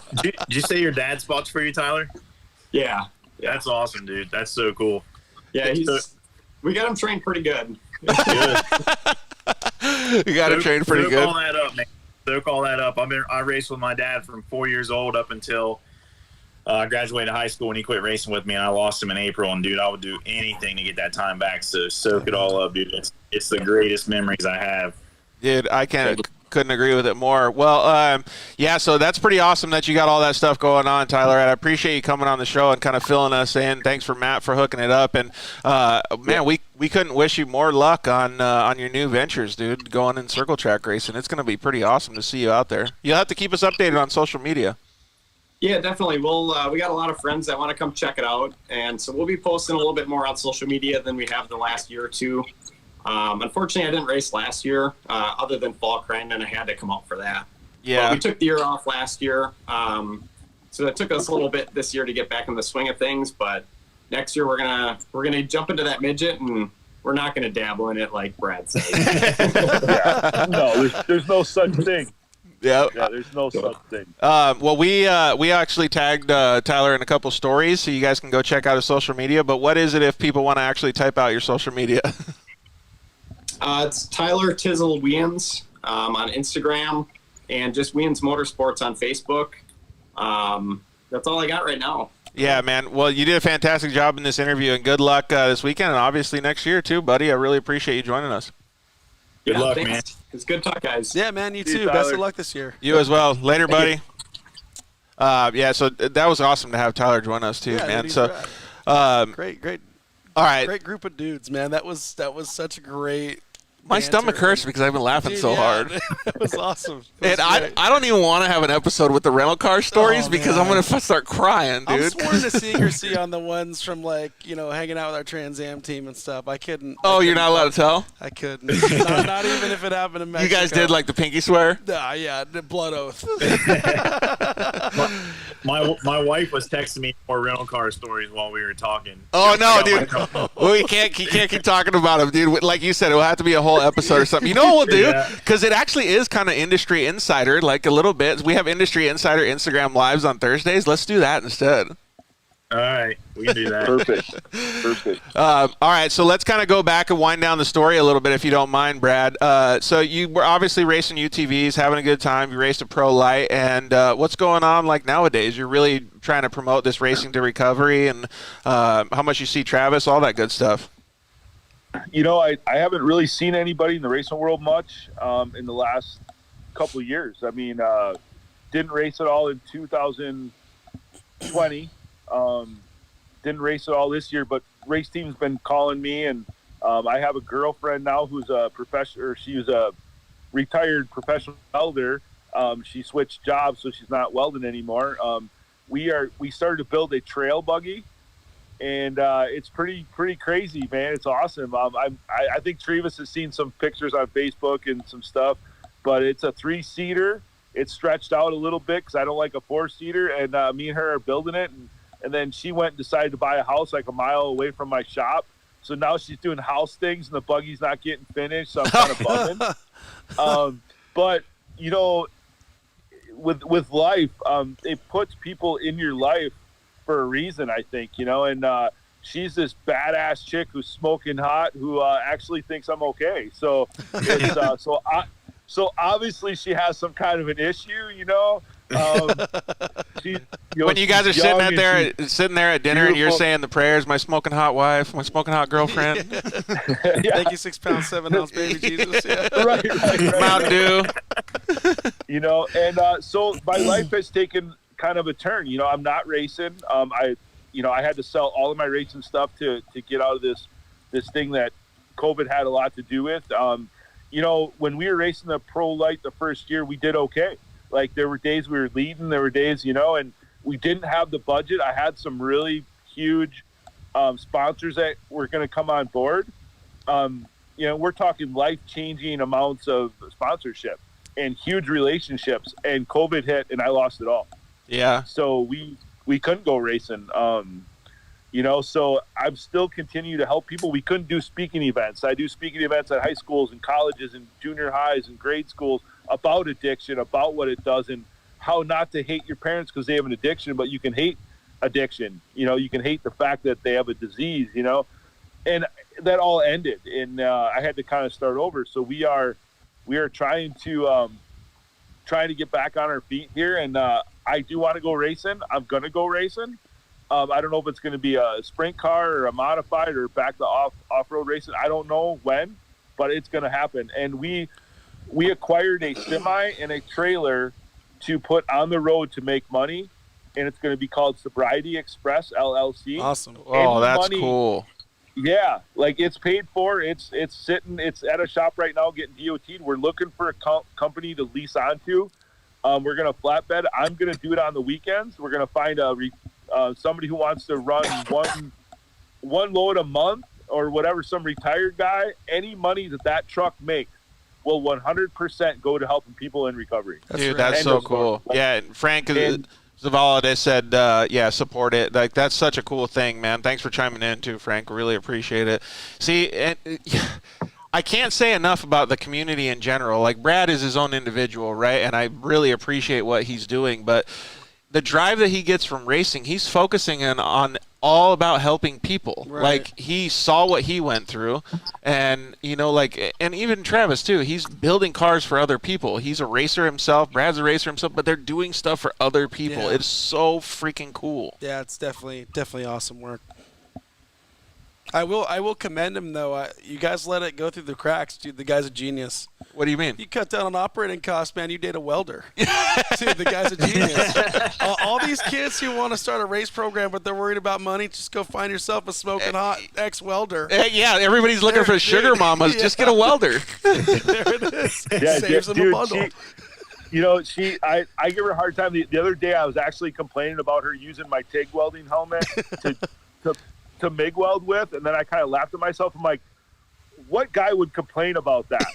you say your dad spots for you, Tyler? Yeah. That's awesome, dude. That's so cool. Yeah, we got him trained pretty good. You got him trained pretty good. All that up, man. Soak all that up. I raced with my dad from 4 years old up until I graduated high school, and he quit racing with me, and I lost him in April. And dude, I would do anything to get that time back. So soak it all up, dude. It's the greatest memories I have. Dude, I couldn't agree with it more. Well, yeah, so that's pretty awesome that you got all that stuff going on, Tyler. And I appreciate you coming on the show and kind of filling us in. Thanks for Matt for hooking it up. And man, we couldn't wish you more luck on your new ventures, dude. Going in circle track racing, it's going to be pretty awesome to see you out there. You'll have to keep us updated on social media. Yeah, definitely. We got a lot of friends that want to come check it out, and so we'll be posting a little bit more on social media than we have the last year or two. Unfortunately, I didn't race last year, other than Fall Crane, and I had to come out for that. Yeah. But we took the year off last year, so it took us a little bit this year to get back in the swing of things. But next year, we're gonna jump into that midget, and we're not gonna dabble in it like Brad said. No, there's no such thing. Yeah, there's no such thing. Well, we actually tagged Tyler in a couple stories, so you guys can go check out his social media. But what is it if people want to actually type out your social media? It's Tyler Tizzle Wiens on Instagram, and just Wiens Motorsports on Facebook. That's all I got right now. Yeah, man. Well, you did a fantastic job in this interview, and good luck this weekend, and obviously next year too, buddy. I really appreciate you joining us. Good luck, thanks. man. It's good talk, guys. Yeah, man, you See you, too. Best of Tyler. luck this year. You as well. Later, buddy. Yeah, so that was awesome to have Tyler join us too, Yeah, man. dude, he's So, rad. Great, all right. great group of dudes, man. That was such a great. My banter. stomach hurts because I've been laughing Dude, so yeah, hard. It was awesome. It was And I great. don't even want to have an episode with the rental car stories Oh, because I'm man. going to start crying, I'm dude. sworn to secrecy on the ones from hanging out with our Trans Am team and stuff. I couldn't. Oh, you're not allowed to tell? I couldn't. not even if it happened in Mexico. You guys did like the pinky swear? Yeah, the blood oath. My wife was texting me more rental car stories while we were talking. Oh, no, I got dude. my phone. We can't keep talking about them, dude. Like you said, it will have to be a whole episode or something. You know what we'll do? Yeah. Because it actually is kind of industry insider, like a little bit. We have industry insider Instagram lives on Thursdays. Let's do that instead. All right, we can do that. Perfect. All right, so let's kind of go back and wind down the story a little bit, if you don't mind, Brad. So you were obviously racing UTVs, having a good time. You raced a pro light, and what's going on like nowadays? You're really trying to promote this racing to recovery, and how much you see Travis, all that good stuff. You know, I haven't really seen anybody in the racing world much in the last couple of years. I mean, didn't race at all in 2020. Didn't race at all this year, but race team's been calling me, and I have a girlfriend now who's a professional. She was a retired professional welder. She switched jobs, so she's not welding anymore. We started to build a trail buggy, and it's pretty crazy, man. It's awesome. I think Travis has seen some pictures on Facebook and some stuff, but it's a 3-seater. It's stretched out a little bit because I don't like a 4-seater, and me and her are building it. And then she went and decided to buy a house like a mile away from my shop. So now she's doing house things, and the buggy's not getting finished. So I'm kind of bumming. But you know, with life, it puts people in your life for a reason, I think. You know, and she's this badass chick who's smoking hot, who actually thinks I'm okay. So it's so obviously she has some kind of an issue, you know. When you guys are sitting there at dinner and you're beautiful. saying the prayers, my smoking hot wife, my smoking hot girlfriend, Thank you, 6 pounds, 7 ounce baby Jesus. Yeah. right. Mountain Dew. You know, and so my life has taken kind of a turn. You know, I'm not racing. I had to sell all of my racing stuff to get out of this thing that COVID had a lot to do with. You know, when we were racing the pro light the first year, we did okay. Like, there were days we were leading, there were days, you know, and we didn't have the budget. I had some really huge sponsors that were going to come on board. You know, we're talking life-changing amounts of sponsorship and huge relationships, and COVID hit, and I lost it all. Yeah. So we couldn't go racing. You know, so I'm still continue to help people. We couldn't do speaking events. I do speaking events at high schools and colleges and junior highs and grade schools about addiction, about what it does, and how not to hate your parents because they have an addiction, but you can hate addiction. You know, you can hate the fact that they have a disease, you know, and that all ended. And I had to kind of start over. So we are trying to get back on our feet here. And I do want to go racing. I'm going to go racing. I don't know if it's going to be a sprint car or a modified or back to off-road racing. I don't know when, but it's going to happen. And we acquired a semi and a trailer to put on the road to make money, and it's going to be called Sobriety Express LLC. Awesome. Oh, that's cool. Yeah, like it's paid for. It's sitting. It's at a shop right now getting DOT'd. We're looking for a company to lease onto. We're going to flatbed. I'm going to do it on the weekends. We're going to find somebody who wants to run one load a month or whatever, some retired guy. Any money that truck makes will 100% go to helping people in recovery. Dude, that's so cool. Yeah, Frank Zavala said, support it. Like, that's such a cool thing, man. Thanks for chiming in too, Frank. Really appreciate it. See, I can't say enough about the community in general. Like, Brad is his own individual, right? And I really appreciate what he's doing, but the drive that he gets from racing, he's focusing on all about helping people. Right. Like, he saw what he went through, and and even Travis too, he's building cars for other people. He's a racer himself, Brad's a racer himself, but they're doing stuff for other people. Yeah. It's so freaking cool. Yeah, it's definitely awesome work. I will commend him though. You guys let it go through the cracks, dude. The guy's a genius. What do you mean? You cut down on operating costs, man. You date a welder. Dude, the guy's a genius. All these kids who want to start a race program, but they're worried about money, just go find yourself a smoking hot ex-welder. Yeah, everybody's looking for sugar mamas. Yeah. Just get a welder. There it is. Yeah, Saves them a bundle. I give her a hard time. The other day I was actually complaining about her using my TIG welding helmet to MIG weld with, and then I kind of laughed at myself. I'm like, what guy would complain about that?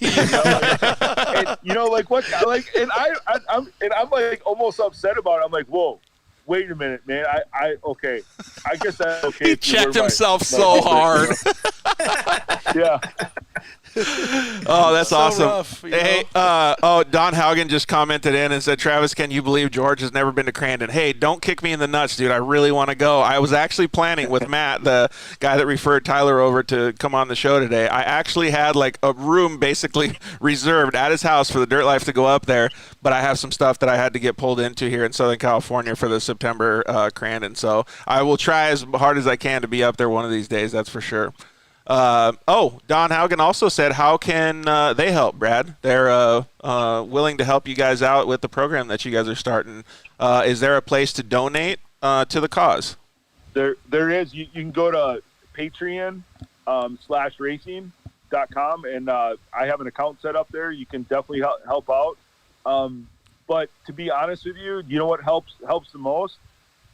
I'm like almost upset about it. I'm like, whoa, wait a minute, man. Okay. I guess that's okay. He checked himself so hard. Yeah. Oh, that's So awesome. rough, Hey, Don Haugen just commented in and said, Travis, can you believe George has never been to Crandon? Hey, don't kick me in the nuts, dude. I really want to go. I was actually planning with Matt, the guy that referred Tyler over to come on the show today. I actually had like a room basically reserved at his house for the Dirt Life to go up there, but I have some stuff that I had to get pulled into here in Southern California for the September Crandon. So I will try as hard as I can to be up there one of these days, that's for sure. Don Haugen also said, how can they help, Brad? They're willing to help you guys out with the program that you guys are starting. Is there a place to donate to the cause? There is. You can go to Patreon /racing.com, and I have an account set up there. You can definitely help out. But to be honest with you, you know what helps the most?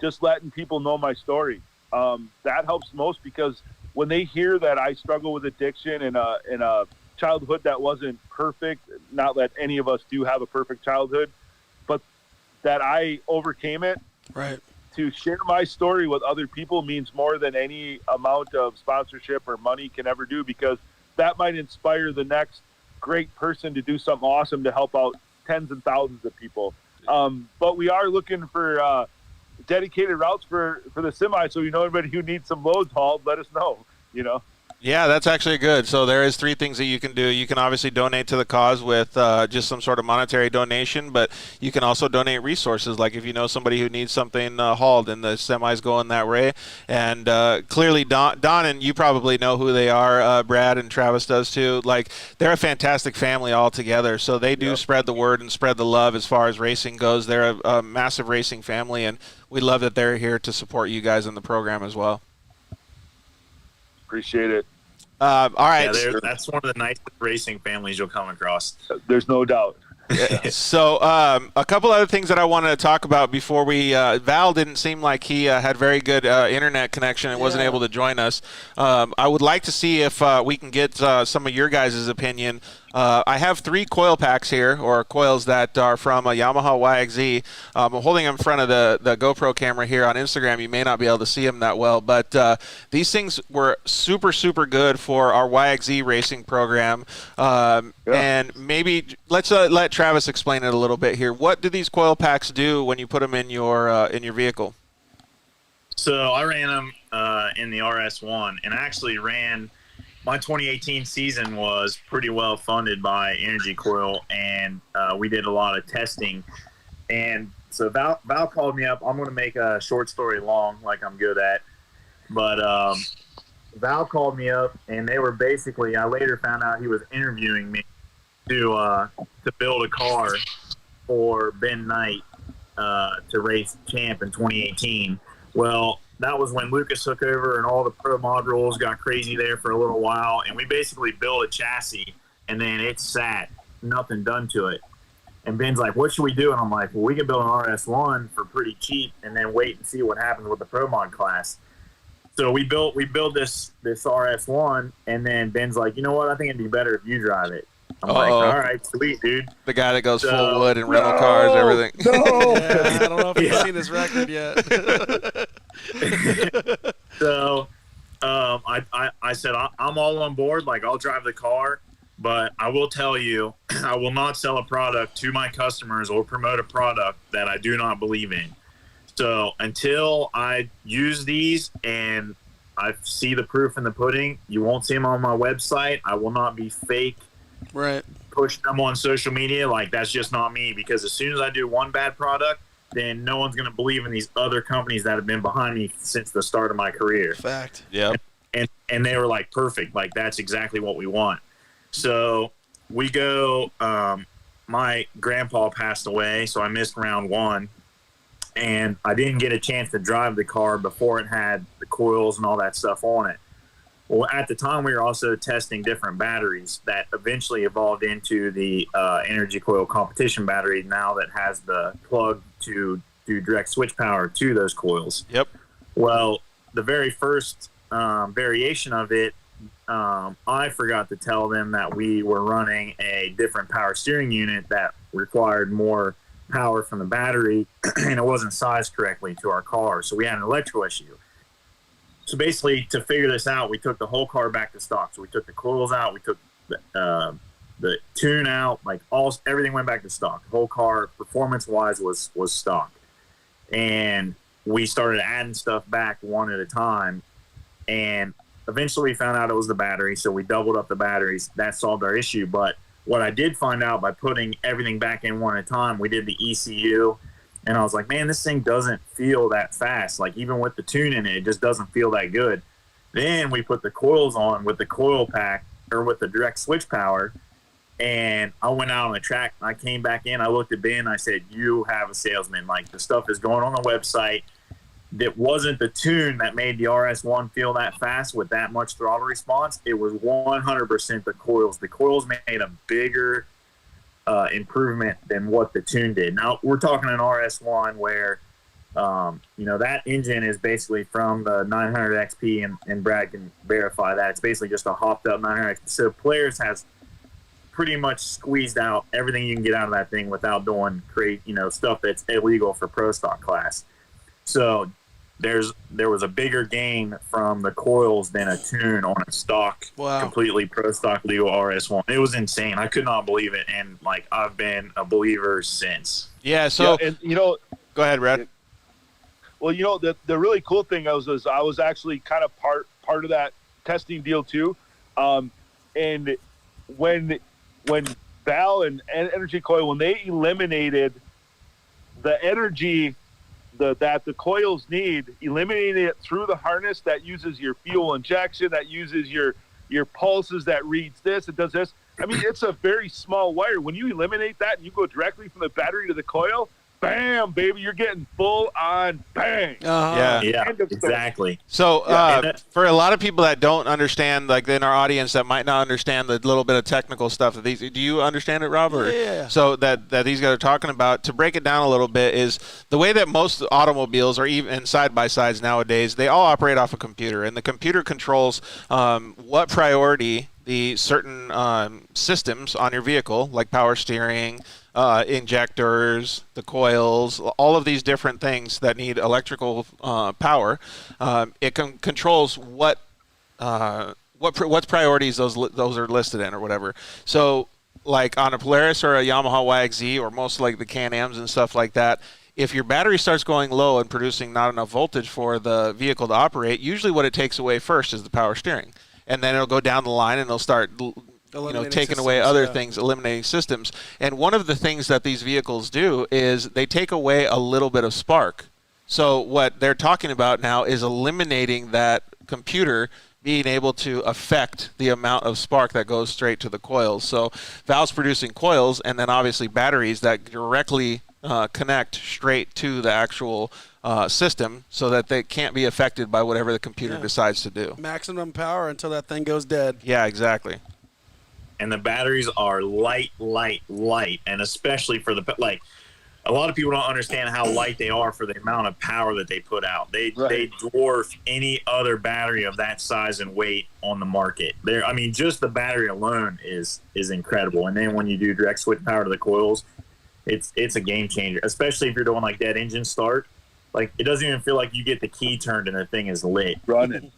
Just letting people know my story. That helps most, because when they hear that I struggle with addiction in a childhood that wasn't perfect, not that any of us do have a perfect childhood, but that I overcame it. Right. To share my story with other people means more than any amount of sponsorship or money can ever do, because that might inspire the next great person to do something awesome to help out tens and thousands of people. But we are looking for dedicated routes for the semi, so anybody who needs some loads hauled, let us know. Yeah, that's actually good. So there is 3 things that you can do. You can obviously donate to the cause with just some sort of monetary donation, but you can also donate resources, like if you know somebody who needs something hauled and the semi's going that way. And clearly Don, and you probably know who they are, Brad and Travis does too. Like, they're a fantastic family all together. So they do spread the word and spread the love as far as racing goes. They're a massive racing family, and we love that they're here to support you guys in the program as well. Appreciate it. All right. Yeah, that's one of the nicest racing families you'll come across. There's no doubt. So a couple other things that I wanted to talk about before we Val didn't seem like he had very good internet connection and wasn't able to join us. I would like to see if we can get some of your guys' opinion. I have 3 coil packs here, or coils that are from a Yamaha YXZ. I'm holding them in front of the GoPro camera here on Instagram. You may not be able to see them that well, but these things were super, super good for our YXZ racing program. And maybe let's let Travis explain it a little bit here. What do these coil packs do when you put them in your vehicle? So I ran them in the RS1, and I actually ran – my 2018 season was pretty well funded by Energycoil, and we did a lot of testing. And so Val called me up. I'm going to make a short story long, like I'm good at. But Val called me up, and they were basically – I later found out he was interviewing me to build a car for Ben Knight to race Champ in 2018. Well, that was when Lucas took over and all the pro mod rules got crazy there for a little while. And we basically built a chassis, and then it sat, nothing done to it. And Ben's like, what should we do? And I'm like, well, we can build an RS1 for pretty cheap and then wait and see what happens with the pro mod class. So we built this RS1, and then Ben's like, you know what? I think it'd be better if you drive it. I'm like, all right, sweet, dude. The guy that goes full wood and rental cars, everything. No. Yeah, I don't know if you've seen his record yet. So I said, I'm all on board. Like, I'll drive the car, but I will tell you, I will not sell a product to my customers or promote a product that I do not believe in. So until I use these and I see the proof in the pudding, you won't see them on my website. I will not be fake. Right. Push them on social media. Like, that's just not me, because as soon as I do one bad product, then no one's going to believe in these other companies that have been behind me since the start of my career. Fact. Yep. And and they were like, perfect. Like, that's exactly what we want. So we go, my grandpa passed away, so I missed round 1. And I didn't get a chance to drive the car before it had the coils and all that stuff on it. Well, at the time, we were also testing different batteries that eventually evolved into the Energycoil competition battery now that has the plug to do direct switch power to those coils. Yep. Well, the very first variation of it, I forgot to tell them that we were running a different power steering unit that required more power from the battery, and it wasn't sized correctly to our car, so we had an electrical issue. So basically, to figure this out, we took the whole car back to stock. So we took the coils out, we took the tune out, like everything went back to stock. The whole car, performance-wise, was stock, and we started adding stuff back one at a time, and eventually we found out it was the battery, so we doubled up the batteries. That solved our issue, but what I did find out by putting everything back in one at a time, we did the ECU, and I was like, man, this thing doesn't feel that fast. Like, even with the tune in it, it just doesn't feel that good. Then we put the coils on with the coil pack, or with the direct switch power, and I went out on the track, and I came back in, I looked at Ben, and I said, you have a salesman. Like, the stuff is going on the website. That wasn't the tune that made the RS1 feel that fast with that much throttle response. It was 100% the coils. The coils made a bigger improvement than what the tune did. Now, we're talking an RS1 where, that engine is basically from the 900 XP, and Brad can verify that. It's basically just a hopped up 900 XP. So Polaris has pretty much squeezed out everything you can get out of that thing without doing stuff that's illegal for pro stock class. So there was a bigger gain from the coils than a tune on a stock, completely pro stock legal RS1. It was insane. I could not believe it, and like I've been a believer since. Yeah. So and go ahead, Brad. Well, the really cool thing was I was actually kind of part of that testing deal too, and when Val and Energycoil, when they eliminated the energy that the coils need, eliminating it through the harness that uses your fuel injection, that uses your pulses, that reads this, it does this. I mean, it's a very small wire. When you eliminate that and you go directly from the battery to the coil, bam, baby, you're getting full on bang. Yeah, exactly. So for a lot of people that don't understand, like in our audience that might not understand the little bit of technical stuff that these, do you understand it, Rob? Or, yeah. So that these guys are talking about, to break it down a little bit, is the way that most automobiles, or even side-by-sides nowadays, they all operate off a computer, and the computer controls what priority the certain systems on your vehicle, like power steering, injectors, the coils, all of these different things that need electrical power. It controls what priorities those are listed in, or whatever. So, like on a Polaris or a Yamaha YXZ, or most like the Can-Ams and stuff like that, if your battery starts going low and producing not enough voltage for the vehicle to operate, usually what it takes away first is the power steering. And then it'll go down the line and it'll start taking away other things, eliminating systems. And one of the things that these vehicles do is they take away a little bit of spark. So what they're talking about now is eliminating that computer being able to affect the amount of spark that goes straight to the coils. So Valve's producing coils, and then obviously batteries that directly connect straight to the actual system, so that they can't be affected by whatever the computer decides to do. Maximum power until that thing goes dead. Yeah, exactly. And the batteries are light, and especially for a lot of people don't understand how light they are for the amount of power that they put out. They dwarf any other battery of that size and weight on the market. Just the battery alone is incredible. And then when you do direct switch power to the coils, it's a game changer, especially if you're doing like that engine start. Like, it doesn't even feel like you get the key turned and the thing is lit.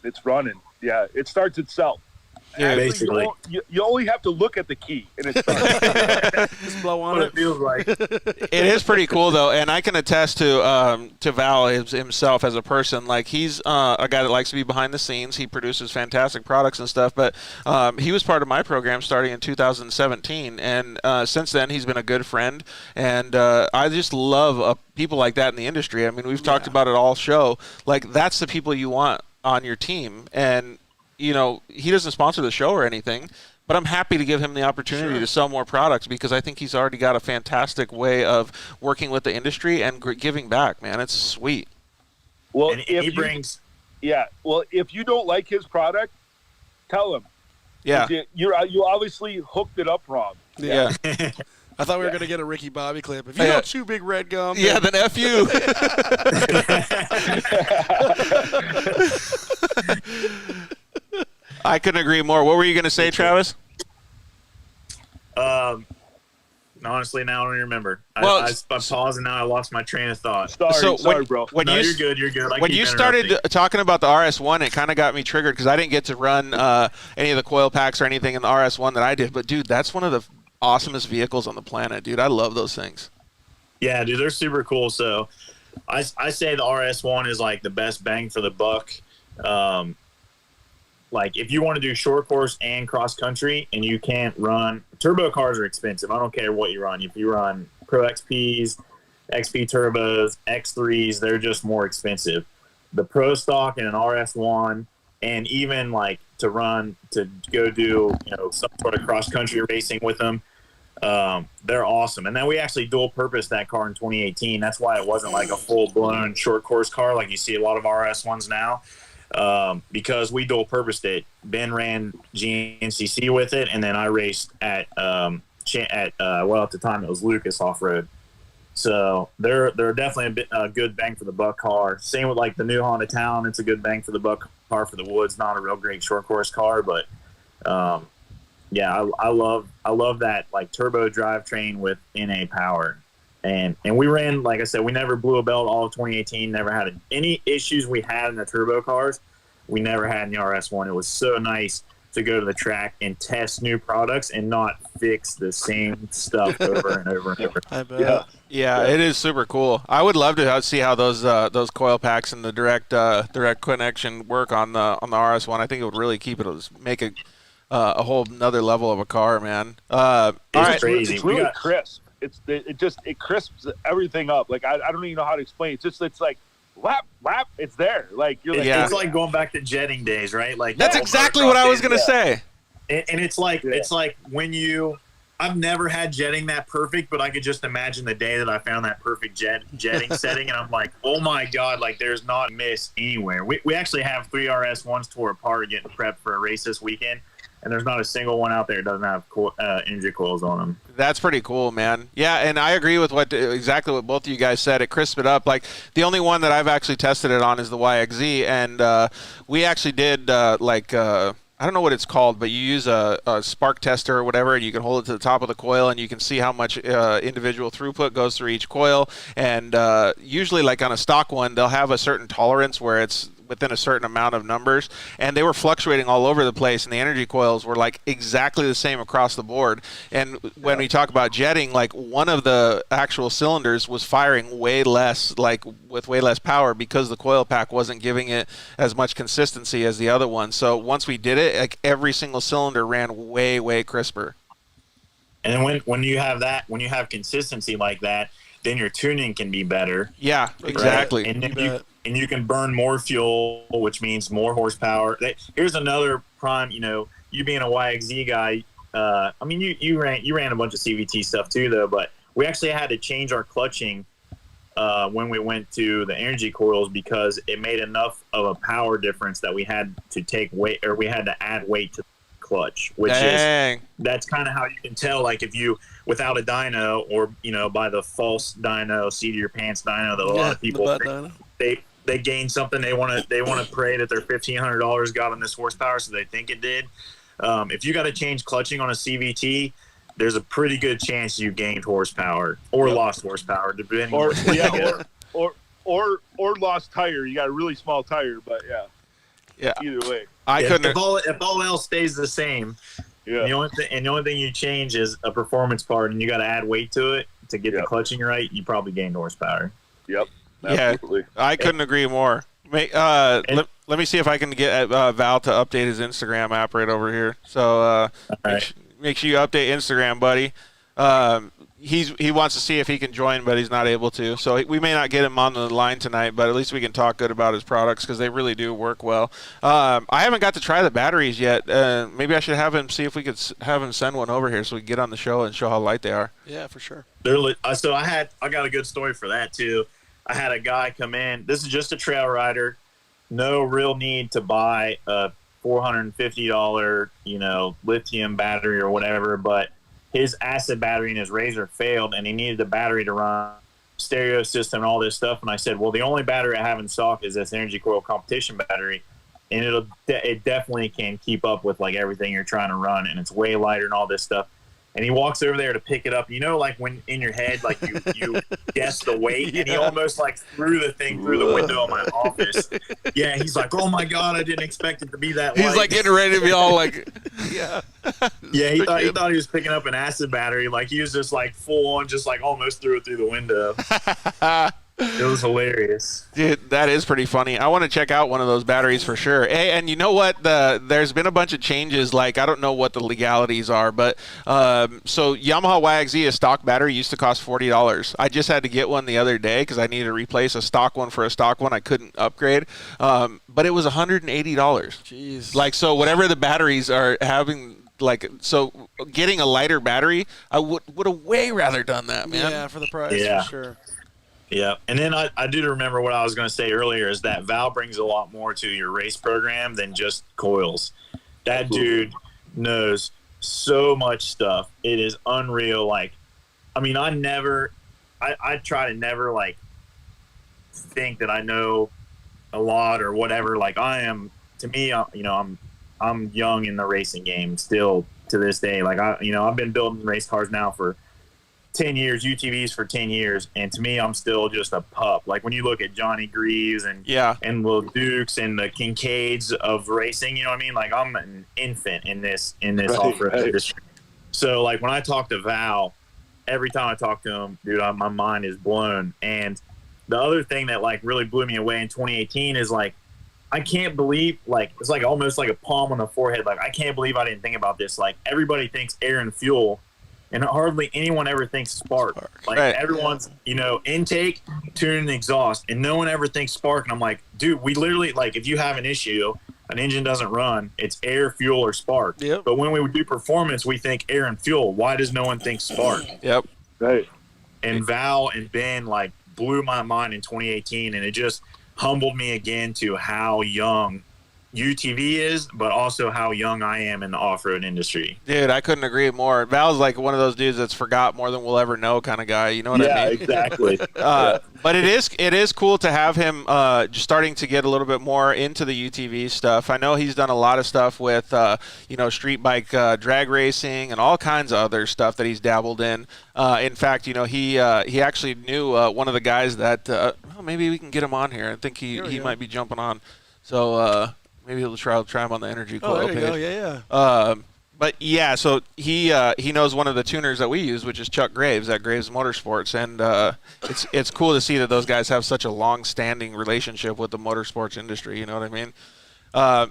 It's running. Yeah, it starts itself. Yeah, actually, basically. You only have to look at the key, and it starts. Just blow on What it. it feels like. It is pretty cool, though, and I can attest to Val himself as a person. Like, he's a guy that likes to be behind the scenes. He produces fantastic products and stuff, but he was part of my program starting in 2017, and since then he's been a good friend, and I just love people like that in the industry. I mean, we've talked about it all show. Like, that's the people you want on your team, and he doesn't sponsor the show or anything, but I'm happy to give him the opportunity to sell more products because I think he's already got a fantastic way of working with the industry and giving back, man. It's sweet. Well, And he brings. Yeah. Well, if you don't like his product, tell him. Yeah. You obviously hooked it up wrong. Yeah. I thought we were going to get a Ricky Bobby clip. If you don't chew big red gum. Yeah, then F you. I couldn't agree more. What were you going to say, Travis? Honestly, now I don't even remember. Well, I paused and now I lost my train of thought. Sorry, bro. You're good. You're good. When you started talking about the RS1, it kind of got me triggered because I didn't get to run any of the coil packs or anything in the RS1 that I did. But, dude, that's one of the awesomest vehicles on the planet, dude. I love those things. Yeah, dude, they're super cool. So I say the RS1 is like the best bang for the buck. Like if you want to do short course and cross country and you can't run turbo cars are expensive. I don't care what you run. If you run Pro XPs, XP turbos, X3s, they're just more expensive. The Pro stock and an RS1 and even like to go do, some sort of cross country racing with them. They're awesome. And then we actually dual purposed that car in 2018. That's why it wasn't like a full blown short course car like you see a lot of RS1s now. Because we dual purposed it. Ben ran GNCC with it, and then I raced at at the time it was Lucas Off Road. So they're definitely a good bang for the buck car. Same with like the new Honda Town. It's a good bang for the buck car for the woods. Not a real great short course car, but yeah, I love that like turbo drivetrain with NA power. And we ran, like I said, we never blew a belt all of 2018, never had any issues we had in the turbo cars. We never had in the RS1. It was so nice to go to the track and test new products and not fix the same stuff over and over and over. I bet. Yeah, it is super cool. I would love to see how those coil packs and the direct connection work on the RS1. I think it would really make it a whole another level of a car, man. It's crazy. It's really crisp. It crisps everything up. Like I don't even know how to explain. It's like whap, it's there. Like you're like, it's like going back to jetting days, right? Like that's exactly what I was gonna say. And it's like when I've never had jetting that perfect, but I could just imagine the day that I found that perfect jetting setting, and I'm like, oh my god, like there's not a miss anywhere. We actually have 3 RS1s tore apart getting prepped for a race this weekend. And there's not a single one out there that doesn't have energy coils on them. That's pretty cool, man. Yeah, and I agree with exactly what both of you guys said. It crisped it up. Like the only one that I've actually tested it on is the YXZ, and we actually did I don't know what it's called, but you use a spark tester or whatever, and you can hold it to the top of the coil, and you can see how much individual throughput goes through each coil. And usually, like on a stock one, they'll have a certain tolerance where it's within a certain amount of numbers, and they were fluctuating all over the place, and the energy coils were like exactly the same across the board. And when we talk about jetting, like one of the actual cylinders was firing way less, like with way less power, because the coil pack wasn't giving it as much consistency as the other one. So once we did it, like every single cylinder ran way crisper. And when you have consistency like that, then your tuning can be better. Yeah, exactly. Right? And you can burn more fuel, which means more horsepower. Here's another prime, you being a YXZ guy. I mean, you ran a bunch of CVT stuff too, though. But we actually had to change our clutching when we went to the energy coils because it made enough of a power difference that we had to take weight, or we had to add weight to the clutch, which that's kind of how you can tell, like if you without a dyno or by the false dyno, seat of your pants dyno that a lot of people they gain something. They want to pray that their $1,500 got on this horsepower, so they think it did. If you got to change clutching on a CVT, there's a pretty good chance you gained horsepower or lost horsepower, depending. Or lost tire. You got a really small tire, but yeah. Either way, if all else stays the same. Yeah. The only thing you change is a performance part, and you got to add weight to it to get the clutching right. You probably gained horsepower. Yep. Absolutely. Yeah, I couldn't agree more. Let me see if I can get Val to update his Instagram app right over here. So make sure you update Instagram, buddy. He wants to see if he can join, but he's not able to. So we may not get him on the line tonight, but at least we can talk good about his products because they really do work well. I haven't got to try the batteries yet. Maybe I should have him see if we could have him send one over here so we can get on the show and show how light they are. Yeah, for sure. So I got a good story for that too. I had a guy come in. This is just a trail rider. No real need to buy a $450, lithium battery or whatever, but his acid battery in his Razor failed, and he needed the battery to run stereo system and all this stuff. And I said, well, the only battery I have in stock is this Energycoil competition battery, and it definitely can keep up with like everything you're trying to run, and it's way lighter and all this stuff. And he walks over there to pick it up. Like when in your head, like you guess the weight, and he almost like threw the thing through the window of my office. Yeah, he's like, "Oh my God, I didn't expect it to be that light." He's like getting ready to be all like, Yeah. Yeah, he thought he was picking up an acid battery. Like he was just like full on, just like almost threw it through the window. It was hilarious. Dude, that is pretty funny. I want to check out one of those batteries for sure. Hey, and you know what? There's been a bunch of changes. Like, I don't know what the legalities are, but so Yamaha YXZ, a stock battery, used to cost $40. I just had to get one the other day because I needed to replace a stock one for a stock one. I couldn't upgrade, but it was $180. Jeez. Like, so whatever the batteries are having, like, so getting a lighter battery, I would have way rather done that, man. Yeah, for the price, Yeah. for sure. Yeah, and then I do remember what I was going to say earlier is that Val brings a lot more to your race program than just coils. That dude knows so much stuff. It is unreal. Like, I mean, I try to never like think that I know a lot or whatever. Like to me, I'm young in the racing game still to this day. Like I've been building race cars now for 10 years, UTVs for 10 years, and to me, I'm still just a pup. Like when you look at Johnny Greaves and Will Dukes and the Kincaids of racing, you know what I mean? Like I'm an infant in this off-road industry. So like when I talk to Val, every time I talk to him, dude, my mind is blown. And the other thing that like really blew me away in 2018 is like I can't believe, like it's like almost like a palm on the forehead. Like I can't believe I didn't think about this. Like everybody thinks air and fuel. And hardly anyone ever thinks spark. Like everyone's, intake, tune, and exhaust, and no one ever thinks spark. And I'm like, dude, we literally like if you have an issue, an engine doesn't run, it's air, fuel, or spark. Yep. But when we do performance, we think air and fuel. Why does no one think spark? Yep. Right. And Val and Ben like blew my mind in 2018, and it just humbled me again to how young UTV is, but also how young I am in the off-road industry. Dude, I couldn't agree more. Val's like one of those dudes that's forgot more than we'll ever know kind of guy. You know what I mean? Yeah, exactly. But it is cool to have him just starting to get a little bit more into the UTV stuff. I know he's done a lot of stuff with street bike drag racing and all kinds of other stuff that he's dabbled in. In fact, he actually knew one of the guys that maybe we can get him on here. I think he might be jumping on. So maybe we'll try him on the Energycoil page. Go. Yeah. But yeah, so he knows one of the tuners that we use, which is Chuck Graves at Graves Motorsports, and it's cool to see that those guys have such a long-standing relationship with the motorsports industry. You know what I mean?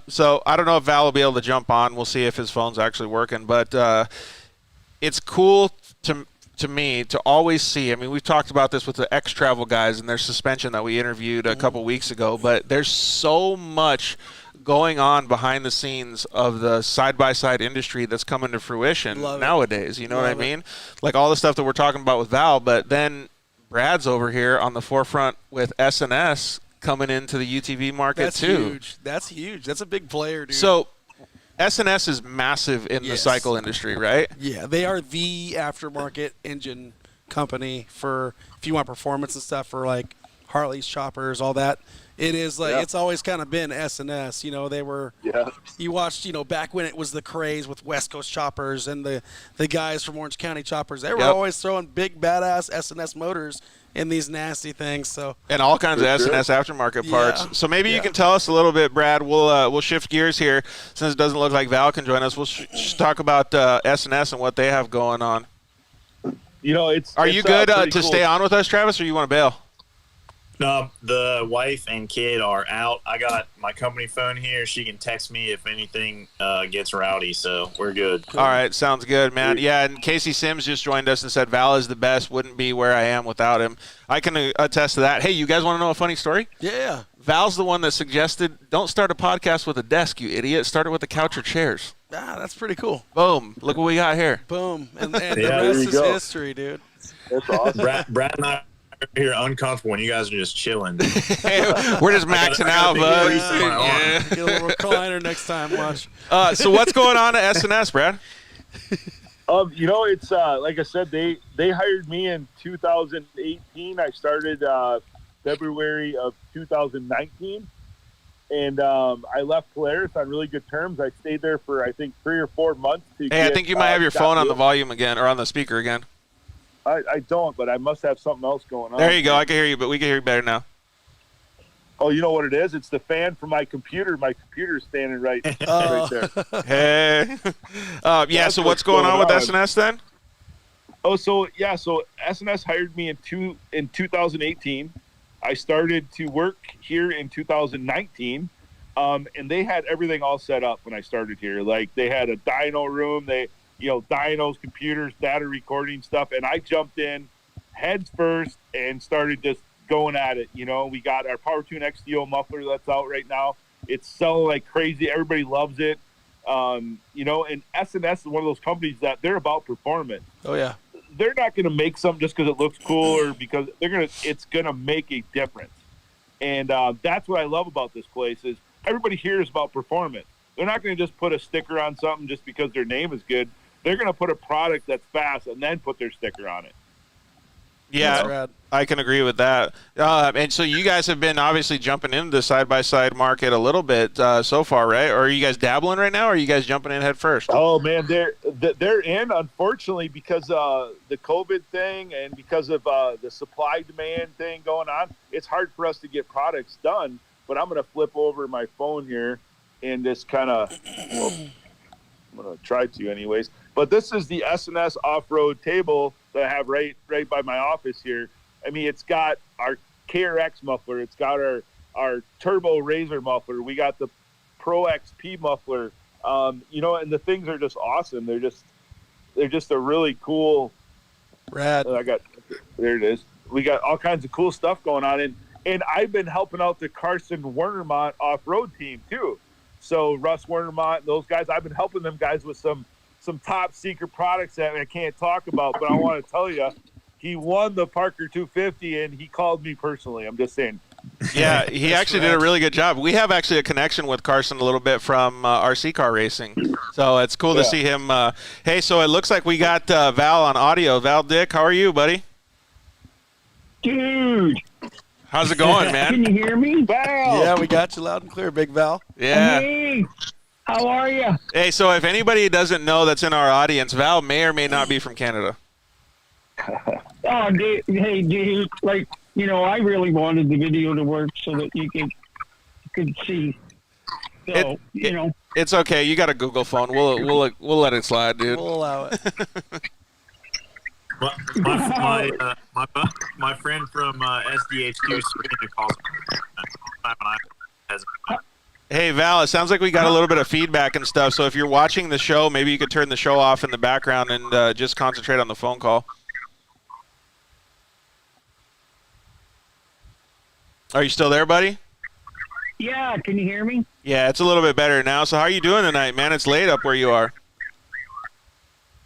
So I don't know if Val will be able to jump on. We'll see if his phone's actually working, but it's cool to me to always see. I mean, we've talked about this with the X-Travel guys and their suspension that we interviewed a couple weeks ago, but there's so much going on behind the scenes of the side-by-side industry that's coming to fruition nowadays. You know what I mean? Like all the stuff that we're talking about with Val, but then Brad's over here on the forefront with S&S coming into the UTV market too. That's huge. That's a big player, dude. So S&S is massive in the cycle industry, right? Yeah, they are the aftermarket engine company for if you want performance and stuff for like Harley's, choppers, all that. It is like it's always kind of been S&S. They were. Yeah. You watched, back when it was the craze with West Coast choppers and the guys from Orange County choppers. They were always throwing big badass S&S motors in these nasty things. So and all kinds of S&S aftermarket parts. So maybe you can tell us a little bit, Brad. We'll shift gears here since it doesn't look like Val can join us. We'll just talk about S&S and what they have going on. Are you good to stay on with us, Travis, or you want to bail? No, the wife and kid are out. I got my company phone here. She can text me if anything gets rowdy, so we're good. All right, sounds good, man. Yeah, and Casey Sims just joined us and said Val is the best. Wouldn't be where I am without him. I can attest to that. Hey, you guys want to know a funny story? Yeah. Val's the one that suggested, don't start a podcast with a desk, you idiot. Start it with a couch or chairs. Ah, that's pretty cool. Boom. Look what we got here. Boom. And the Yeah, rest there you is go. history, dude. That's awesome. Brad and I are here uncomfortable, and you guys are just chilling. Hey, we're just maxing out, I got a big bud. crease in my arm. Yeah. Get a little recliner next time. Watch. So what's going on at SNS, Brad? It's like I said, they hired me in 2018. I started February of 2019, and I left Polaris on really good terms. I stayed there for I think 3 or 4 months. Hey, I think you might have your phone on the volume again, or on the speaker again. I don't, but I must have something else going on. There you go. I can hear you, but we can hear you better now. Oh, you know what it is? It's the fan from my computer. My computer's standing right there. Hey. Yeah, That's so what's what's going on with going SNS then? Oh, so SNS hired me in 2018. I started to work here in 2019, and they had everything all set up when I started here. Like they had a dyno room, dynos, computers, data recording stuff, and I jumped in heads first and started just going at it. We got our PowerTune XDO muffler that's out right now. It's selling like crazy. Everybody loves it. And SNS is one of those companies that they're about performance. Oh, yeah. They're not going to make something just because it looks cool or because it's going to make a difference. And that's what I love about this place is everybody here is about performance. They're not going to just put a sticker on something just because their name is good. They're going to put a product that's fast and then put their sticker on it. Yeah, That's rad. I can agree with that. And so you guys have been obviously jumping into the side-by-side market a little bit so far, right? Or are you guys dabbling right now, or are you guys jumping in head first? Oh, man, they're in, unfortunately, because the COVID thing and because of the supply-demand thing going on. It's hard for us to get products done, but I'm going to flip over my phone here and just kind of I'm going to try to anyways. But this is the SNS off-road table that I have right by my office here. I mean, it's got our KRX muffler. It's got our Turbo Razor muffler. We got the Pro XP muffler. And the things are just awesome. They're just a really cool. Rad. There it is. We got all kinds of cool stuff going on. And I've been helping out the Carson Wernermont off-road team too. So Russ Wernermont, those guys, I've been helping them guys with some top secret products that I can't talk about, but I want to tell you, he won the Parker 250 and he called me personally. I'm just saying. Yeah, he actually did a really good job. We have actually a connection with Carson a little bit from RC car racing, so it's cool to see him. Hey, so it looks like we got Val on audio. Val Dick, how are you, buddy? Dude, How's it going, man? can you hear me? Val! Yeah, we got you loud and clear, Big Val. Yeah. Hey, how are you? Hey, so if anybody doesn't know that's in our audience, Val may or may not be from Canada. Oh, hey, dude, I really wanted the video to work so that you could see. So, It's okay. You got a Google phone. We'll let it slide, dude. We'll allow it. My friend from SDH2 Serena calls me. Hey, Val, it sounds like we got a little bit of feedback and stuff, so if you're watching the show, maybe you could turn the show off in the background and just concentrate on the phone call. Are you still there, buddy? Yeah, can you hear me? Yeah, it's a little bit better now. So how are you doing tonight, man? It's late up where you are.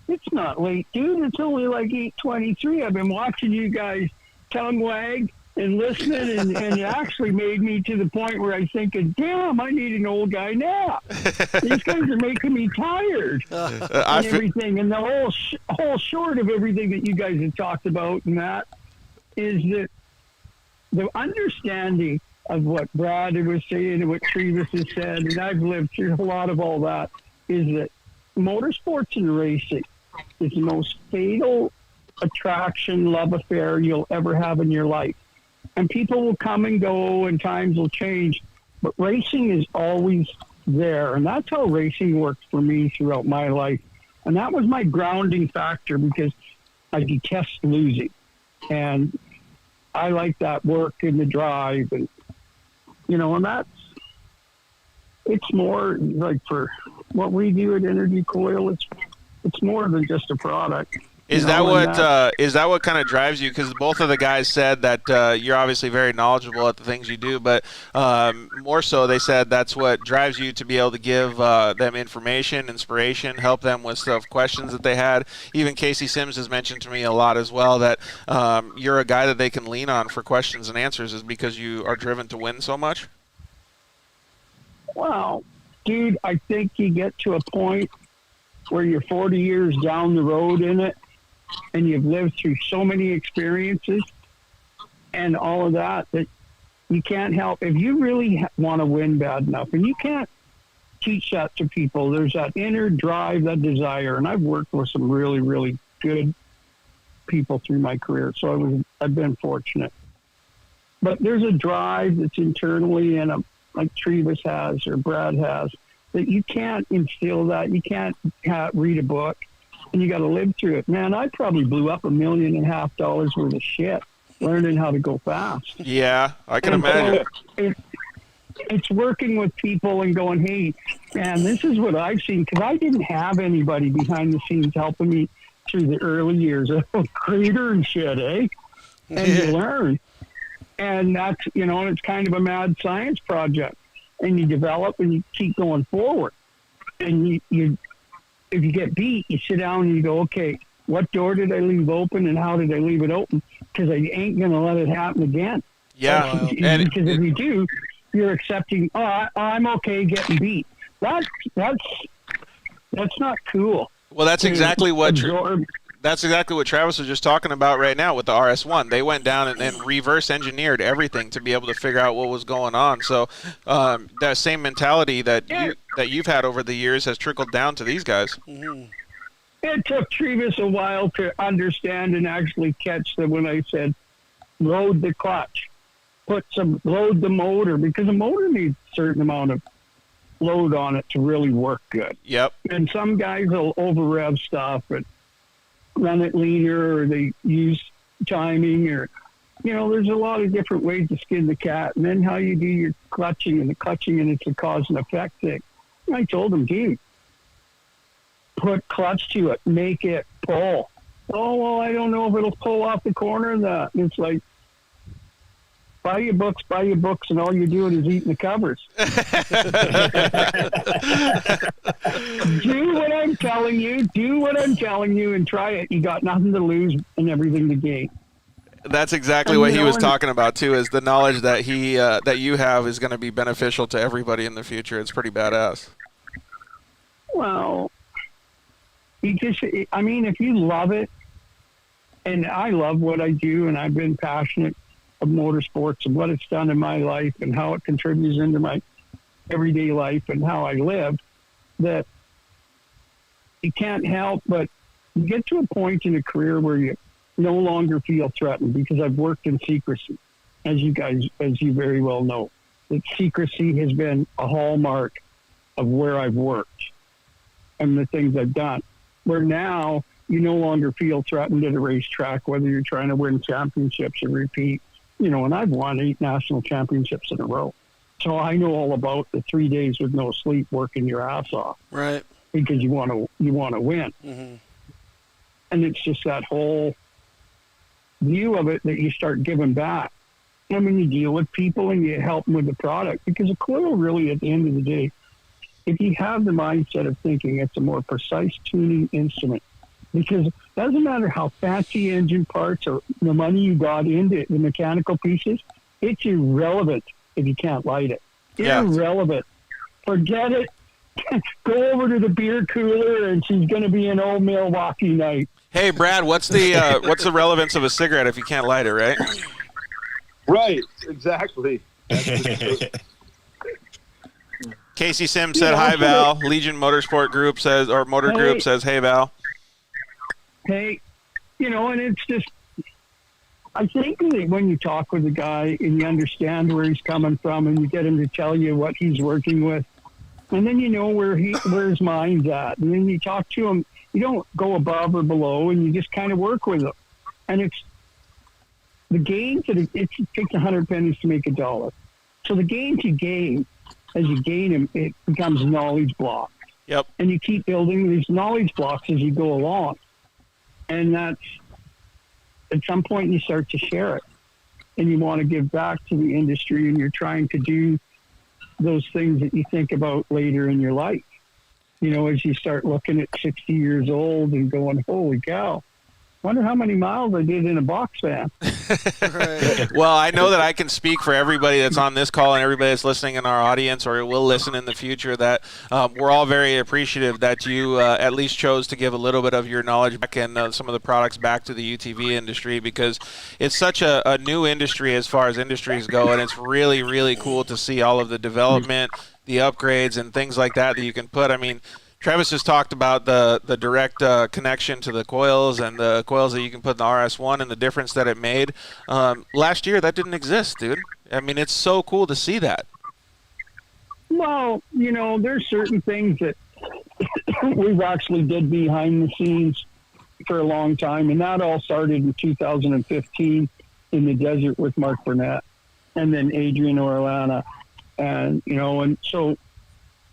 It's not late, dude. It's only like 8:23. I've been watching you guys tongue wag and listening, and it actually made me to the point where I think, damn, I need an old guy nap. These guys are making me tired and everything. And the whole short of everything that you guys have talked about and that is that the understanding of what Brad was saying and what Trevis has said, and I've lived through a lot of all that, is that motorsports and racing is the most fatal attraction, love affair you'll ever have in your life. And people will come and go and times will change, but racing is always there. And that's how racing worked for me throughout my life. And that was my grounding factor because I detest losing. And I like that work in the drive, and and it's more like for what we do at Energycoil. It's more than just a product. Is that what kind of drives you? Because both of the guys said that you're obviously very knowledgeable at the things you do, but more so they said that's what drives you to be able to give them information, inspiration, help them with questions that they had. Even Casey Sims has mentioned to me a lot as well that you're a guy that they can lean on for questions and answers is because you are driven to win so much. Well, dude, I think you get to a point where you're 40 years down the road in it, and you've lived through so many experiences and all of that you can't help. If you really want to win bad enough, and you can't teach that to people, there's that inner drive, that desire. And I've worked with some really, really good people through my career, so I've been fortunate. But there's a drive that's internally, and like Travis has or Brad has, that you can't instill that. You can't read a book. And you got to live through it. Man, I probably blew up $1.5 million worth of shit learning how to go fast. Yeah, I can imagine. So it's working with people and going, hey, man, this is what I've seen. Because I didn't have anybody behind the scenes helping me through the early years of creator and shit, eh? And you learn. And that's, and it's kind of a mad science project. And you develop and you keep going forward. And you if you get beat, you sit down and you go, okay, what door did I leave open and how did I leave it open? Because I ain't going to let it happen again. Yeah. Because if you do, you're accepting, I'm okay getting beat. That's not cool. Well, that's exactly what Travis was just talking about right now with the RS1. They went down and reverse engineered everything to be able to figure out what was going on. So that same mentality that you've had over the years has trickled down to these guys. Mm-hmm. It took Travis a while to understand and actually catch that when I said load the clutch, load the motor, because a motor needs a certain amount of load on it to really work good. Yep. And some guys will over rev stuff, but run it leaner, or they use timing, or there's a lot of different ways to skin the cat. And then how you do your clutching, and it's a cause and effect thing. And I told him, dude, put clutch to it, make it pull. Oh, well, I don't know if it'll pull off the corner of that. And it's like, buy your books, and all you're doing is eating the covers. Do what I'm telling you, and try it. You got nothing to lose and everything to gain. That's exactly what he was talking about too. Is the knowledge that that you have is going to be beneficial to everybody in the future. It's pretty badass. Well, if you love it, and I love what I do, and I've been passionate of motorsports and what it's done in my life and how it contributes into my everyday life and how I live, that you can't help but you get to a point in a career where you no longer feel threatened, because I've worked in secrecy, as you very well know, that secrecy has been a hallmark of where I've worked and the things I've done, where now you no longer feel threatened at a racetrack, whether you're trying to win championships or repeat. And I've won 8 national championships in a row. So I know all about the 3 days with no sleep, working your ass off. Right. Because you want to win. Mm-hmm. And it's just that whole view of it that you start giving back. And when you deal with people and you help them with the product, because a coil really, at the end of the day, if you have the mindset of thinking it's a more precise tuning instrument, because it doesn't matter how fancy engine parts or the money you got into the mechanical pieces, it's irrelevant if you can't light it. Yeah. Irrelevant. Forget it. Go over to the beer cooler and she's going to be an old Milwaukee night. Hey, Brad, what's the relevance of a cigarette if you can't light it, right? Right, exactly. Casey Sims said, hi, Val. Legion Motorsport Group says, or Motor Group says, hey, Val. Hey, and it's just, I think that when you talk with a guy and you understand where he's coming from and you get him to tell you what he's working with, and then you know where his mind's at, and then you talk to him, you don't go above or below, and you just kind of work with him. And the gains that it takes 100 pennies to make $1. So the gains you gain, as you gain them, it becomes knowledge blocks. Yep. And you keep building these knowledge blocks as you go along. And that's, at some point you start to share it. And you want to give back to the industry, and you're trying to do those things that you think about later in your life. You know, as you start looking at 60 years old and going, holy cow, wonder how many miles I did in a box van. Well, I know that I can speak for everybody that's on this call and everybody that's listening in our audience or will listen in the future that we're all very appreciative that you at least chose to give a little bit of your knowledge back and some of the products back to the UTV industry, because it's such a new industry as far as industries go, and it's really, really cool to see all of the development, the upgrades, and things like that you can put. I mean, Travis has talked about the direct connection to the coils and the coils that you can put in the RS1 and the difference that it made. Last year, that didn't exist, dude. I mean, it's so cool to see that. Well, you know, there's certain things that we've actually did behind the scenes for a long time, and that all started in 2015 in the desert with Mark Burnett and then Adrian Orellana. And, you know, and so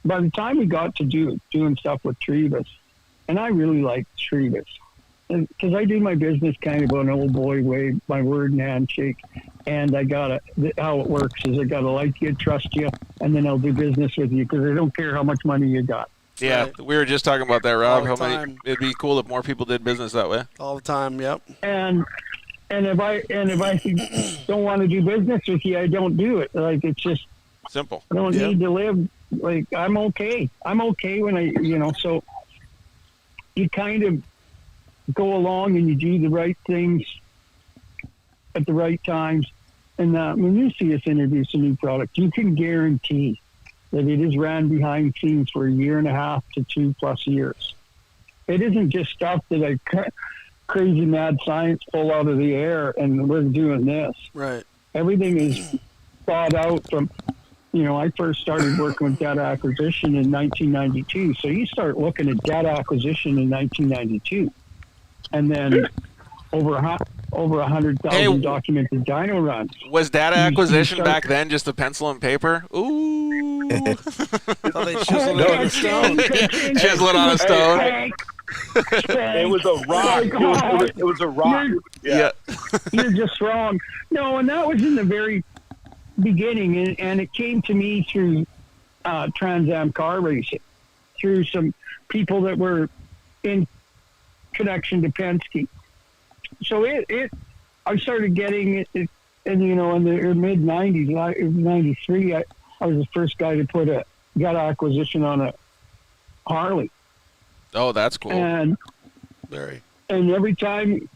by the time we got to doing stuff with Trevis, and I really like Trevis, because I do my business kind of an old boy way, my word and handshake, and how it works is I gotta like you, trust you, and then I'll do business with you, because I don't care how much money you got. Yeah, we were just talking about that, Rob. All the time. It'd be cool if more people did business that way. All the time. Yep. And if I don't want to do business with you, I don't do it. Like, it's just simple. I don't need to live. Like, I'm okay. I'm okay when so you kind of go along and you do the right things at the right times. And when you see us introduce a new product, you can guarantee that it is ran behind scenes for 1.5 to 2+ years. It isn't just stuff that crazy mad science pull out of the air and we're doing this. Right. Everything is thought out from, I first started working with data acquisition in 1992. So you start looking at data acquisition in 1992. And then over 100,000 documented dyno runs. Was data acquisition back then just a pencil and paper? Ooh. Oh, they chiseled it on a stone. Chisel it on a stone. It was a rock. It was a rock. Yeah. You're just wrong. No, and that was in the very beginning, and it came to me through Trans Am car racing, through some people that were in connection to Penske. So I started getting it, and in the mid '90s, 93, I was the first guy to put a data acquisition on a Harley. Oh, that's cool. And every time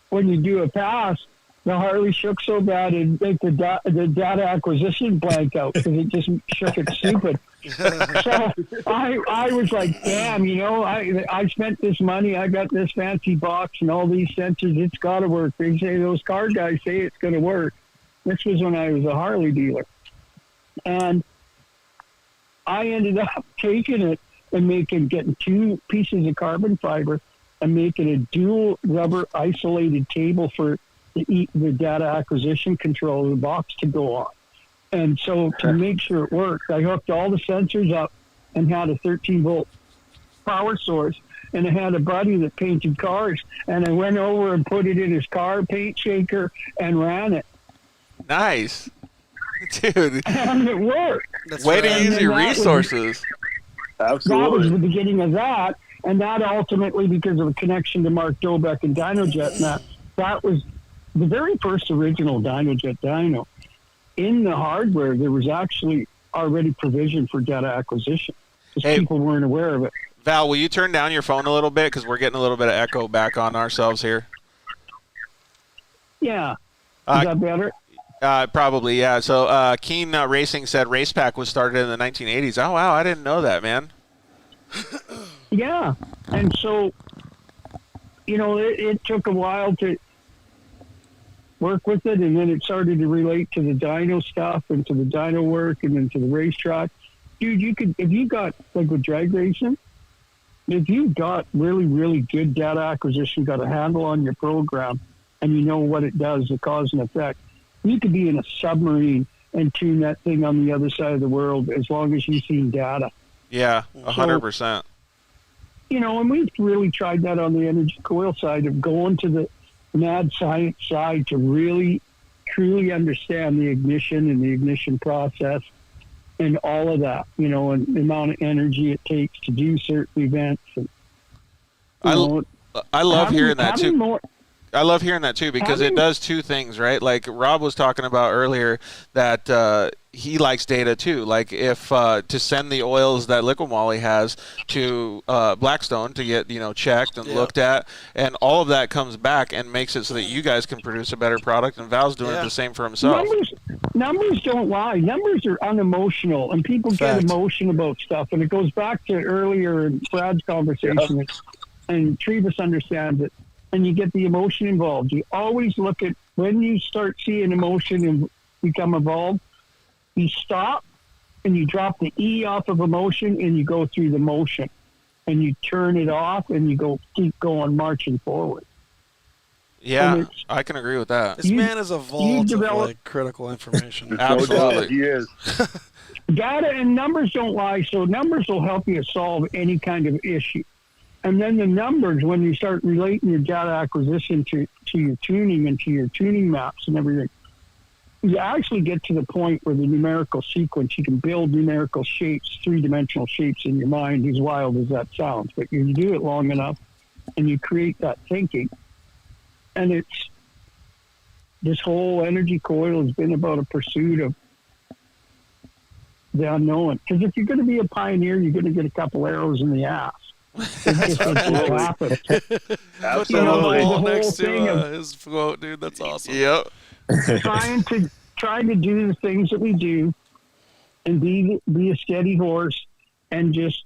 when you do a pass, the Harley shook so bad it'd make the data acquisition blank out because it just shook it stupid. So I was like, damn, I spent this money, I got this fancy box and all these sensors, it's got to work. They say, those car guys say it's going to work. This was when I was a Harley dealer. And I ended up taking it and getting 2 pieces of carbon fiber and making a dual rubber isolated table for the data acquisition control of the box to go on. And so to make sure it worked, I hooked all the sensors up and had a 13-volt power source. And I had a buddy that painted cars, and I went over and put it in his car paint shaker and ran it. Nice. Dude. And it worked. That's way to use your resources. Absolutely. That was the beginning of that. And that ultimately, because of a connection to Mark Dobeck and DynoJet, and that was the very first original DynoJet dyno. In the hardware, there was actually already provision for data acquisition. Because people weren't aware of it. Val, will you turn down your phone a little bit? Because we're getting a little bit of echo back on ourselves here. Yeah. Is that better? Probably, yeah. So Keen Racing said Race Pack was started in the 1980s. Oh, wow. I didn't know that, man. Yeah. And so, it took a while to work with it, and then it started to relate to the dyno stuff and to the dyno work and then to the racetrack. Dude, if you got, like with drag racing, if you got really, really good data acquisition, got a handle on your program, and you know what it does, the cause and effect. You could be in a submarine and tune that thing on the other side of the world as long as you've seen data. Yeah, 100%. You know, and we've really tried that on the Energycoil side of going to the mad science side to really, truly understand the ignition and the ignition process and all of that, you know, and the amount of energy it takes to do certain events. And, I love hearing that too. I love hearing that too, because it does two things, right? Like Rob was talking about earlier, that he likes data too. Like if to send the oils that Liquid Moly has to Blackstone to get, you know, checked and looked at, and all of that comes back and makes it so that you guys can produce a better product. And Val's doing the same for himself. Numbers don't lie. Numbers are unemotional, and people get emotional about stuff. And it goes back to earlier in Brad's conversation, and Trevis understands it. And you get the emotion involved. You always look at, when you start seeing emotion and become involved, you stop and you drop the E off of emotion and you go through the motion. And you turn it off and you keep going, marching forward. Yeah, I can agree with that. This man is a vault of like critical information. Absolutely. He is. Data and numbers don't lie, so numbers will help you solve any kind of issue. And then the numbers, when you start relating your data acquisition to your tuning and to your tuning maps and everything, you actually get to the point where the numerical sequence, you can build numerical shapes, three-dimensional shapes in your mind, as wild as that sounds. But you do it long enough and you create that thinking. And it's, this whole Energycoil has been about a pursuit of the unknown. Because if you're going to be a pioneer, you're going to get a couple arrows in the ass. Absolutely. Put that on the wall next to his quote, dude. That's awesome. Yep. trying to do the things that we do and be a steady horse, and just,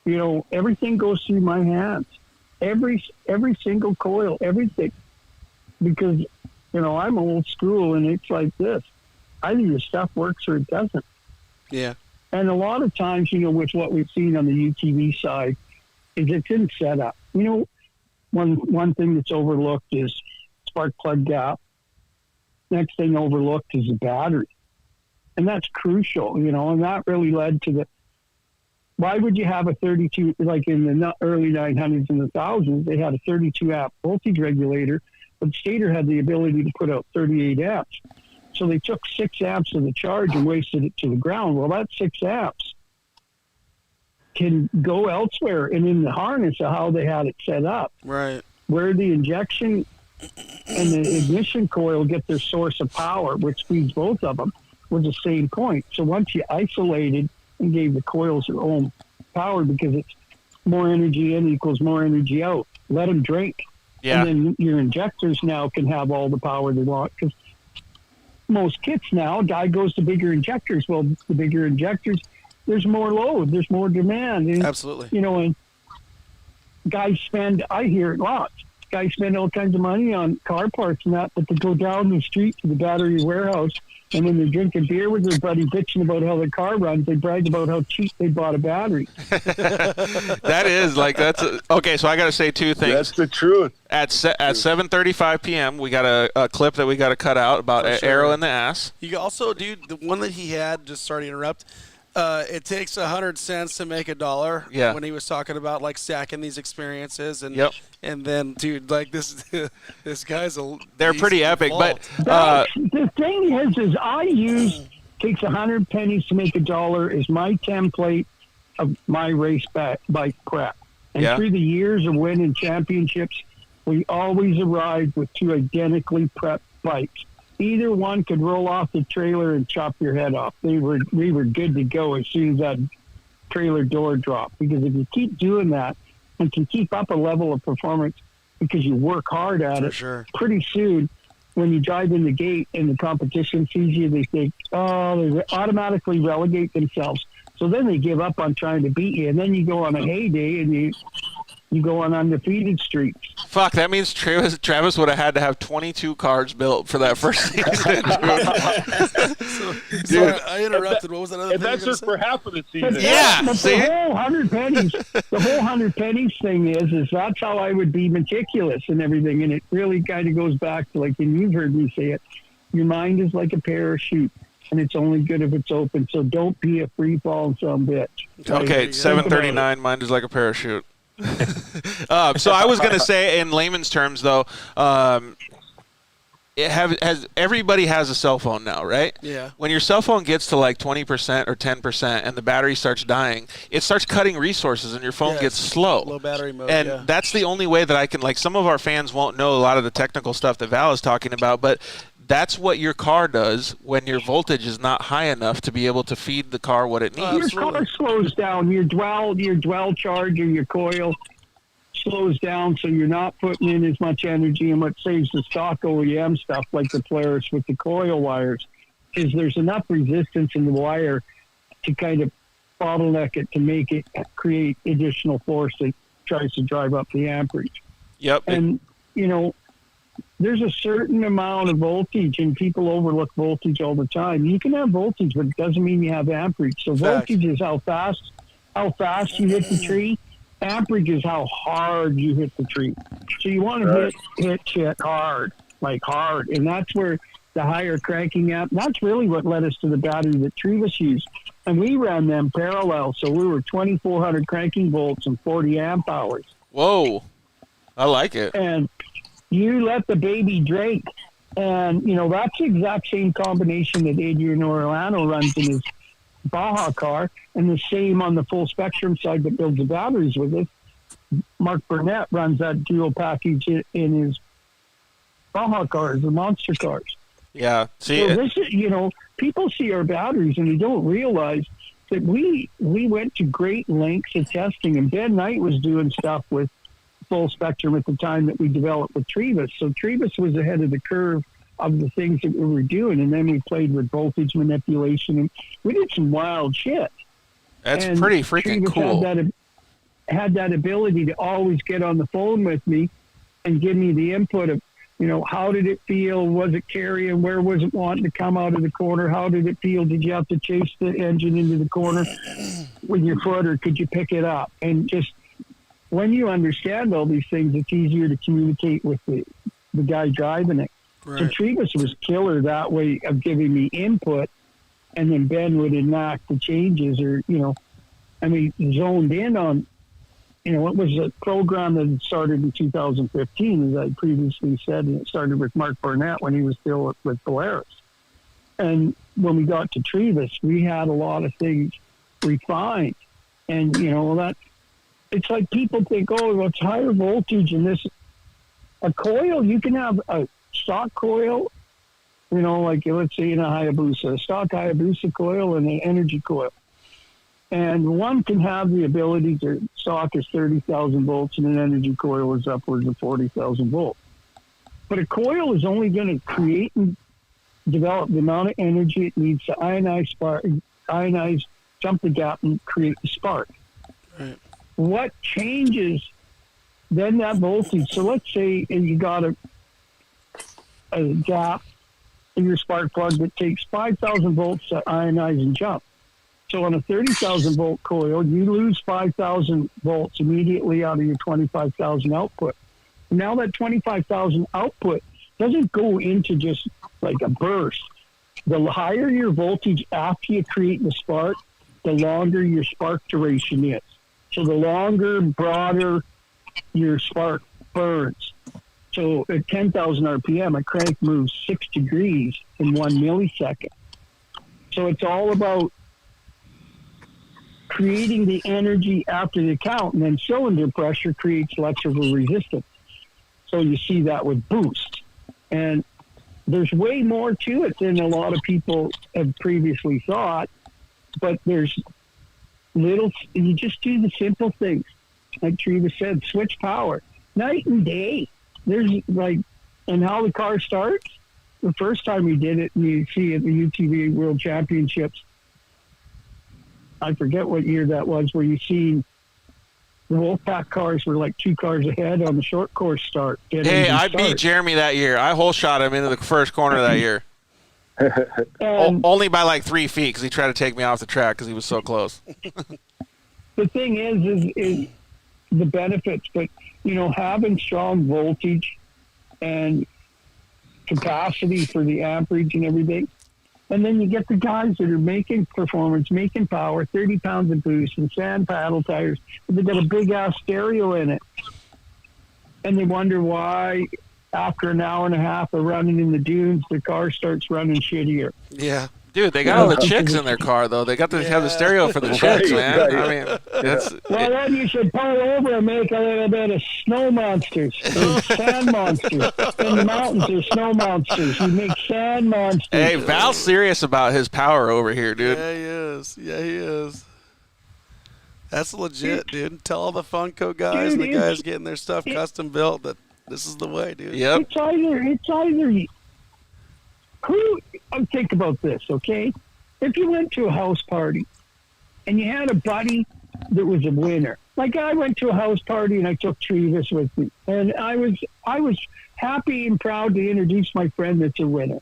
you know, everything goes through my hands. Every single coil, everything. Because, you know, I'm old school, and it's like this. Either your stuff works or it doesn't. Yeah. And a lot of times, you know, with what we've seen on the UTV side, is it's in setup. You know, one thing that's overlooked is spark plug gap. Next thing overlooked is the battery. And that's crucial, you know, and that really led to why would you have a 32, like in the early 900s and the thousands, they had a 32 amp voltage regulator, but Stator had the ability to put out 38 amps. So they took 6 amps of the charge and wasted it to the ground. Well, that 6 amps can go elsewhere and in the harness of how they had it set up. Right. Where the injection and the ignition coil get their source of power, which feeds both of them, was the same point. So once you isolated and gave the coils their own power, because it's more energy in equals more energy out, let them drink. Yeah. And then your injectors now can have all the power they want, because most kits now, guy goes to bigger injectors. Well, the bigger injectors, there's more load, there's more demand. And, absolutely. You know, and guys spend, I hear it lots, guys spend all kinds of money on car parts and that, but to go down the street to the battery warehouse, and when they're drinking beer with their buddy bitching about how their car runs, they brag about how cheap they bought a battery. That is like, okay, so I got to say two things. That's the truth. At 7:35 p.m., we got a clip that we got to cut out about an arrow in the ass. You also, dude, the one that he had, just sorry to interrupt, it takes 100 cents to make $1. Yeah. When he was talking about like stacking these experiences, and and then, dude, like this guy's they're pretty epic. But the thing is I use takes 100 pennies to make $1 is my template of my race bike prep. And through the years of winning championships, we always arrived with 2 identically prepped bikes. Either one could roll off the trailer and chop your head off. We were good to go as soon as that trailer door dropped. Because if you keep doing that and can keep up a level of performance because you work hard at it, pretty soon when you drive in the gate and the competition sees you, they think, oh, they automatically relegate themselves. So then they give up on trying to beat you. And then you go on a heyday and you go on undefeated streaks. Fuck, that means Travis would have had to have 22 cars built for that first season. Sorry, I interrupted. What was that other And thing that's you were just gonna for half of the season. Yeah, But see? the whole 100 pennies, thing is that's how I would be meticulous and everything. And it really kind of goes back to, like, and you've heard me say it, your mind is like a parachute, and it's only good if it's open. So don't be a free fall some bitch. Okay, Like, 739. Mine is like a parachute. So I was going to say, in layman's terms, though, everybody has a cell phone now, right? Yeah. When your cell phone gets to like 20% or 10% and the battery starts dying, it starts cutting resources and your phone Yeah, gets slow. low battery mode, And yeah. that's the only way that I can, like, some of our fans won't know a lot of the technical stuff that Val is talking about, but that's what your car does when your voltage is not high enough to be able to feed the car what it needs. Your car slows down. Your dwell charge or your coil slows down, so you're not putting in as much energy. And what saves the stock OEM stuff, like the Polaris with the coil wires, is there's enough resistance in the wire to kind of bottleneck it to make it create additional force that tries to drive up the amperage. Yep. And, you know, there's a certain amount of voltage, and people overlook voltage all the time. You can have voltage, but it doesn't mean you have amperage. So Fact. voltage is how fast you hit the tree. Amperage is how hard you hit the tree. So you want to hit shit hard, like hard. And that's where the higher cranking amp, that's really what led us to the battery that Trevis used. And we ran them parallel. So we were 2,400 cranking volts and 40 amp hours. Whoa. I like it. And you let the baby drink. And, you know, that's the exact same combination that Adrian Orlando runs in his Baja car, and the same on the full spectrum side that builds the batteries with it. Mark Burnett runs that dual package in his Baja cars, the monster cars. Yeah. See, So this is, you know, people see our batteries and they don't realize that we went to great lengths of testing, and Ben Knight was doing stuff with full spectrum at the time that we developed with Trevis. So Trevis was ahead of the curve of the things that we were doing, and then we played with voltage manipulation, and we did some wild shit. that's And pretty freaking Trevis cool. had that ability to always get on the phone with me and give me the input of, you know, how did it feel? Was it carrying? Where was it wanting to come out of the corner? How did it feel? Did you have to chase the engine into the corner with your foot, or could you pick it up? And just when you understand all these things, it's easier to communicate with the guy driving it. So Right. Trevis was killer that way of giving me input, and then Ben would enact the changes, or, you know, I mean, zoned in on, you know, it was a program that started in 2015, as I previously said, and it started with Mark Burnett when he was still with Polaris. And when we got to Trevis, we had a lot of things refined. And, you know, that it's like people think, oh, well, it's higher voltage in this. A coil, you can have a stock coil, you know, like let's say in a Hayabusa, a stock Hayabusa coil and an Energycoil. And one can have the ability to stock is 30,000 volts, and an Energycoil is upwards of 40,000 volts. But a coil is only going to create and develop the amount of energy it needs to ionize, jump the gap, and create the spark. Right. What changes then that voltage? So let's say you got a gap in your spark plug that takes 5,000 volts to ionize and jump. So on a 30,000 volt coil, you lose 5,000 volts immediately out of your 25,000 output. Now that 25,000 output doesn't go into just like a burst. The higher your voltage after you create the spark, the longer your spark duration is. So the longer, broader your spark burns. So at 10,000 RPM, a crank moves 6 degrees in 1 millisecond. So it's all about creating the energy after the count, and then cylinder pressure creates electrical resistance. So you see that with boost. And there's way more to it than a lot of people have previously thought, but there's you just do the simple things. Like Treva said, switch power. Night and day. There's like, and how the car starts, the first time we did it, and you see at the UTV World Championships, I forget what year that was, where you see the Wolfpack cars were like 2 cars ahead on the short course start. Hey, I beat Jeremy that year. I hole shot him into the first corner that year. Only by like 3 feet because he tried to take me off the track because he was so close. The thing is the benefits, but having strong voltage and capacity for the amperage and everything. And then you get the guys that are making performance, making power, 30 pounds of boost and sand paddle tires. And they got a big ass stereo in it. And they wonder why after an hour and a half of running in the dunes, the car starts running shittier. Yeah. Dude, they got all the chicks in their car, though. They got to have the stereo for the chicks, man. Right. I mean, Well, then you should pull over and make a little bit of snow monsters, or sand monsters. In the mountains, there's snow monsters. You make sand monsters. hey, Val's serious about his power over here, dude. Yeah, he is. Yeah, he is. That's legit, dude. Tell all the Funko guys and the guys getting their stuff custom built that this is the way, dude. Yep. It's either think about this, okay? If you went to a house party and you had a buddy that was a winner, like I went to a house party and I took Seavers with me, and I was happy and proud to introduce my friend that's a winner.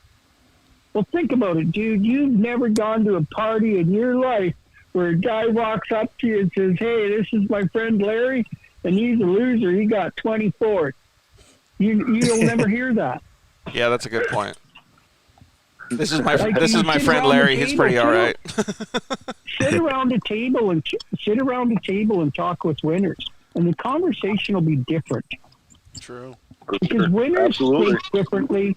Well, think about it, dude. You've never gone to a party in your life where a guy walks up to you and says, "Hey, this is my friend Larry, and he's a loser. He got 24th." You'll never hear that. Yeah, that's a good point. This is my Like, this you is my sit friend around the Larry. He's pretty table, all right. Sit around the table and talk with winners, and the conversation will be different. True. Because winners Absolutely. think differently,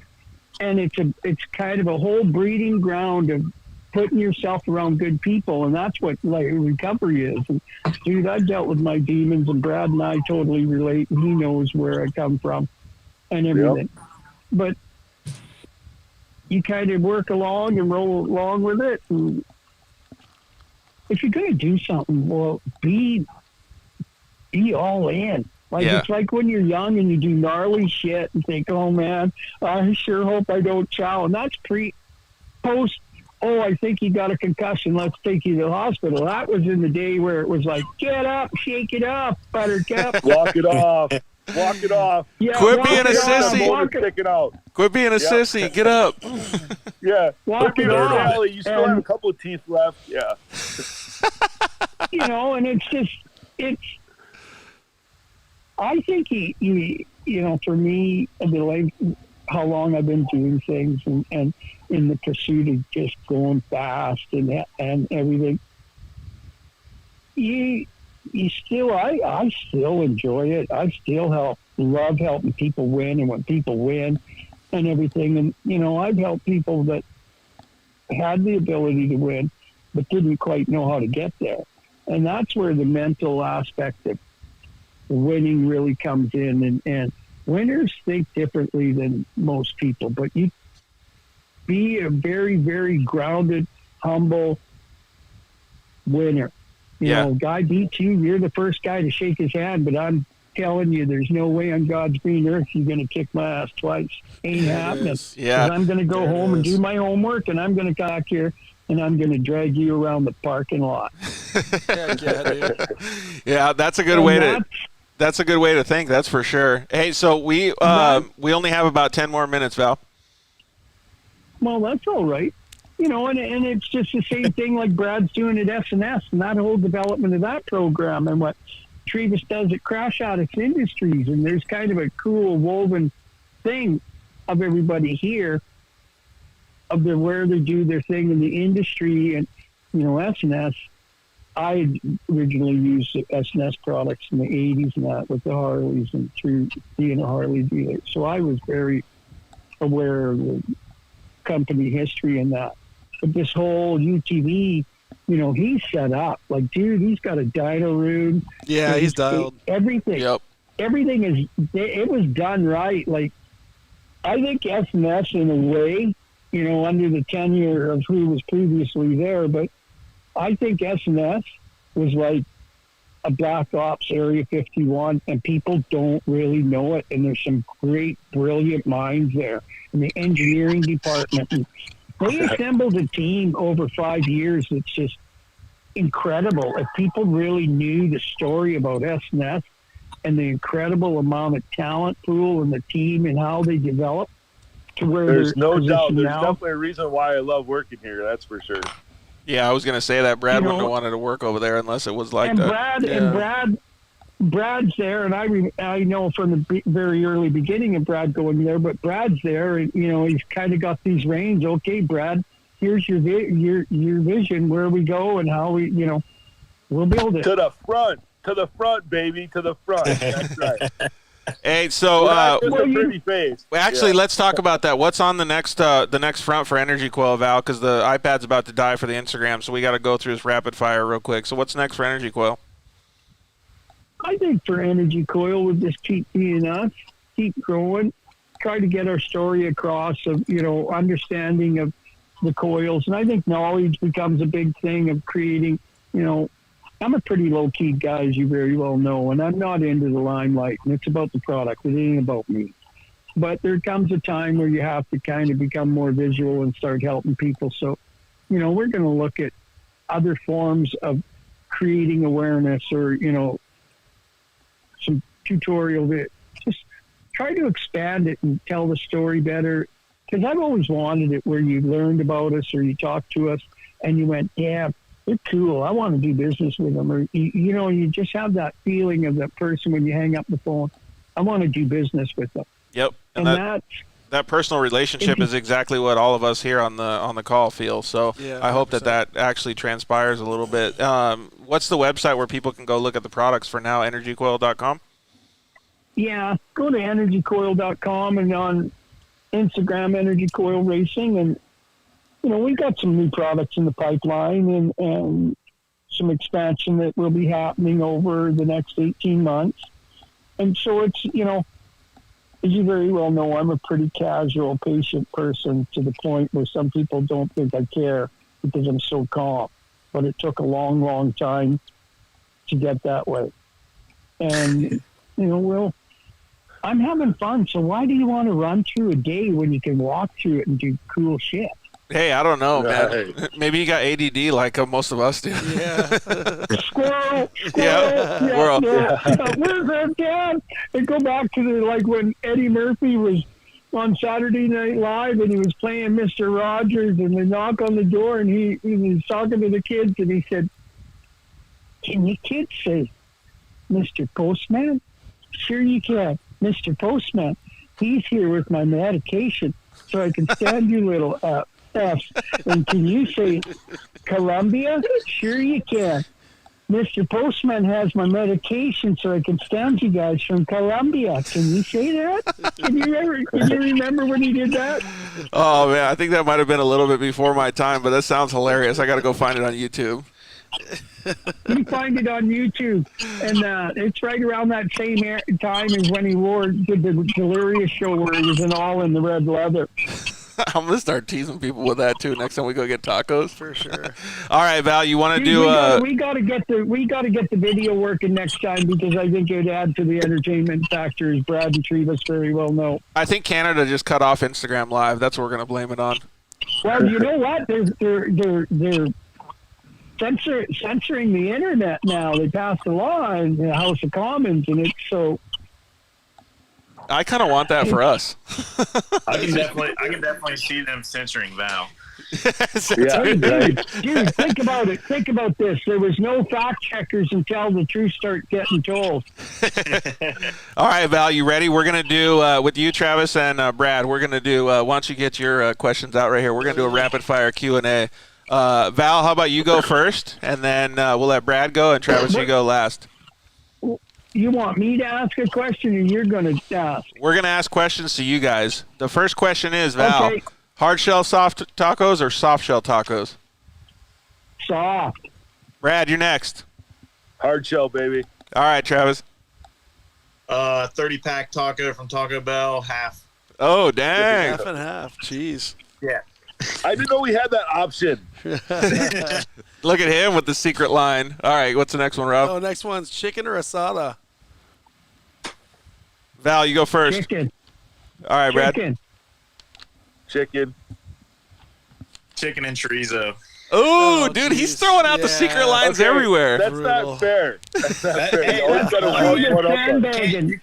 and it's kind of a whole breeding ground of putting yourself around good people, and that's what like recovery is. And, dude, I've dealt with my demons, and Brad and I totally relate, and he knows where I come from and everything. But you kind of work along and roll along with it. And if you're going to do something, well, be all in. Like, Yeah. it's like when you're young and you do gnarly shit and think, "Oh man, I sure hope I don't chow." And that's post, "Oh, I think you got a concussion. Let's take you to the hospital." That was in the day where it was like, "Get up, shake it up, Buttercup." Walk it off. Walk it off. Yeah, Quit walk being a it off, sissy. walk it- Sticking out. Quit being a sissy. Get up. Yeah. Walk Quit it being a off. rally. You still And- have a couple of teeth left. Yeah. And it's just, I think for me, how long I've been doing things and in the pursuit of just going fast and everything, I still enjoy it. I still love helping people win, and when people win and everything. And, I've helped people that had the ability to win, but didn't quite know how to get there. And that's where the mental aspect of winning really comes in. And winners think differently than most people, but you be a very, very grounded, humble winner. Guy beats you, you're the first guy to shake his hand, but I'm telling you, there's no way on God's green earth you're going to kick my ass twice. Ain't happening. Yeah. 'Cause I'm going to go There it home and is. do my homework, and I'm going to come back here, and I'm going to drag you around the parking lot. Heck yeah, dude. Yeah, that's a good And way to. That's a good way to think. That's for sure. Hey, so we only have about 10 more minutes, Val. Well, that's all right. And it's just the same thing like Brad's doing at S&S and that whole development of that program and what Travis does at Crash Addicts Industries. And there's kind of a cool woven thing of everybody here of where they do their thing in the industry. And, S&S, I originally used S&S products in the 80s and that with the Harleys and through being a Harley dealer. So I was very aware of the company history and that. But this whole UTV, he's set up. Like, dude, he's got a dyno room. Yeah, he's dialed. Everything. Yep. Everything it was done right. Like, I think S&S in a way, under the tenure of who was previously there, but I think S&S was like a Black Ops Area 51, and people don't really know it. And there's some great, brilliant minds there in the engineering department. And they assembled a team over 5 years that's just incredible. If people really knew the story about S&S and the incredible amount of talent pool and the team and how they developed to where There's they're no doubt. positioned There's now. definitely a reason why I love working here. That's for sure. Yeah, I was going to say that Brad You wouldn't know- have wanted to work over there unless it was like and that. Brad's there, and I know from the very early beginning of Brad going there, but Brad's there, and he's kind of got these reins. Okay, Brad, here's your vision, where we go, and how we'll build it. To the front, baby, to the front. That's right. Hey, so Just a pretty face. actually, Yeah. let's talk about that. What's on the next front for Energycoil, Val? Because the iPad's about to die for the Instagram, so we got to go through this rapid fire real quick. So what's next for Energycoil? I think for Energycoil, we'll just keep being us, keep growing, try to get our story across of, understanding of the coils. And I think knowledge becomes a big thing of creating, I'm a pretty low-key guy, as you very well know, and I'm not into the limelight, and it's about the product. It ain't about me. But there comes a time where you have to kind of become more visual and start helping people. So, we're going to look at other forms of creating awareness or, some tutorial that just try to expand it and tell the story better. Because I've always wanted it where you learned about us or you talked to us and you went, yeah, they're cool. I want to do business with them. Or, you just have that feeling of that person when you hang up the phone. I want to do business with them. Yep, And that personal relationship is exactly what all of us here on the call feel. So Yeah, I hope 100%. that actually transpires a little bit. What's the website where people can go look at the products for now? Energycoil.com? Yeah, go to energycoil.com and on Instagram, Energycoil Racing. And, we've got some new products in the pipeline and some expansion that will be happening over the next 18 months. And so it's, as you very well know, I'm a pretty casual, patient person to the point where some people don't think I care because I'm so calm. But it took a long, long time to get that way. And, I'm having fun. So why do you want to run through a day when you can walk through it and do cool shit? Hey, I don't know, Right. man. Maybe you got ADD like most of us do. Yeah. Squirrel. Yeah. Squirrel. Where's that dad? And go back to when Eddie Murphy was on Saturday Night Live and he was playing Mr. Rogers and they knock on the door and he was talking to the kids and he said, "Can you kids say, Mr. Postman?" "Sure you can. Mr. Postman, he's here with my medication so I can stand you little F. And can you say Columbia?" "Sure you can. Mr. Postman has my medication so I can stand you guys from Columbia. Can you say that?" Can you remember when he did that? Oh, man, I think that might have been a little bit before my time, but that sounds hilarious. I got to go find it on YouTube. You find it on YouTube, and it's right around that same time as when he did the Delirious show where he was all in the red leather. I'm going to start teasing people with that, too, next time we go get tacos. For sure. All right, Val, you want to do we got to get the video working next time because I think it'd add to the entertainment factor, as Brad and Trevas very well know. I think Canada just cut off Instagram Live. That's what we're going to blame it on. Well, you know what? They're censoring the internet now. They passed a law in the House of Commons, and it's so. I kind of want that for us. I can definitely see them censoring Val. Yeah, Hey, right. dude, think about it. Think about this. There was no fact checkers until the truth started getting told. All right, Val, you ready? We're going to do, with you, Travis, and Brad, we're going to do, why don't you get your questions out right here. We're going to do a rapid-fire Q&A. Val, how about you go first, and then we'll let Brad go, and Travis, you go last. You want me to ask a question, or you're going to ask? We're going to ask questions to you guys. The first question is, Val, Okay. hard shell soft tacos or soft shell tacos? Soft. Brad, you're next. Hard shell, baby. All right, Travis. 30-pack taco from Taco Bell, half. Oh, dang. Half and half. Jeez. Yeah. I didn't know we had that option. Look at him with the secret line. All right, what's the next one, Rob? Oh, next one's chicken or asada. Val, you go first. Chicken. All right, Brad. Chicken. Chicken. Chicken and chorizo. Oh, Oh, dude, he's jeez. throwing out the Yeah. secret lines Okay, everywhere. That's Brutal. not fair. That's not fair. Hey, You always got to I'm one just up on it. sandbagging.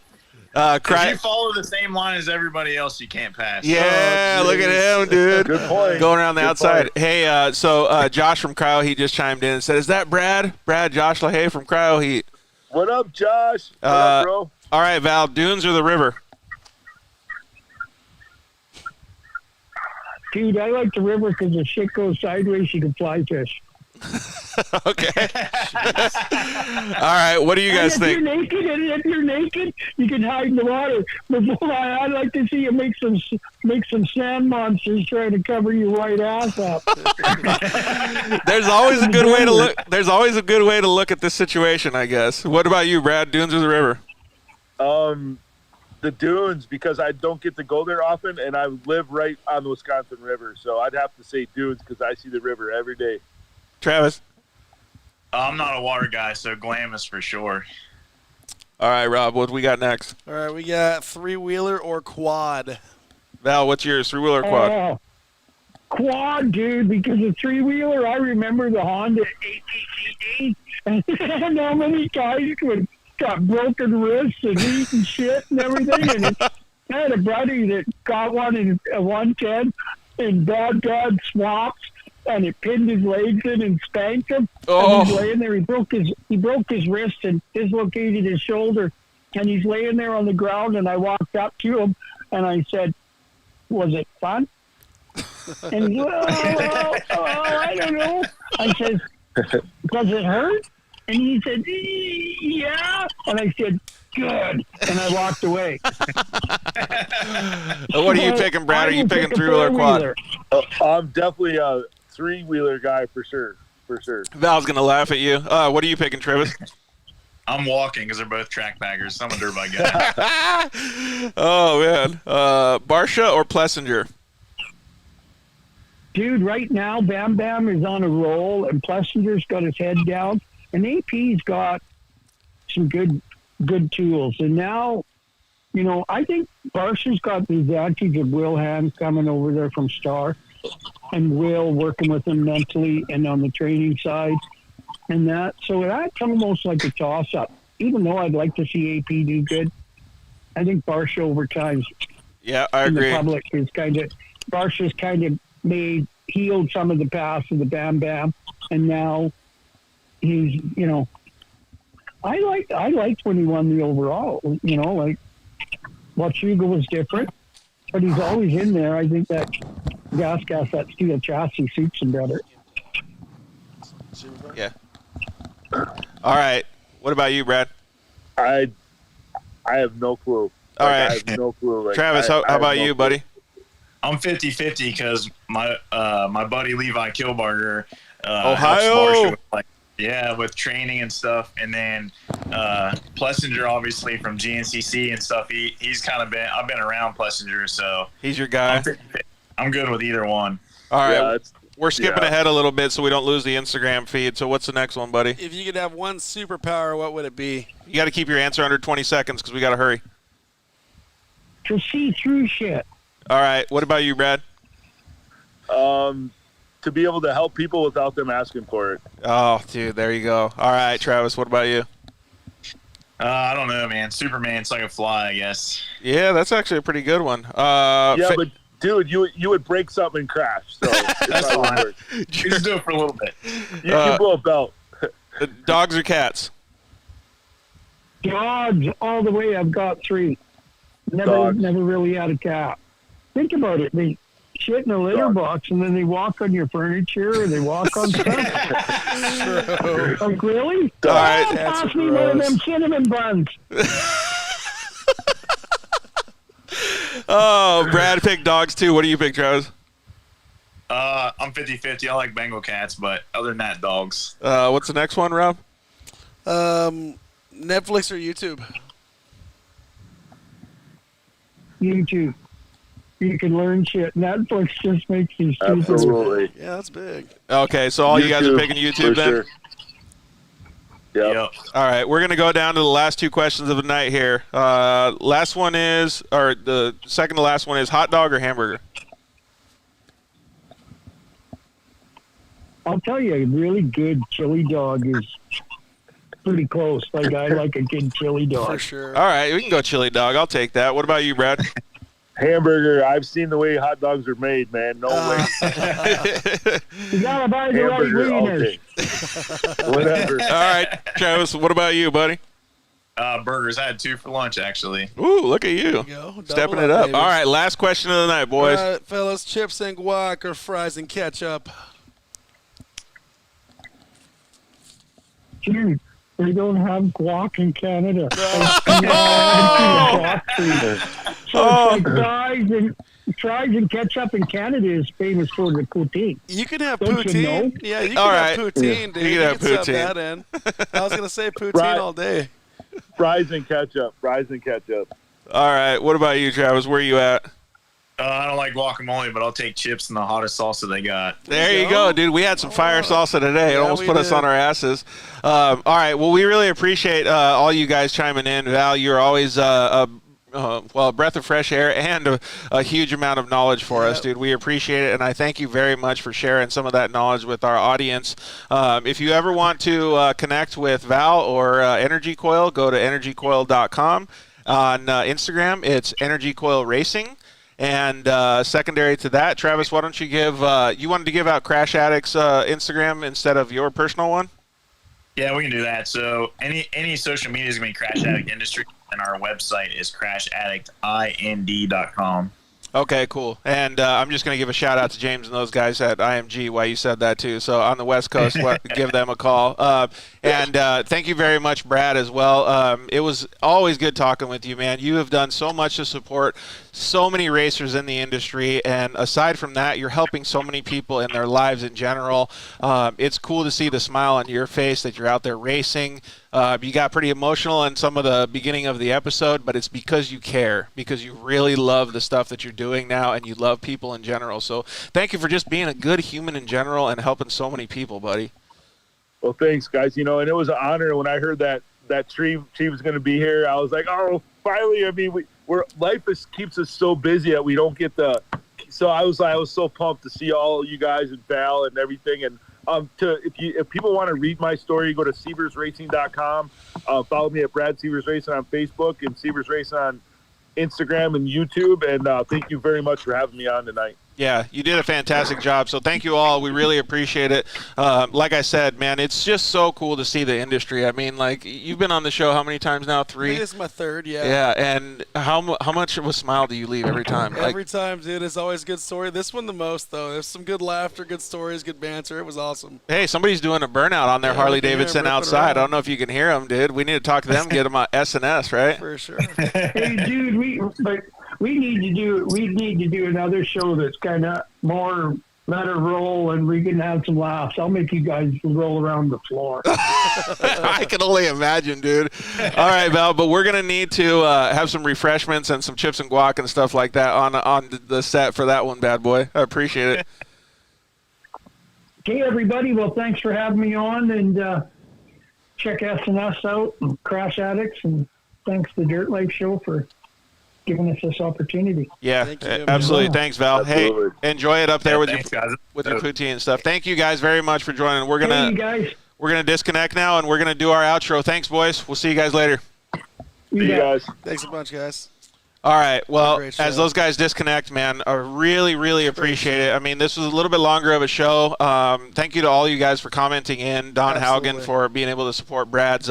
If Cry. you follow the same line as everybody else, you can't pass. Yeah, Oh, look at jeez. him, dude. Good point. Going around the Good outside. point. Hey, so Josh from Cryo Heat just chimed in and said, "Is that Brad? Josh LaHaye from Cryo Heat." What up, Josh? What up, bro? All right, Val, dunes or the river? Dude, I like the river because if shit goes sideways, you can fly fish. Okay. All right, what do you guys and if think? If you're naked, you can hide in the water. But boy, I'd like to see you make some sand monsters trying to cover your white ass up. There's always a good way to look. There's always a good way to look at this situation, I guess. What about you, Brad? Dunes or the river? The dunes, because I don't get to go there often, and I live right on the Wisconsin River, so I'd have to say dunes because I see the river every day. Travis? I'm not a water guy, so Glamis for sure. All right, Rob, what we got next? All right, we got three-wheeler or quad. Val, what's yours? Three-wheeler or quad? Oh, quad, dude, because a three-wheeler, I remember the Honda ATCD, and how many guys got broken wrists and eating shit and everything. And I had a buddy that got one in a 110 in bad swaps, and it pinned his legs in and spanked him. Oh. And he's laying there. He broke his wrist and dislocated his shoulder. And he's laying there on the ground. And I walked up to him and I said, "Was it fun?" And he said, I don't know. I said, "Does it hurt?" And he said, "Yeah." And I said, "Good." And I walked away. What are you picking, Brad? Are you picking three-wheeler or quad? I'm definitely a three-wheeler guy for sure. Val's going to laugh at you. What are you picking, Travis? I'm walking because they're both track baggers. I'm a dirt bike guy. Oh, man. Barsha or Plessinger? Dude, right now, Bam Bam is on a roll, and Plessinger's got his head down, and AP's got some good tools. And now, I think Barsha's got the advantage of Will Hand coming over there from Star, and Will working with him mentally and on the training side. And that, so that's almost like a toss-up. Even though I'd like to see AP do good, I think Barsha over time Yeah, I in agree. the public is Barsha's kind of healed some of the past of the Bam Bam, and now he's, I liked when he won the overall, like Hugo was different, but he's always in there. I think that gas, that steel chassis suits him better. Yeah. All right. What about you, Brad? I have no clue. All right. I have no clue. Like, Travis, how I have about no you, clue. buddy? I'm 50-50 because my buddy Levi Kilbarger Ohio. helps Barsha with training and stuff, and then Plessinger obviously from GNCC and stuff. He's kind of I've been around Plessinger, so He's your guy. I'm good with either one. All right. Yeah, We're skipping ahead a little bit so we don't lose the Instagram feed. So what's the next one, buddy? If you could have one superpower, what would it be? You got to keep your answer under 20 seconds because we got to hurry. To see through shit. All right. What about you, Brad? To be able to help people without them asking for it. Oh, dude, there you go. All right, Travis, what about you? I don't know, man. Superman, so I can fly, I guess. Yeah, that's actually a pretty good one. But dude, you would break something and crash. So That's fine. Just do it for a little bit. You can blow a belt. Dogs or cats? Dogs all the way. I've got 3. Never really had a cat. Think about it. They shit in a litter box and then they walk on your furniture or they walk on stuff. Like, really? All right. Pass me one of them cinnamon buns. Oh, Brad picked dogs too. What do you pick, Travis? I'm 50-50. I like Bengal cats, but other than that, dogs. What's the next one, Rob? Netflix or YouTube? YouTube. You can learn shit. Netflix just makes you stupid. Absolutely. Yeah, that's big. Okay, so all you guys are picking YouTube for then? Sure. Yep. All right, we're going to go down to the last 2 questions of the night here. Last one is, or the second to last one is hot dog or hamburger? I'll tell you, a really good chili dog is pretty close. Like, I like a good chili dog. For sure. All right, we can go chili dog. I'll take that. What about you, Brad? Hamburger. I've seen the way hot dogs are made, man. No way. You gotta buy the right Hamburger all wieners. day. Whatever. All right, Travis, what about you, buddy? Burgers. I had 2 for lunch, actually. Ooh, look at you. There you go. Stepping Double it up. baby. All right, last question of the night, boys. All right, fellas, chips and guac or fries and ketchup? Dude, they don't have guac in Canada. So it's like fries and ketchup in Canada is famous for the poutine. You can have Don't you poutine. know? Yeah, you can All have right. poutine, dude. You can have sub poutine. that in. I was going to say poutine Right. all day. Fries and ketchup. Fries and ketchup. All right, what about you, Travis? Where are you at? I don't like guacamole, but I'll take chips and the hottest salsa they got. There you go, dude. We had some fire salsa today. It Yeah, almost we put us did. on our asses. All right. Well, we really appreciate all you guys chiming in. Val, you're always a breath of fresh air and a huge amount of knowledge for us, dude. We appreciate it, and I thank you very much for sharing some of that knowledge with our audience. If you ever want to connect with Val or Energycoil, go to energycoil.com. On Instagram, it's Energycoil Racing. And secondary to that, Travis, why don't you give you wanted to give out Crash Addict's Instagram instead of your personal one? Yeah, we can do that. So any social media is going to be Crash Addict Industry, and our website is crashaddictind.com. Okay, cool. And I'm just going to give a shout out to James and those guys at IMG while you said that too. So on the West Coast, give them a call. And thank you very much, Brad, as well. It was always good talking with you, man. You have done so much to support so many racers in the industry. And aside from that, you're helping so many people in their lives in general. It's cool to see the smile on your face that you're out there racing. You got pretty emotional in some of the beginning of the episode, but it's because you care, because you really love the stuff that you're doing now and you love people in general. So thank you for just being a good human in general and helping so many people, buddy. Well, thanks, guys. And it was an honor when I heard that Tree was going to be here. I was like, oh, finally. I mean, life keeps us so busy that we don't get the. So I was so pumped to see all you guys and Val and everything. And if people want to read my story, go to seaversracing.com. Follow me at Brad Seavers Racing on Facebook and Seavers Racing on Instagram and YouTube. And thank you very much for having me on tonight. Yeah, you did a fantastic job. So thank you all. We really appreciate it. Like I said, man, it's just so cool to see the industry. I mean, like, you've been on the show how many times now? 3? I think this is my third, yeah. Yeah, and how much of a smile do you leave every time? Every time, dude. It's always a good story. This one the most, though. There's some good laughter, good stories, good banter. It was awesome. Hey, somebody's doing a burnout on their Yeah, Harley we can hear 'em Davidson ripping outside. around. I don't know if you can hear them, dude. We need to talk to them, get them on S&S, right? For sure. Hey, dude, we need to do another show that's kind of more let her roll, and we can have some laughs. I'll make you guys roll around the floor. I can only imagine, dude. All right, Val, but we're gonna need to have some refreshments and some chips and guac and stuff like that on the set for that one, bad boy. I appreciate it. Okay, everybody. Well, thanks for having me on, and check S&S out and Crash Addicts, and thanks to the Dirt Life Show for giving us this opportunity. Yeah, Thank you, man. absolutely. Thanks, Val. Absolutely. Hey, enjoy it up there with Thanks, guys. your poutine and stuff. Thank you guys very much for joining. We're Hey, gonna you guys. disconnect now, and we're gonna do our outro. Thanks, boys. We'll see you guys later. You See you bet. guys. Thanks a bunch, guys. All right. Well, Great show. as those guys disconnect, man, I really, really appreciate it. I mean, this was a little bit longer of a show. Thank you to all you guys for commenting in. Don Absolutely. Haugen for being able to support Brad's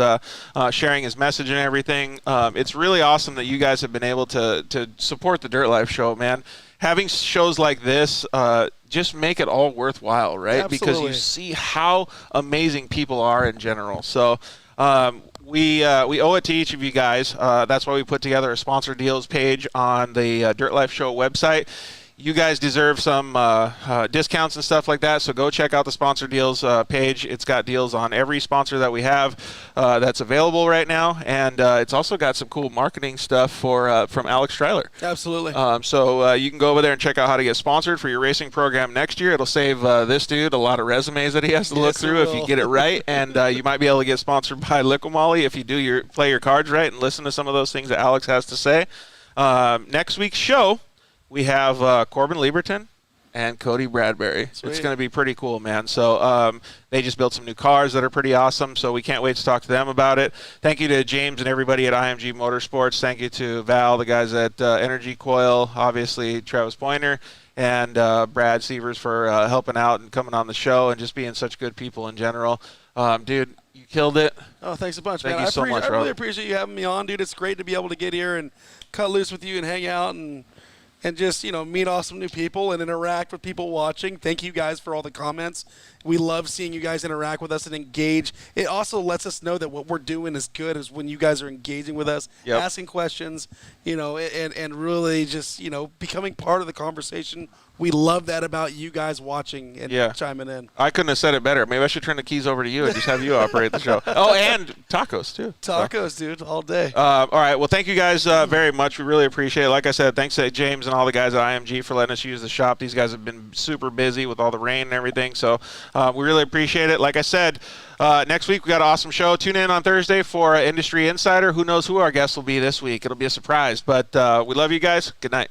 sharing his message and everything. It's really awesome that you guys have been able to support the Dirt Life Show, man. Having shows like this just make it all worthwhile, right? Because Absolutely. you see how amazing people are in general. So we owe it to each of you guys. That's why we put together a sponsor deals page on the Dirt Life Show website. You guys deserve some discounts and stuff like that, so go check out the sponsor deals page. It's got deals on every sponsor that we have that's available right now, and it's also got some cool marketing stuff from Alex Streiler. Absolutely. So you can go over there and check out how to get sponsored for your racing program next year. It'll save this dude a lot of resumes that he has to look Yes, it through if you will. get it right, and you might be able to get sponsored by Liquid Molly if you play your cards right and listen to some of those things that Alex has to say. Next week's show, we have Corbin Lieberton and Cody Bradbury. Sweet. It's going to be pretty cool, man. So they just built some new cars that are pretty awesome, so we can't wait to talk to them about it. Thank you to James and everybody at IMG Motorsports. Thank you to Val, the guys at Energycoil, obviously Travis Pointer, and Brad Seavers for helping out and coming on the show and just being such good people in general. Dude, you killed it. Oh, thanks a bunch, Thank man. you so much, I really Robert. appreciate you having me on, dude. It's great to be able to get here and cut loose with you and hang out and just, meet awesome new people and interact with people watching. Thank you guys for all the comments. We love seeing you guys interact with us and engage. It also lets us know that what we're doing is good, is when you guys are engaging with us, asking questions, and really just, becoming part of the conversation. We love that about you guys watching and chiming in. I couldn't have said it better. Maybe I should turn the keys over to you and just have you operate the show. Oh, and tacos, too. Tacos, dude, all day. All right. Well, thank you guys very much. We really appreciate it. Like I said, thanks to James and all the guys at IMG for letting us use the shop. These guys have been super busy with all the rain and everything, so we really appreciate it. Like I said, next week we got an awesome show. Tune in on Thursday for Industry Insider. Who knows who our guest will be this week. It'll be a surprise. But we love you guys. Good night.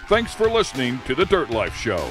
Thanks for listening to The Dirt Life Show.